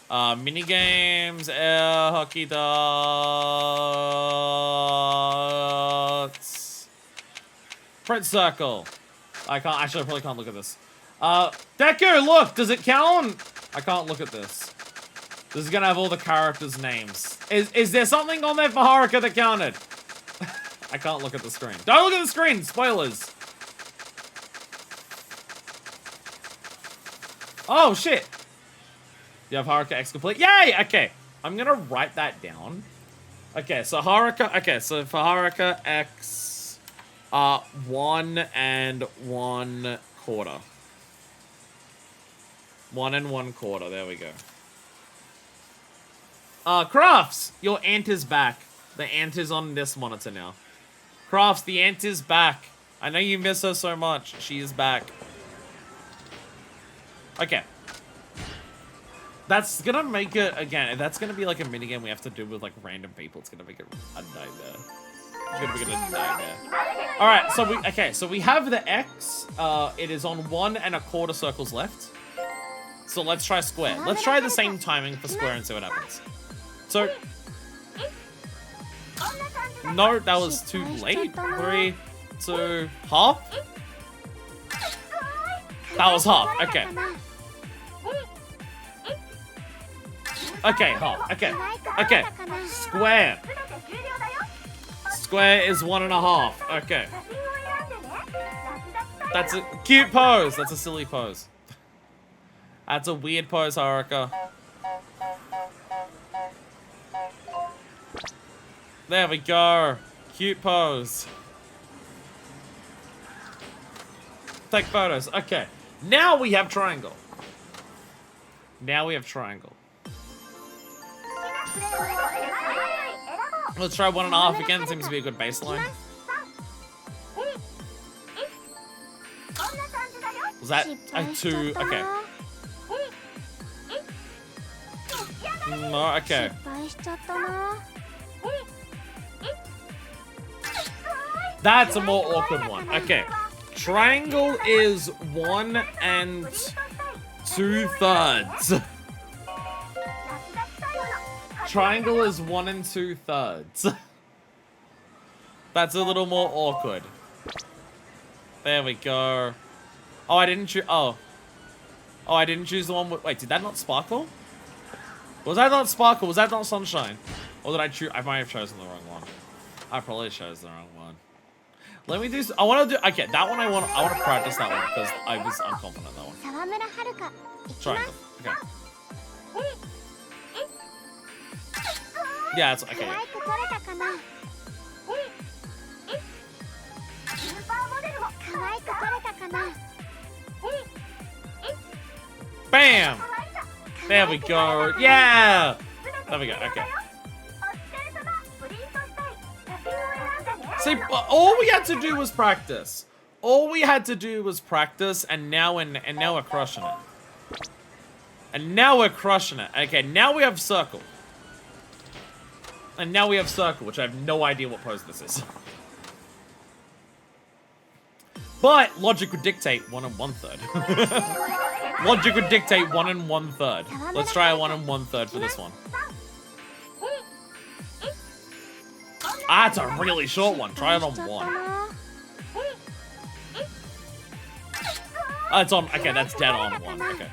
Minigames, air hockey dots. Print circle. I probably can't look at this. Deku, look, does it count? I can't look at this. This is gonna have all the characters' names. Is there something on there for Haruka that counted? I can't look at the screen. Don't look at the screen! Spoilers! Oh, shit! You have Haruka X complete. Yay! Okay. I'm gonna write that down. Okay, so Haruka... Okay, so for Haruka X... 1 and 1/4. 1 and 1/4. There we go. Crafts! Your ant is back. The ant is on this monitor now. Crafts, the ant is back. I know you miss her so much. She is back. Okay. That's gonna make it, again, that's gonna be like a minigame we have to do with like random people. It's gonna make it a nightmare. It's gonna make it a nightmare. Alright, so we have the X. It is on 1 1/4 circles left. So let's try square. Let's try the same timing for square and see what happens. So, no, that was too late. 3, 2, half? That was half, okay. Okay, half, okay. Okay, square. Square is 1 1/2, okay. That's a cute pose. That's a silly pose. That's a weird pose, Haruka. There we go. Cute pose. Take photos. Okay. Now we have triangle. Now we have triangle. Let's try 1 1/2 again. Seems to be a good baseline. Was that a 2? Okay. No, okay. That's a more awkward one. Okay. Triangle is 1 2/3. Triangle is 1 2/3. That's a little more awkward. There we go. Oh, I didn't choose. Oh, I didn't choose the one with. Wait, did that not sparkle? Was that not sparkle? Was that not sunshine? Or did I choose? I might have chosen the wrong one. I probably chose the wrong one. Let me do. I want to do. Okay, that one I want to practice that one because I was unconfident that one. Triangle. Okay. Yeah, it's okay. Bam! There we go. Yeah! There we go. Okay. See, all we had to do was practice. All we had to do was practice, and now we're crushing it. And now we're crushing it. Okay, now we have circle. And now we have circle, which I have no idea what pose this is. But logic would dictate 1 1/3. Logic would dictate 1 1/3. Let's try a 1 1/3 for this one. Ah, it's a really short one. Try it on 1. Oh, it's on. Okay, that's dead on 1. Okay.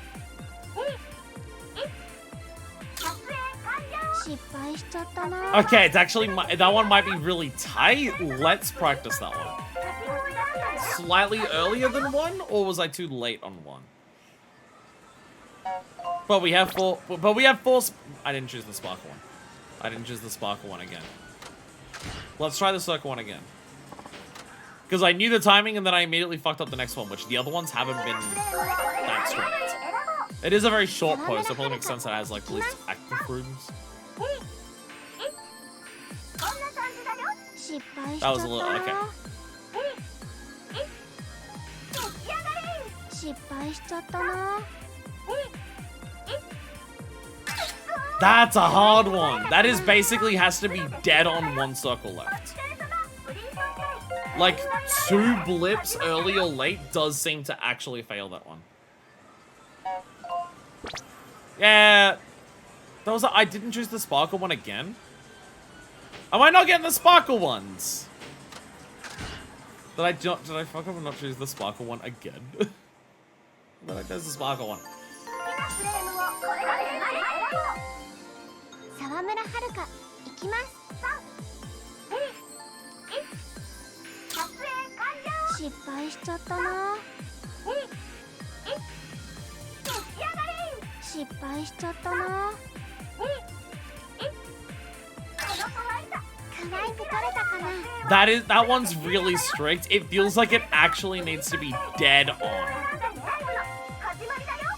Okay, it's actually that one might be really tight. Let's practice that one. Slightly earlier than 1, or was I too late on 1? But we have 4. But we have 4. I didn't choose the sparkle one. I didn't choose the sparkle one again. Let's try the circle one again. Because I knew the timing and then I immediately fucked up the next one, which the other ones haven't been that strict. It is a very short pose, so it probably makes sense that it has like the least active rooms. That was a little, okay. That's a hard one. That is basically has to be dead on 1 circle left. Like 2 blips early or late does seem to actually fail that one. Yeah. That was I didn't choose the sparkle one again. Am I not getting the sparkle ones? Did I fuck up and not choose the sparkle one again? Then I chose the sparkle one. That one's really strict. It feels like it actually needs to be dead on.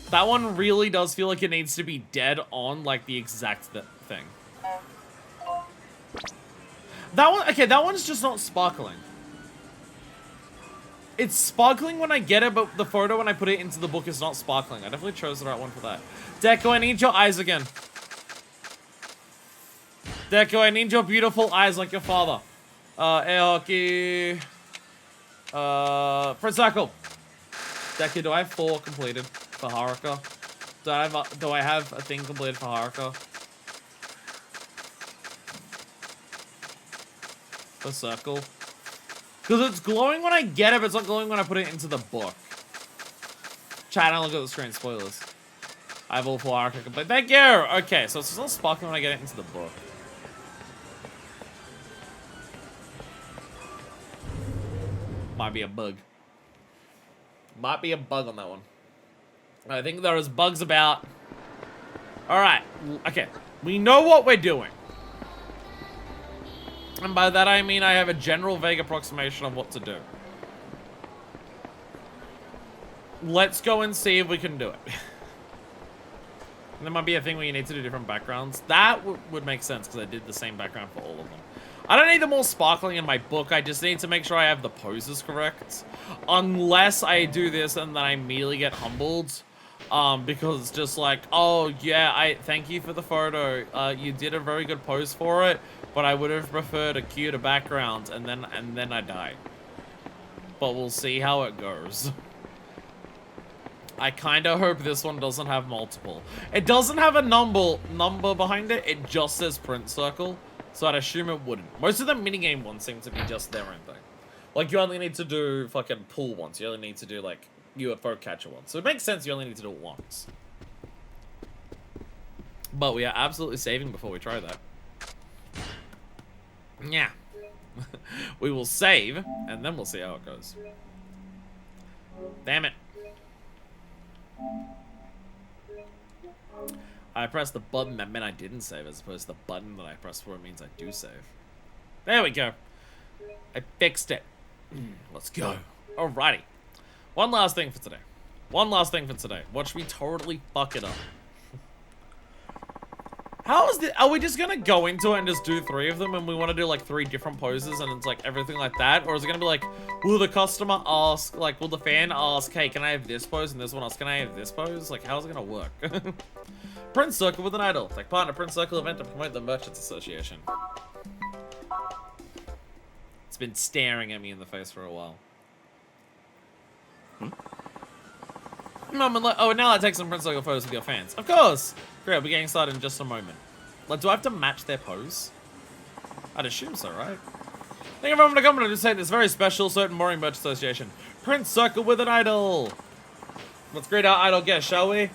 That one really does feel like it needs to be dead on, like the exact thing. That one, okay, that one's just not sparkling. It's sparkling when I get it, but the photo when I put it into the book is not sparkling. I definitely chose the right one for that. Deku, I need your eyes again. Deku, I need your beautiful eyes like your father. Aoki. Prince Circle. Deku, do I have 4 completed for Haruka? Do I have a thing completed for Haruka? For Circle? Because it's glowing when I get it, but it's not glowing when I put it into the book. Chat, don't look at the screen. Spoilers. I have all 4 Haruka complete. Thank you! Okay, so it's still sparkling when I get it into the book. Might be a bug. Might be a bug on that one. I think there is bugs about. Alright. Okay. We know what we're doing. And by that I mean I have a general vague approximation of what to do. Let's go and see if we can do it. There might be a thing where you need to do different backgrounds. That would make sense because I did the same background for all of them. I don't need them all sparkling in my book. I just need to make sure I have the poses correct. Unless I do this and then I immediately get humbled. Because it's just like, oh yeah, I thank you for the photo. You did a very good pose for it, but I would have preferred a cuter background, and then I die. But we'll see how it goes. I kind of hope this one doesn't have multiple. It doesn't have a number behind it. It just says print circle, so I'd assume it wouldn't. Most of the minigame ones seem to be just their own thing. Like, you only need to do fucking pool once. You only need to do, like, UFO catcher once. So it makes sense you only need to do it once. But we are absolutely saving before we try that. Yeah. We will save, and then we'll see how it goes. Damn it. I pressed the button that meant I didn't save, as opposed to the button that I pressed for it means I do save. There we go. I fixed it. Let's go. Alrighty. One last thing for today. One last thing for today. Watch me totally fuck it up. How is this? Are we just gonna go into it and just do 3 of them and we want to do like 3 different poses and it's like everything like that? Or is it gonna be like, will the customer ask, like, will the fan ask, hey, can I have this pose? And this one else, can I have this pose? Like, how's it gonna work? Print Circle with an idol. Take part in a Print Circle event to promote the Merchants Association. It's been staring at me in the face for a while. Oh, now I take some Print Circle photos with your fans. Of course! Great, we'll be getting started in just a moment. Like, do I have to match their pose? I'd assume so, right? Thank you everyone for coming to say this very special certain Mooring Merch Association. Print Circle with an idol! Let's greet our idol guest, shall we?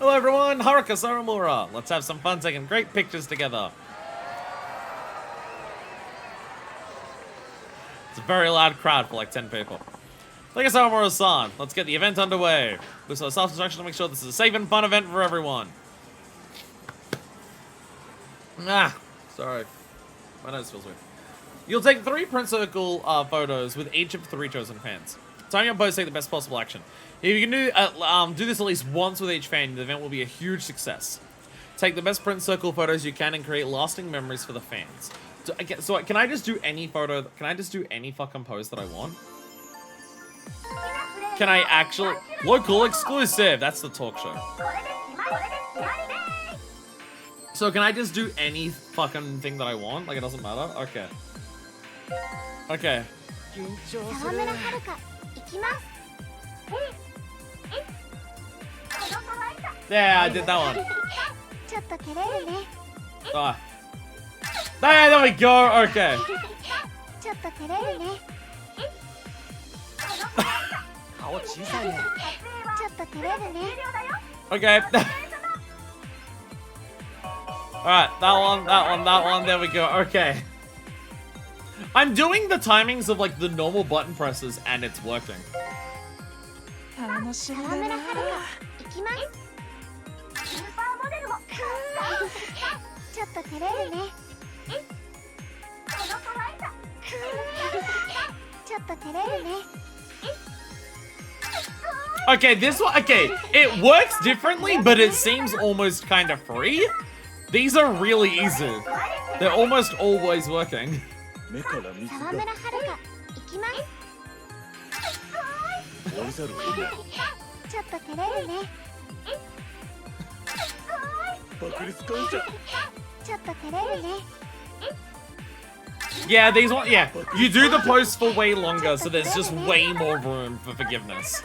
Hello everyone, Haruka Saramura. Let's have some fun taking great pictures together. It's a very loud crowd for like 10 people. Thank you, Saramura-san. Let's get the event underway. With some self-instruction to make sure this is a safe and fun event for everyone. Ah, sorry. My nose feels weird. You'll take 3 Print Circle photos with each of 3 chosen fans. Time your pose, take the best possible action. If you can do this at least once with each fan, the event will be a huge success. Take the best Print Circle photos you can and create lasting memories for the fans. So can I just do any photo? Can I just do any fucking pose that I want? Can I actually... Local exclusive! That's the talk show. So can I just do any fucking thing that I want? Like, it doesn't matter? Okay. Okay. Yeah, I did that one. Ah. There we go! Okay. Okay. Alright, that one, there we go. Okay. I'm doing the timings of like the normal button presses and it's working. Okay, this one, okay, it works differently, but it seems almost kind of free. These are really easy. They're almost always working. 追いざるを得ない。ちょっと照れるね。爆裂感謝。ちょっと照れるね。 Yeah, these one. Yeah, you do the post for way longer, so there's just way more room for forgiveness.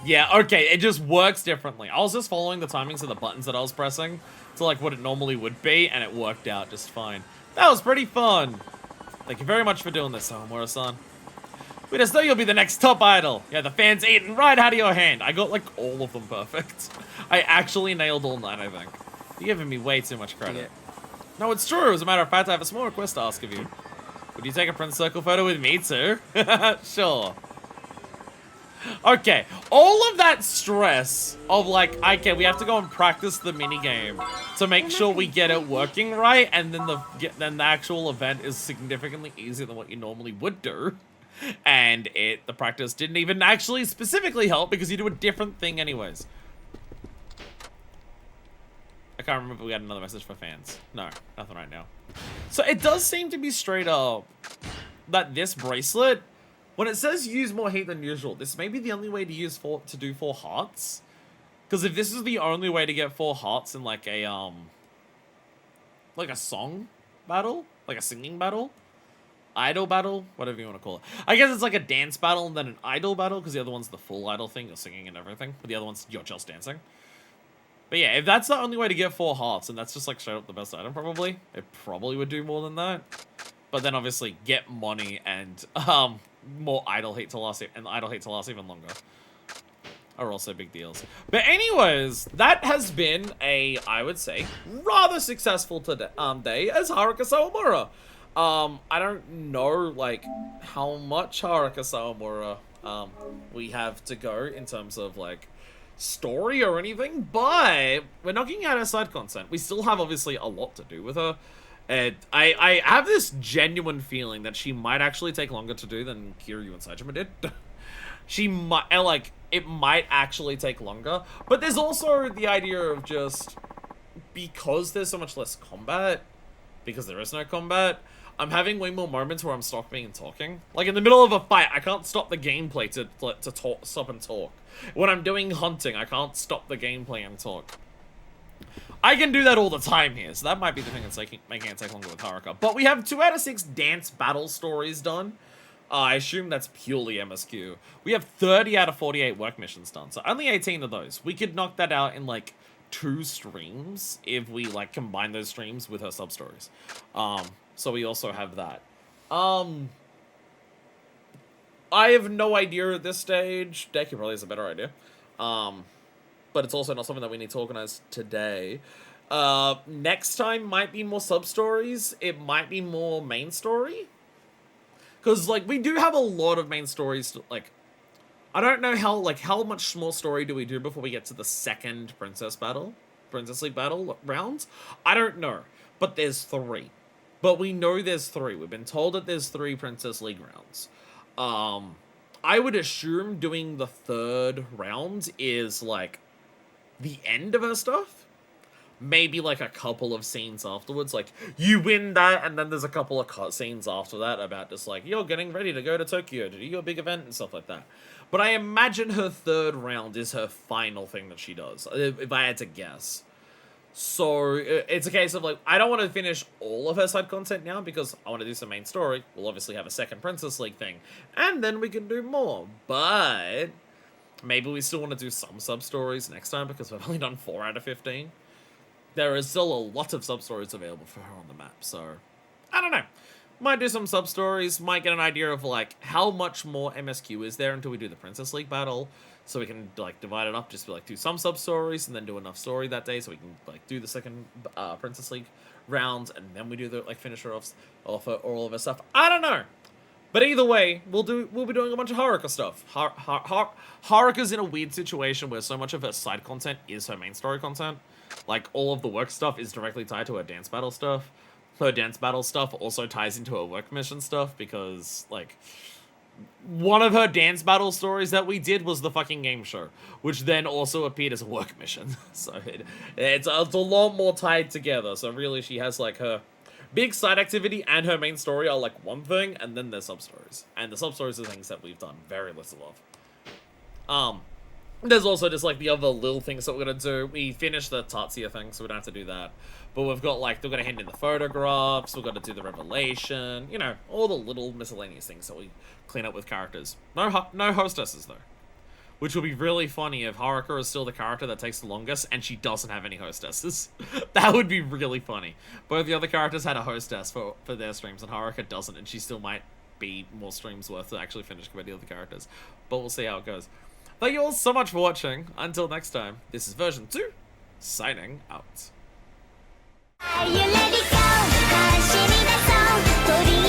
Yeah, okay, it just works differently. I was just following the timings of the buttons that I was pressing to like what it normally would be, and it worked out just fine. That was pretty fun. Thank you very much for doing this, Homura-san. We just know you'll be the next top idol. Yeah, the fans eating right out of your hand. I got like all of them perfect. I actually nailed all 9, I think. You're giving me way too much credit. No, it's true. As a matter of fact, I have a small request to ask of you. Would you take a Prince Circle photo with me too? Sure. Okay, all of that stress of like, okay, we have to go and practice the minigame to make sure we get it working right, and then the actual event is significantly easier than what you normally would do. And the practice didn't even actually specifically help because you do a different thing anyways. I can't remember if we had another message for fans. No, nothing right now. So it does seem to be straight up that this bracelet, when it says use more heat than usual, this may be the only way to do 4 hearts. Because if this is the only way to get 4 hearts in like a song battle, like a singing battle, idol battle, whatever you want to call it. I guess it's like a dance battle and then an idol battle, because the other one's the full idol thing, you're singing and everything, but the other one's you're just dancing. But yeah, if that's the only way to get 4 hearts, and that's just like straight up the best item probably, it probably would do more than that. But then obviously get money and more idle hate to last, and idle hate to last even longer are also big deals. But anyways, that has been a, I would say, rather successful day as Haruka Sawamura. I don't know like how much Haruka Sawamura we have to go in terms of like story or anything, but we're knocking out her side content. We still have obviously a lot to do with her, and I have this genuine feeling that she might actually take longer to do than Kiryu and Saejima did. She might, like, it might actually take longer, but there's also the idea of just, because there's so much less combat, because there is no combat, I'm having way more moments where I'm stopping and talking. Like, in the middle of a fight, I can't stop the gameplay to talk, stop and talk. When I'm doing hunting, I can't stop the gameplay and talk. I can do that all the time here, so that might be the thing that's making it take longer with Haruka. But we have 2 out of 6 dance battle stories done. I assume that's purely MSQ. We have 30 out of 48 work missions done, so only 18 of those. We could knock that out in, like, 2 streams if we, like, combine those streams with her sub-stories. So we also have that. I have no idea at this stage. Deku probably has a better idea. But it's also not something that we need to organize today. Next time might be more sub-stories. It might be more main story. Because, like, we do have a lot of main stories to, like... I don't know how much more story do we do before we get to the second Princess League battle rounds? I don't know. But there's 3. But we know there's 3. We've been told that there's 3 Princess League rounds. I would assume doing the 3rd round is, like, the end of her stuff. Maybe, like, a couple of scenes afterwards. Like, you win that, and then there's a couple of cutscenes after that about just, like, you're getting ready to go to Tokyo to do your big event and stuff like that. But I imagine her 3rd round is her final thing that she does, if I had to guess. So, it's a case of, like, I don't want to finish all of her side content now because I want to do some main story. We'll obviously have a second Princess League thing. And then we can do more. But maybe we still want to do some sub-stories next time because we've only done 4 out of 15. There is still a lot of sub-stories available for her on the map. So, I don't know. Might do some sub-stories. Might get an idea of, like, how much more MSQ is there until we do the Princess League battle. So we can, like, divide it up, just, like, do some sub-stories and then do enough story that day so we can, like, do the second Princess League round and then we do the, like, finisher offs for all of our stuff. I don't know. But either way, we'll be doing a bunch of Haruka stuff. Haruka's in a weird situation where so much of her side content is her main story content. Like, all of the work stuff is directly tied to her dance battle stuff. Her dance battle stuff also ties into her work mission stuff because, like... One of her dance battle stories that we did was the fucking game show, which then also appeared as a work mission. So it's a lot more tied together. So really she has like her big side activity and her main story are like one thing, and then there's sub-stories. And the sub-stories are things that we've done very little of. There's also just like the other little things that we're gonna do. We finished the Tatsuya thing, so we don't have to do that. But we've got like, we're gonna hand in the photographs, we've got to do the revelation, you know, all the little miscellaneous things that we clean up with characters. No hostesses though. Which will be really funny if Haruka is still the character that takes the longest and she doesn't have any hostesses. That would be really funny. Both the other characters had a hostess for their streams and Haruka doesn't, and she still might be more streams worth to actually finish compared to the other characters. But we'll see how it goes. Thank you all so much for watching. Until next time, this is version 2, signing out. Are you ready? Go! 走り出そう